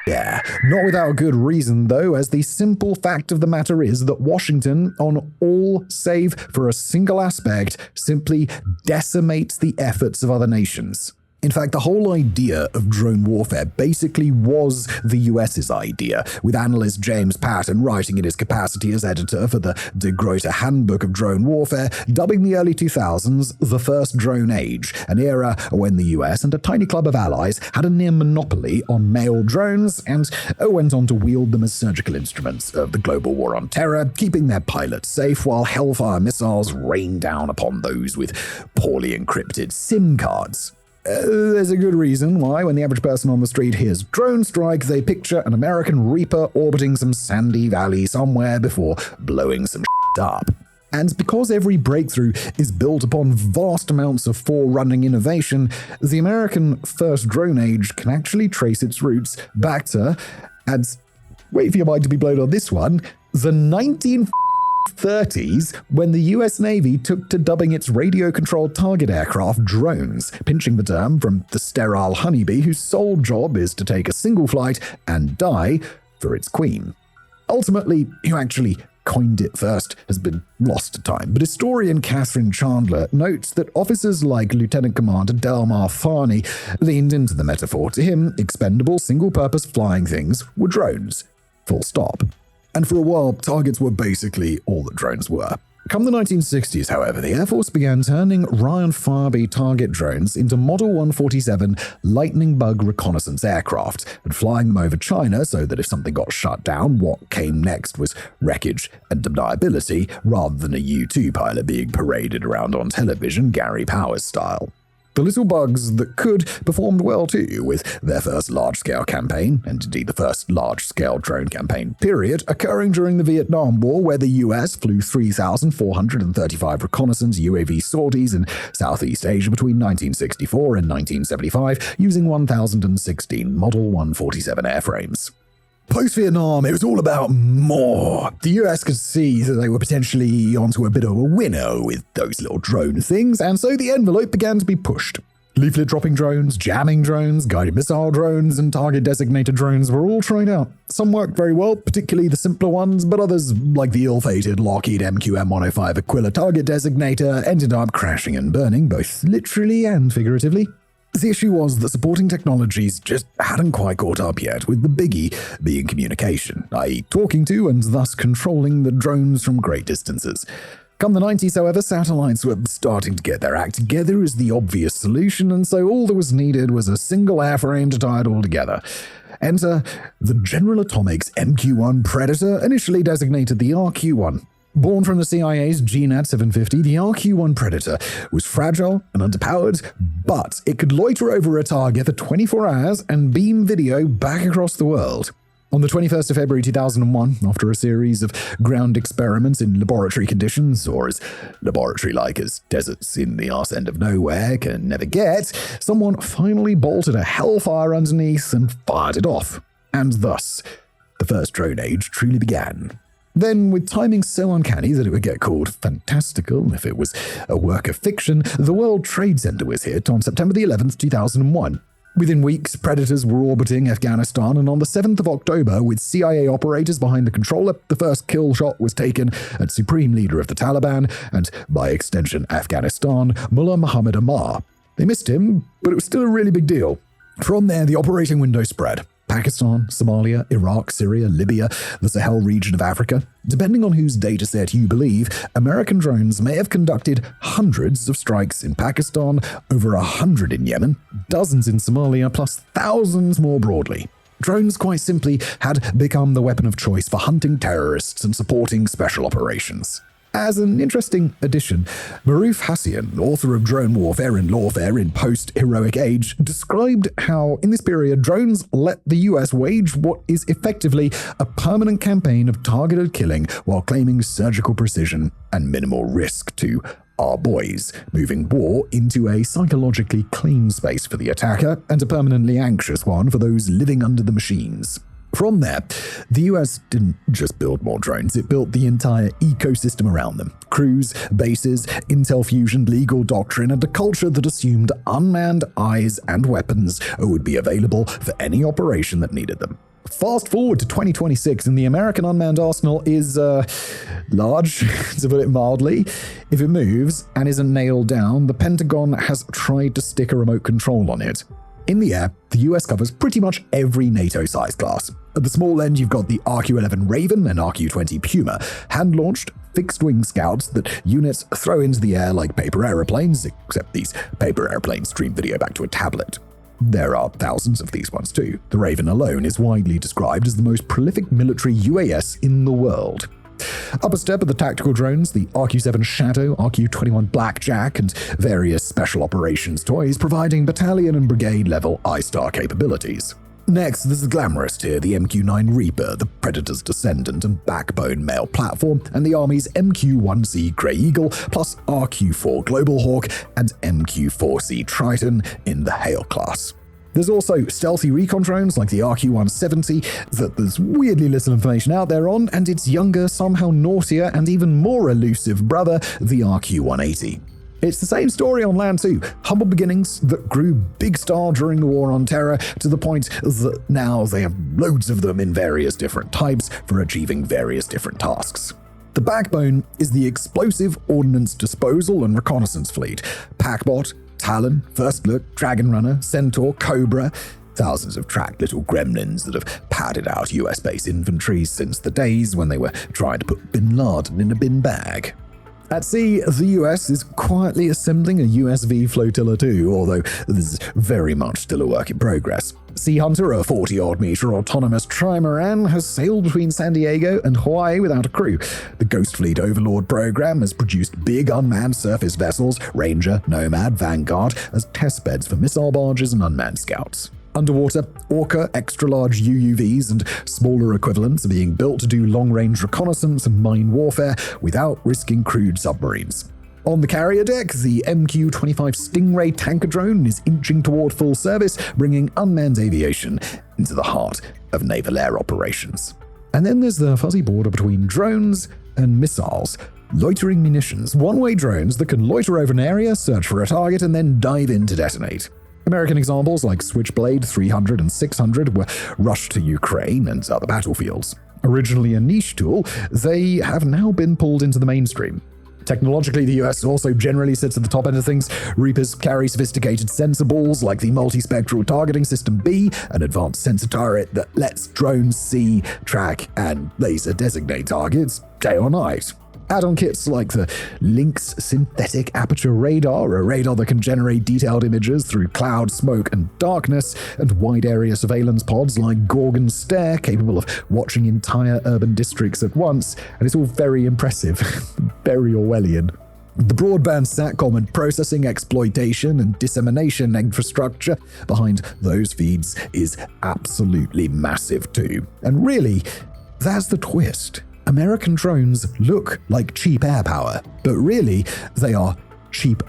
Yeah, not without good reason though, as the simple fact of the matter is that Washington, on all save for a single aspect, simply decimates the efforts of other nations. In fact, the whole idea of drone warfare basically was the US's idea, with analyst James Patton writing in his capacity as editor for the De Gruyter Handbook of Drone Warfare, dubbing the early 2000s the first drone age, an era when the US and a tiny club of allies had a near monopoly on male drones and went on to wield them as surgical instruments of the global war on terror, keeping their pilots safe while Hellfire missiles rained down upon those with poorly encrypted SIM cards. There's a good reason why, when the average person on the street hears drone strike, they picture an American Reaper orbiting some sandy valley somewhere before blowing some shit up. And because every breakthrough is built upon vast amounts of forerunning innovation, the American first drone age can actually trace its roots back to, and wait for your mind to be blown on this one, the 1930s, when the US Navy took to dubbing its radio-controlled target aircraft drones, pinching the term from the sterile honeybee whose sole job is to take a single flight and die for its queen. Ultimately, who actually coined it first has been lost to time, but historian Catherine Chandler notes that officers like Lieutenant Commander Delmar Farney leaned into the metaphor. To him, expendable, single-purpose flying things were drones. Full stop. And for a while, targets were basically all that drones were. Come the 1960s, however, the Air Force began turning Ryan Farby target drones into Model 147 Lightning Bug reconnaissance aircraft and flying them over China so that if something got shut down, what came next was wreckage and deniability rather than a U-2 pilot being paraded around on television Gary Powers style. The little bugs that could performed well too, with their first large-scale campaign, and indeed the first large-scale drone campaign period, occurring during the Vietnam War, where the US flew 3,435 reconnaissance UAV sorties in Southeast Asia between 1964 and 1975, using 1,016 Model 147 airframes. Post-Vietnam, it was all about more. The US could see that they were potentially onto a bit of a winner with those little drone things, and so the envelope began to be pushed. Leaflet-dropping drones, jamming drones, guided missile drones, and target-designated drones were all tried out. Some worked very well, particularly the simpler ones, but others, like the ill-fated Lockheed MQM-105 Aquila target designator, ended up crashing and burning, both literally and figuratively. The issue was that supporting technologies just hadn't quite caught up yet, with the biggie being communication, i.e. talking to and thus controlling the drones from great distances. Come the 90s, however, satellites were starting to get their act together as the obvious solution, and so all that was needed was a single airframe to tie it all together. Enter the General Atomics MQ-1 Predator, initially designated the RQ-1. Born from the CIA's GNAT 750, the RQ-1 Predator was fragile and underpowered, but it could loiter over a target for 24 hours and beam video back across the world. On the 21st of February 2001, after a series of ground experiments in laboratory conditions, or as laboratory-like as deserts in the arse end of nowhere can never get, someone finally bolted a Hellfire underneath and fired it off. And thus, the first drone age truly began. Then, with timing so uncanny that it would get called fantastical if it was a work of fiction, the World Trade Center was hit on September the 11th, 2001. Within weeks, Predators were orbiting Afghanistan, and on the 7th of October, with CIA operators behind the controller, the first kill shot was taken at Supreme Leader of the Taliban, and by extension Afghanistan, Mullah Muhammad Ammar. They missed him, but it was still a really big deal. From there, the operating window spread. Pakistan, Somalia, Iraq, Syria, Libya, the Sahel region of Africa. Depending on whose dataset you believe, American drones may have conducted hundreds of strikes in Pakistan, over 100 in Yemen, dozens in Somalia, plus thousands more broadly. Drones, quite simply, had become the weapon of choice for hunting terrorists and supporting special operations. As an interesting addition, Maruf Hassian, author of Drone Warfare and Lawfare in Post-Heroic Age, described how, in this period, drones let the US wage what is effectively a permanent campaign of targeted killing while claiming surgical precision and minimal risk to our boys, moving war into a psychologically clean space for the attacker and a permanently anxious one for those living under the machines. From there, the US didn't just build more drones, it built the entire ecosystem around them. Crews, bases, intel fusion, legal doctrine, and a culture that assumed unmanned eyes and weapons would be available for any operation that needed them. Fast forward to 2026, and the American unmanned arsenal is, large, to put it mildly. If it moves and isn't nailed down, the Pentagon has tried to stick a remote control on it. In the air, the US covers pretty much every NATO size class. At the small end, you've got the RQ-11 Raven and RQ-20 Puma, hand-launched, fixed-wing scouts that units throw into the air like paper aeroplanes, except these paper airplanes stream video back to a tablet. There are thousands of these ones too. The Raven alone is widely described as the most prolific military UAS in the world. Up a step are the tactical drones, the RQ-7 Shadow, RQ-21 Blackjack, and various special operations toys providing battalion and brigade level I-Star capabilities. Next, there's the glamorous tier, the MQ-9 Reaper, the Predator's descendant and backbone male platform, and the Army's MQ-1C Grey Eagle, plus RQ-4 Global Hawk and MQ-4C Triton in the Hail class. There's also stealthy recon drones like the RQ-170 that there's weirdly little information out there on, and its younger, somehow naughtier, and even more elusive brother, the RQ-180. It's the same story on land too. Humble beginnings that grew big star during the War on Terror to the point that now they have loads of them in various different types for achieving various different tasks. The backbone is the Explosive Ordnance Disposal and Reconnaissance Fleet, PackBot, Talon, First Look, Dragon Runner, Centaur, Cobra, thousands of tracked little gremlins that have padded out US base infantry since the days when they were trying to put Bin Laden in a bin bag. At sea, the US is quietly assembling a USV flotilla too, although this is very much still a work in progress. Sea Hunter, a 40-odd meter autonomous trimaran, has sailed between San Diego and Hawaii without a crew. The Ghost Fleet Overlord program has produced big unmanned surface vessels, Ranger, Nomad, Vanguard, as testbeds for missile barges and unmanned scouts. Underwater, Orca, extra-large UUVs, and smaller equivalents are being built to do long-range reconnaissance and mine warfare without risking crewed submarines. On the carrier deck, the MQ-25 Stingray tanker drone is inching toward full service, bringing unmanned aviation into the heart of naval air operations. And then there's the fuzzy border between drones and missiles. Loitering munitions, one-way drones that can loiter over an area, search for a target, and then dive in to detonate. American examples like Switchblade 300 and 600 were rushed to Ukraine and other battlefields. Originally a niche tool, they have now been pulled into the mainstream. Technologically, the US also generally sits at the top end of things. Reapers carry sophisticated sensor balls like the Multispectral Targeting System B, an advanced sensor turret that lets drones see, track, and laser designate targets day or night. Add-on kits like the Lynx Synthetic Aperture Radar, a radar that can generate detailed images through cloud, smoke, and darkness, and wide-area surveillance pods like Gorgon's Stare, capable of watching entire urban districts at once, and it's all very impressive, very Orwellian. The broadband SATCOM and processing, exploitation, and dissemination infrastructure behind those feeds is absolutely massive too. And really, that's the twist. American drones look like cheap air power, but really, they are cheaper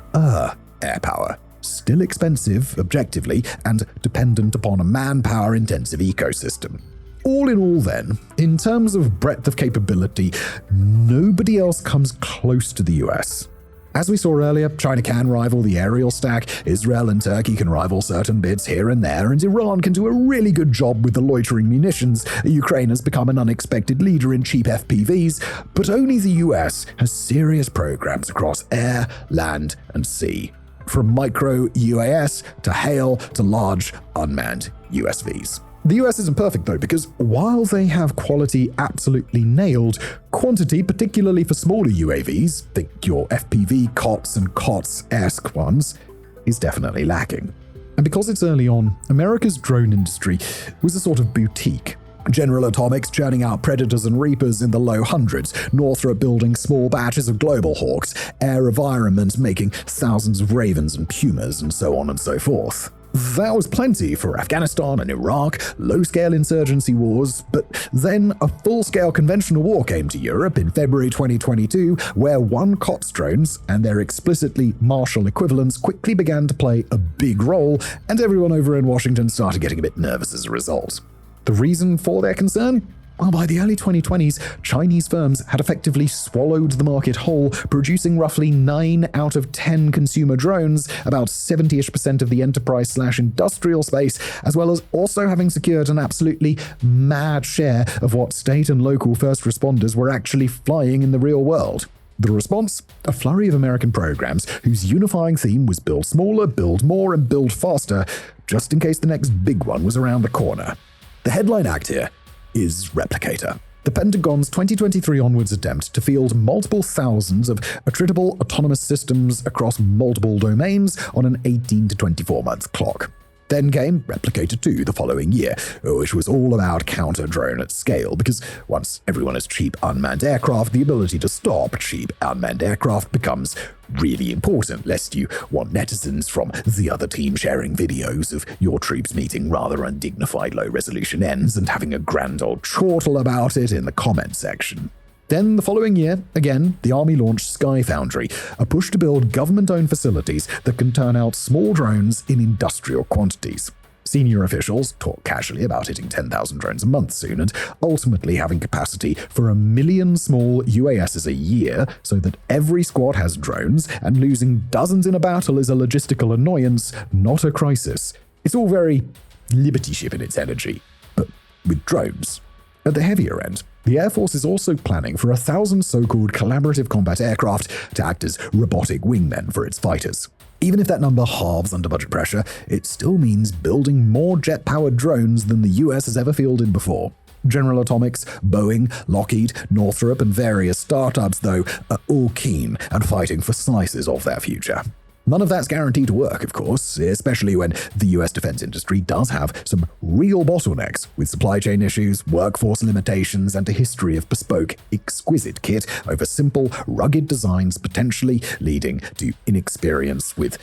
air power. Still expensive, objectively, and dependent upon a manpower-intensive ecosystem. All in all then, in terms of breadth of capability, nobody else comes close to the US. As we saw earlier, China can rival the aerial stack, Israel and Turkey can rival certain bits here and there, and Iran can do a really good job with the loitering munitions. Ukraine has become an unexpected leader in cheap FPVs, but only the US has serious programs across air, land, and sea. From micro UAS to hail to large unmanned USVs. The US isn't perfect though, because while they have quality absolutely nailed, quantity, particularly for smaller UAVs, think your FPV COTS and COTS-esque ones, is definitely lacking. And because it's early on, America's drone industry was a sort of boutique. General Atomics churning out Predators and Reapers in the low hundreds, Northrop building small batches of Global Hawks, AeroVironment making thousands of Ravens and Pumas, and so on and so forth. That was plenty for Afghanistan and Iraq, low-scale insurgency wars, but then a full-scale conventional war came to Europe in February 2022, where one COTS drones and their explicitly Marshall equivalents quickly began to play a big role, and everyone over in Washington started getting a bit nervous as a result. The reason for their concern? Well, by the early 2020s, Chinese firms had effectively swallowed the market whole, producing roughly 9 out of 10 consumer drones, about 70-ish% of the enterprise/industrial space, as well as also having secured an absolutely mad share of what state and local first responders were actually flying in the real world. The response? A flurry of American programs whose unifying theme was build smaller, build more, and build faster, just in case the next big one was around the corner. The headline act here is Replicator, the Pentagon's 2023 onwards attempt to field multiple thousands of attritable autonomous systems across multiple domains on an 18 to 24-month clock. Then came Replicator 2 the following year, which was all about counter-drone at scale, because once everyone has cheap unmanned aircraft, the ability to stop cheap unmanned aircraft becomes really important, lest you want netizens from the other team sharing videos of your troops meeting rather undignified low-resolution ends and having a grand old chortle about it in the comments section. Then, the following year, again, the Army launched Sky Foundry, a push to build government-owned facilities that can turn out small drones in industrial quantities. Senior officials talk casually about hitting 10,000 drones a month soon and ultimately having capacity for 1 million small UASs a year so that every squad has drones, and losing dozens in a battle is a logistical annoyance, not a crisis. It's all very Liberty Ship in its energy, but with drones. At the heavier end, the Air Force is also planning for 1,000 so-called collaborative combat aircraft to act as robotic wingmen for its fighters. Even if that number halves under budget pressure, it still means building more jet-powered drones than the US has ever fielded before. General Atomics, Boeing, Lockheed, Northrop, and various startups, though, are all keen and fighting for slices of that future. None of that's guaranteed to work, of course, especially when the US defense industry does have some real bottlenecks, with supply chain issues, workforce limitations, and a history of bespoke, exquisite kit over simple, rugged designs, potentially leading to inexperience with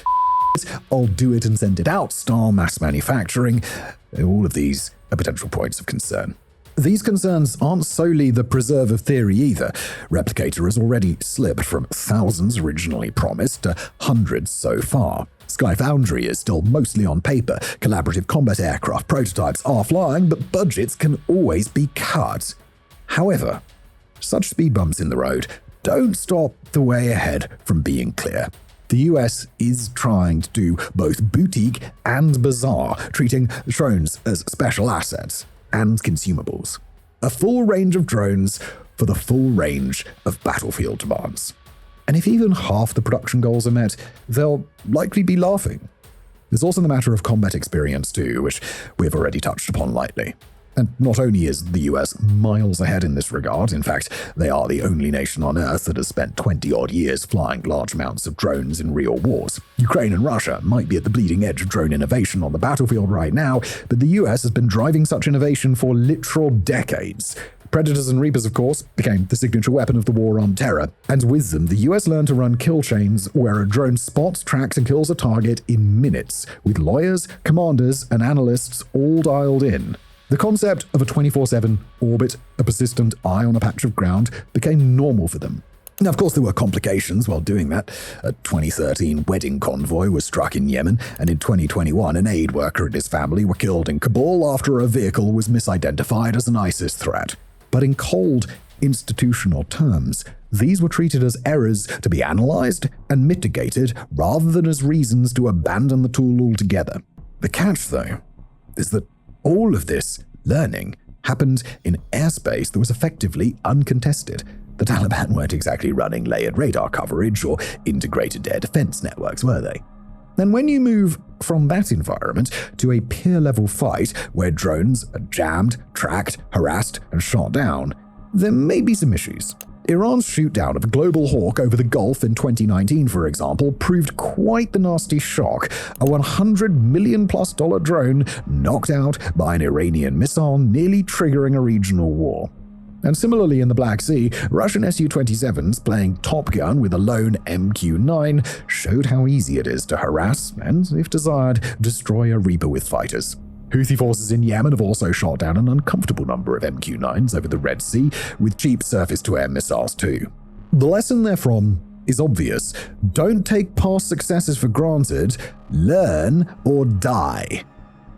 I'll do it and send it out style mass manufacturing. All of these are potential points of concern. These concerns aren't solely the preserve of theory either. Replicator has already slipped from thousands originally promised to hundreds so far. Sky Foundry is still mostly on paper. Collaborative combat aircraft prototypes are flying, but budgets can always be cut. However, such speed bumps in the road don't stop the way ahead from being clear. The US is trying to do both boutique and bizarre, treating drones as special assets and consumables. A full range of drones for the full range of battlefield demands. And if even half the production goals are met, they'll likely be laughing. There's also the matter of combat experience too, which we've already touched upon lightly. And not only is the US miles ahead in this regard, in fact, they are the only nation on Earth that has spent 20-odd years flying large amounts of drones in real wars. Ukraine and Russia might be at the bleeding edge of drone innovation on the battlefield right now, but the US has been driving such innovation for literal decades. Predators and Reapers, of course, became the signature weapon of the war on terror, and with them, the US learned to run kill chains where a drone spots, tracks, and kills a target in minutes, with lawyers, commanders, and analysts all dialed in. The concept of a 24/7 orbit, a persistent eye on a patch of ground, became normal for them. Now, of course, there were complications while doing that. A 2013 wedding convoy was struck in Yemen, and in 2021, an aid worker and his family were killed in Kabul after a vehicle was misidentified as an ISIS threat. But in cold, institutional terms, these were treated as errors to be analyzed and mitigated rather than as reasons to abandon the tool altogether. The catch, though, is that all of this learning happened in airspace that was effectively uncontested. The Taliban weren't exactly running layered radar coverage or integrated air defense networks, were they? And when you move from that environment to a peer-level fight where drones are jammed, tracked, harassed, and shot down, there may be some issues. Iran's shoot-down of a global hawk over the Gulf in 2019, for example, proved quite the nasty shock. A $100 million+ drone knocked out by an Iranian missile, nearly triggering a regional war. And similarly in the Black Sea, Russian Su-27s playing Top Gun with a lone MQ-9 showed how easy it is to harass and, if desired, destroy a Reaper with fighters. Houthi forces in Yemen have also shot down an uncomfortable number of MQ-9s over the Red Sea, with cheap surface-to-air missiles too. The lesson therefrom is obvious. Don't take past successes for granted. Learn or die.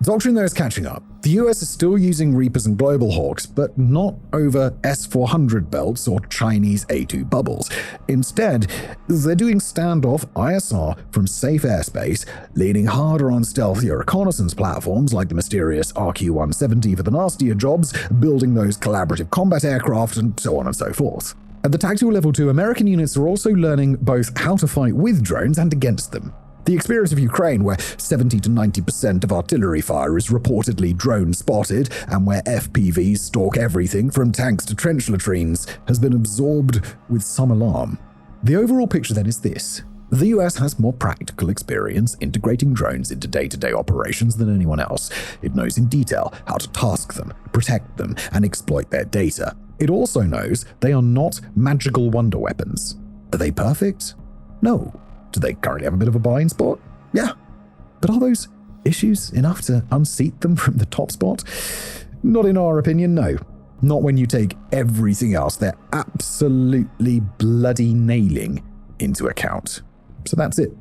Doctrine though is catching up. The US is still using Reapers and Global Hawks, but not over S-400 belts or Chinese A-2 bubbles. Instead, they're doing standoff ISR from safe airspace, leaning harder on stealthier reconnaissance platforms like the mysterious RQ-170 for the nastier jobs, building those collaborative combat aircraft, and so on and so forth. At the tactical level 2, American units are also learning both how to fight with drones and against them. The experience of Ukraine, where 70 to 90% of artillery fire is reportedly drone-spotted, and where FPVs stalk everything from tanks to trench latrines, has been absorbed with some alarm. The overall picture then is this. The US has more practical experience integrating drones into day-to-day operations than anyone else. It knows in detail how to task them, protect them, and exploit their data. It also knows they are not magical wonder weapons. Are they perfect? No. Do they currently have a bit of a blind spot? Yeah. But are those issues enough to unseat them from the top spot? Not in our opinion, no. Not when you take everything else they're absolutely bloody nailing into account. So that's it.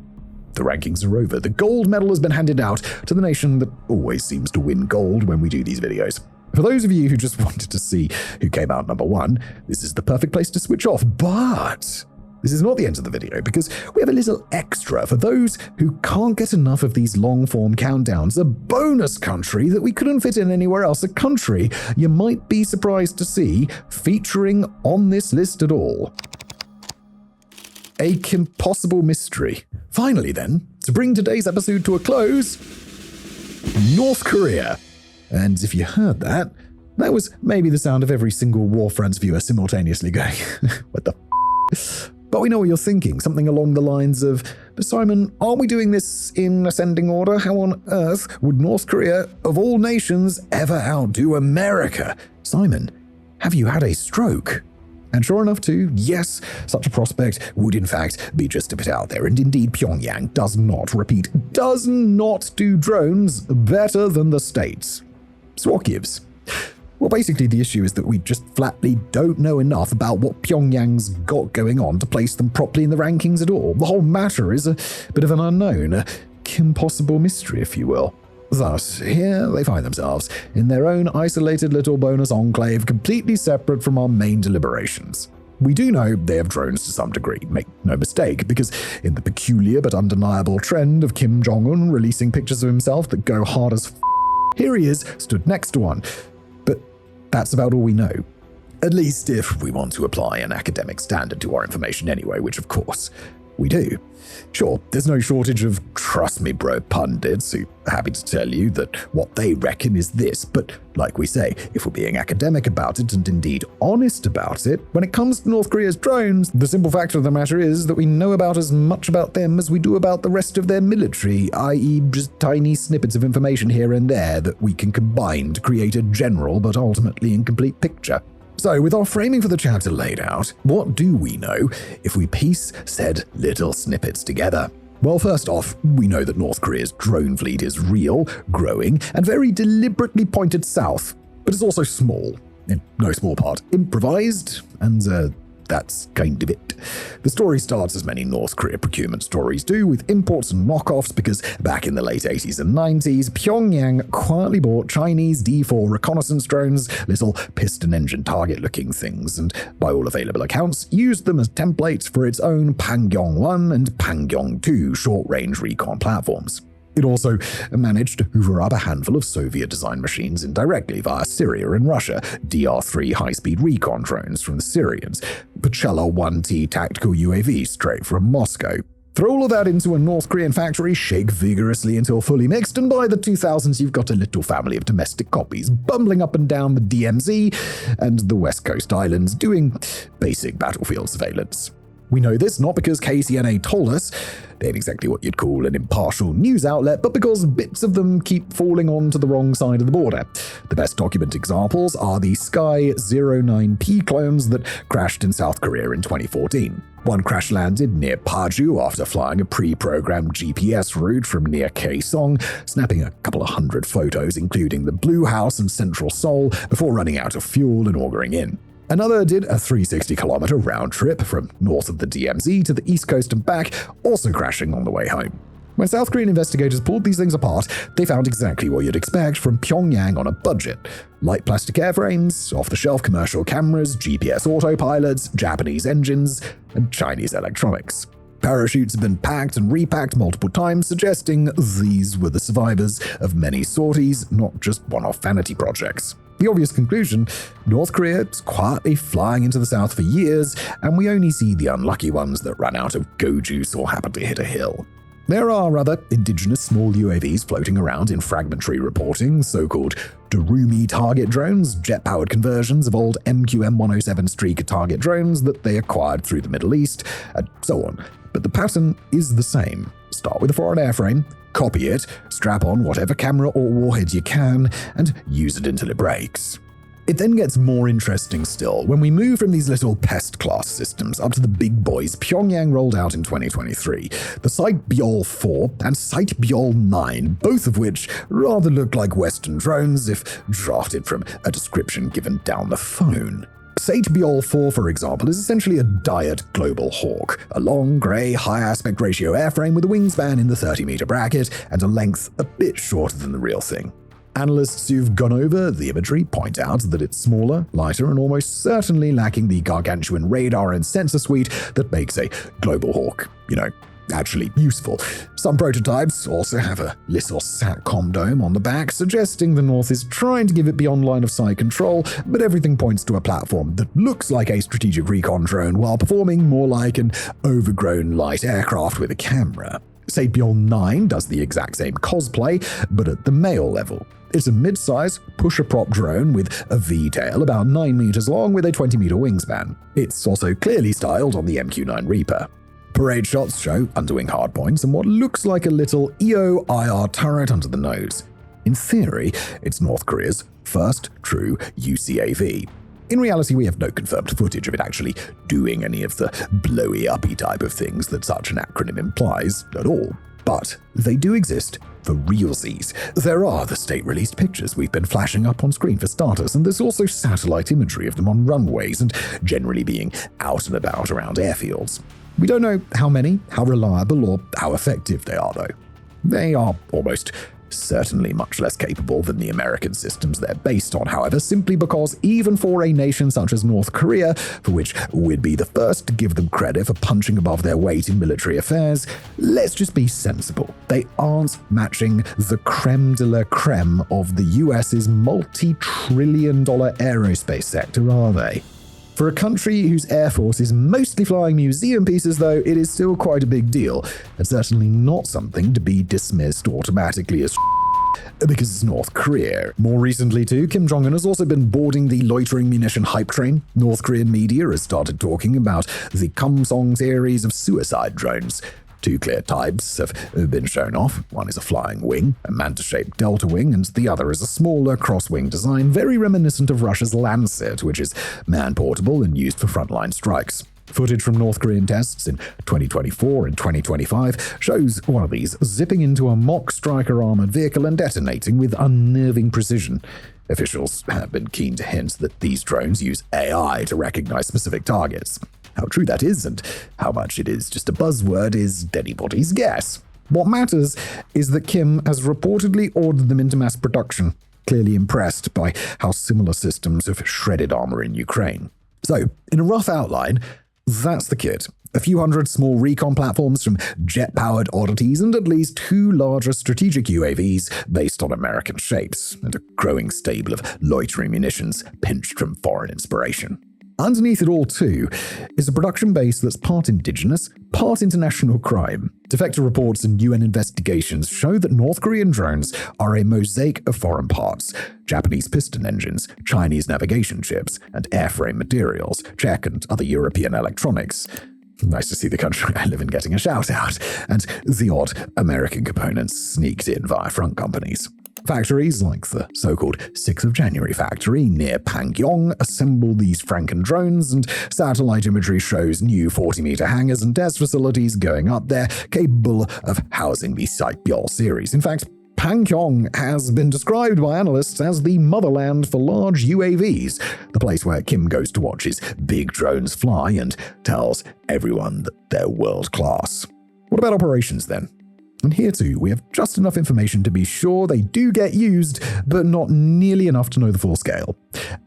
The rankings are over. The gold medal has been handed out to the nation that always seems to win gold when we do these videos. For those of you who just wanted to see who came out number 1, this is the perfect place to switch off. But this is not the end of the video, because we have a little extra for those who can't get enough of these long-form countdowns. A bonus country that we couldn't fit in anywhere else. A country you might be surprised to see featuring on this list at all. A Kimpossible Mystery. Finally then, to bring today's episode to a close, North Korea. And if you heard that, that was maybe the sound of every single WarFronts viewer simultaneously going, what the f***? But we know what you're thinking, something along the lines of, but Simon, aren't we doing this in ascending order? How on earth would North Korea, of all nations, ever outdo America? Simon, have you had a stroke? And sure enough too, yes, such a prospect would in fact be just a bit out there. And indeed, Pyongyang does not do drones better than the States. So what gives? Well, basically the issue is that we just flatly don't know enough about what Pyongyang's got going on to place them properly in the rankings at all. The whole matter is a bit of an unknown, a Kimpossible mystery, if you will. Thus, here they find themselves in their own isolated little bonus enclave, completely separate from our main deliberations. We do know they have drones to some degree, make no mistake, because in the peculiar but undeniable trend of Kim Jong-un releasing pictures of himself that go hard as here he is, stood next to one. But that's about all we know. At least if we want to apply an academic standard to our information anyway, which of course we do. Sure, there's no shortage of trust me bro pundits who are happy to tell you that what they reckon is this, but like we say, if we're being academic about it and indeed honest about it, when it comes to North Korea's drones, the simple fact of the matter is that we know about as much about them as we do about the rest of their military, i.e. just tiny snippets of information here and there that we can combine to create a general but ultimately incomplete picture. So, with our framing for the chapter laid out, what do we know if we piece said little snippets together? Well, first off, we know that North Korea's drone fleet is real, growing, and very deliberately pointed south, but it's also small, in no small part improvised, and that's kind of it. The story starts as many North Korea procurement stories do, with imports and knockoffs, because back in the late 80s and 90s, Pyongyang quietly bought Chinese D4 reconnaissance drones, little piston engine target-looking things, and by all available accounts, used them as templates for its own Pangyong-1 and Pangyong-2 short-range recon platforms. It also managed to hoover up a handful of Soviet-designed machines indirectly via Syria and Russia, DR-3 high-speed recon drones from the Syrians, Pachela 1T tactical UAVs straight from Moscow. Throw all of that into a North Korean factory, shake vigorously until fully mixed, and by the 2000s you've got a little family of domestic copies bumbling up and down the DMZ and the West Coast Islands doing basic battlefield surveillance. We know this not because KCNA told us, they ain't exactly what you'd call an impartial news outlet, but because bits of them keep falling onto the wrong side of the border. The best documented examples are the Sky 09P clones that crashed in South Korea in 2014. One crash landed near Paju after flying a pre-programmed GPS route from near Kaesong, snapping a couple of hundred photos, including the Blue House and Central Seoul, before running out of fuel and augering in. Another did a 360-kilometer round trip from north of the DMZ to the East Coast and back, also crashing on the way home. When South Korean investigators pulled these things apart, they found exactly what you'd expect from Pyongyang on a budget. Light plastic airframes, off-the-shelf commercial cameras, GPS autopilots, Japanese engines, and Chinese electronics. Parachutes have been packed and repacked multiple times, suggesting these were the survivors of many sorties, not just one-off vanity projects. The obvious conclusion: North Korea is quietly flying into the south for years, and we only see the unlucky ones that run out of go juice or happen to hit a hill. There are other indigenous small UAVs floating around in fragmentary reporting, so-called Durumi target drones, jet-powered conversions of old MQM-107 Streaker target drones that they acquired through the Middle East, and so on. But the pattern is the same. Start with a foreign airframe, copy it, strap on whatever camera or warhead you can, and use it until it breaks. It then gets more interesting still when we move from these little pest-class systems up to the big boys Pyongyang rolled out in 2023, the Site Byol 4 and Site Byol 9, both of which rather look like Western drones if drafted from a description given down the phone. Site Byol 4, for example, is essentially a Diet Global Hawk, a long, grey, high aspect ratio airframe with a wingspan in the 30-meter bracket and a length a bit shorter than the real thing. Analysts who've gone over the imagery point out that it's smaller, lighter, and almost certainly lacking the gargantuan radar and sensor suite that makes a Global Hawk, actually useful. Some prototypes also have a little SATCOM dome on the back, suggesting the North is trying to give it beyond line of sight control, but everything points to a platform that looks like a strategic recon drone while performing more like an overgrown light aircraft with a camera. Site Byol 9 does the exact same cosplay, but at the male level. It's a mid-size, pusher-prop drone with a V-tail about 9 meters long with a 20-meter wingspan. It's also clearly styled on the MQ-9 Reaper. Parade shots show underwing hardpoints and what looks like a little EO-IR turret under the nose. In theory, it's North Korea's first true UCAV. In reality, we have no confirmed footage of it actually doing any of the blowy-uppy type of things that such an acronym implies at all. But they do exist for realsies. There are the state-released pictures we've been flashing up on screen for starters, and there's also satellite imagery of them on runways and generally being out and about around airfields. We don't know how many, how reliable, or how effective they are, though. They are almost certainly much less capable than the American systems they're based on, however, simply because even for a nation such as North Korea, for which we'd be the first to give them credit for punching above their weight in military affairs, let's just be sensible. They aren't matching the creme de la creme of the US's multi-trillion-dollar aerospace sector, are they? For a country whose air force is mostly flying museum pieces, though, it is still quite a big deal, and certainly not something to be dismissed automatically as because it's North Korea. More recently, too, Kim Jong-un has also been boarding the loitering munition hype train. North Korean media has started talking about the Kumsong series of suicide drones. Two clear types have been shown off. One is a flying wing, a manta-shaped delta wing, and the other is a smaller cross-wing design, very reminiscent of Russia's Lancet, which is man-portable and used for frontline strikes. Footage from North Korean tests in 2024 and 2025 shows one of these zipping into a mock Striker armored vehicle and detonating with unnerving precision. Officials have been keen to hint that these drones use AI to recognize specific targets. How true that is and how much it is just a buzzword is anybody's guess. What matters is that Kim has reportedly ordered them into mass production, clearly impressed by how similar systems have shredded armor in Ukraine. So, in a rough outline, that's the kit. A few hundred small recon platforms from jet-powered oddities and at least 2 larger strategic UAVs based on American shapes, and a growing stable of loitering munitions pinched from foreign inspiration. Underneath it all, too, is a production base that's part indigenous, part international crime. Defector reports and UN investigations show that North Korean drones are a mosaic of foreign parts: Japanese piston engines, Chinese navigation chips, and airframe materials, Czech and other European electronics. Nice to see the country I live in getting a shout-out, and the odd American components sneaked in via front companies. Factories like the so-called 6th of January factory near Pangyong assemble these Franken drones, and satellite imagery shows new 40-meter hangars and test facilities going up there capable of housing the Site Byol series. In fact, Pangyong has been described by analysts as the motherland for large UAVs, the place where Kim goes to watch his big drones fly and tells everyone that they're world-class. What about operations, then? And here too, we have just enough information to be sure they do get used, but not nearly enough to know the full scale.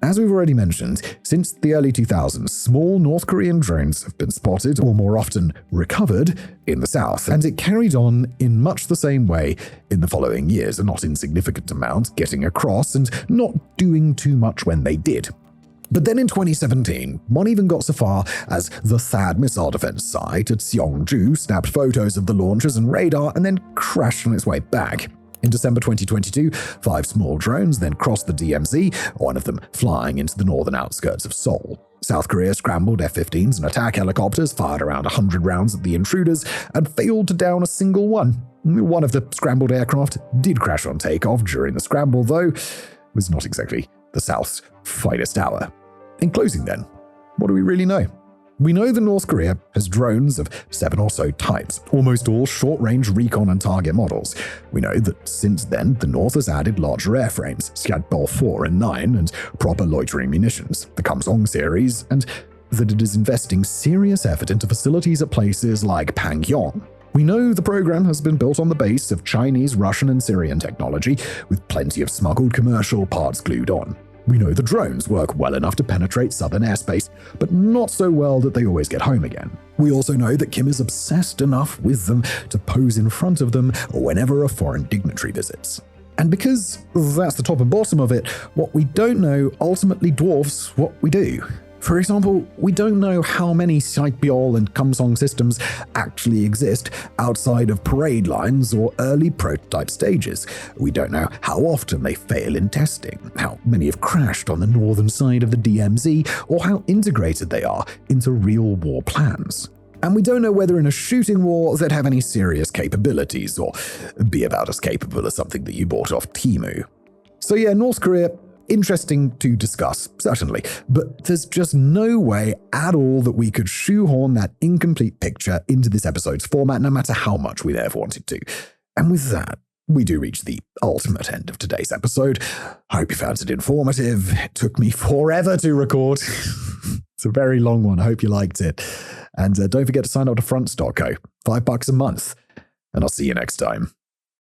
As we've already mentioned, since the early 2000s, small North Korean drones have been spotted, or more often recovered, in the south, and it carried on in much the same way in the following years, a not insignificant amount getting across and not doing too much when they did. But then in 2017, one even got so far as the THAAD missile defense site at Seongju snapped photos of the launchers and radar and then crashed on its way back. In December 2022, 5 small drones then crossed the DMZ, one of them flying into the northern outskirts of Seoul. South Korea scrambled F-15s and attack helicopters, fired around 100 rounds at the intruders, and failed to down a single one. One of the scrambled aircraft did crash on takeoff during the scramble, though was not exactly the South's finest hour. In closing then, what do we really know? We know that North Korea has drones of 7 or so types, almost all short-range recon and target models. We know that since then, the North has added larger airframes, Skyatball 4 and 9, and proper loitering munitions, the Kamsong series, and that it is investing serious effort into facilities at places like Pangyong. We know the program has been built on the base of Chinese, Russian, and Syrian technology, with plenty of smuggled commercial parts glued on. We know the drones work well enough to penetrate southern airspace, but not so well that they always get home again. We also know that Kim is obsessed enough with them to pose in front of them whenever a foreign dignitary visits. And because that's the top and bottom of it, what we don't know ultimately dwarfs what we do. For example, we don't know how many Skyatball and Kamsong systems actually exist outside of parade lines or early prototype stages. We don't know how often they fail in testing, how many have crashed on the northern side of the DMZ, or how integrated they are into real war plans. And we don't know whether in a shooting war they'd have any serious capabilities, or be about as capable as something that you bought off Temu. So yeah, North Korea, interesting to discuss, certainly, but there's just no way at all that we could shoehorn that incomplete picture into this episode's format, no matter how much we ever wanted to. And with that, we do reach the ultimate end of today's episode. I hope you found it informative. It took me forever to record. It's a very long one. I hope you liked it. And don't forget to sign up to fronts.co, $5 a month. And I'll see you next time.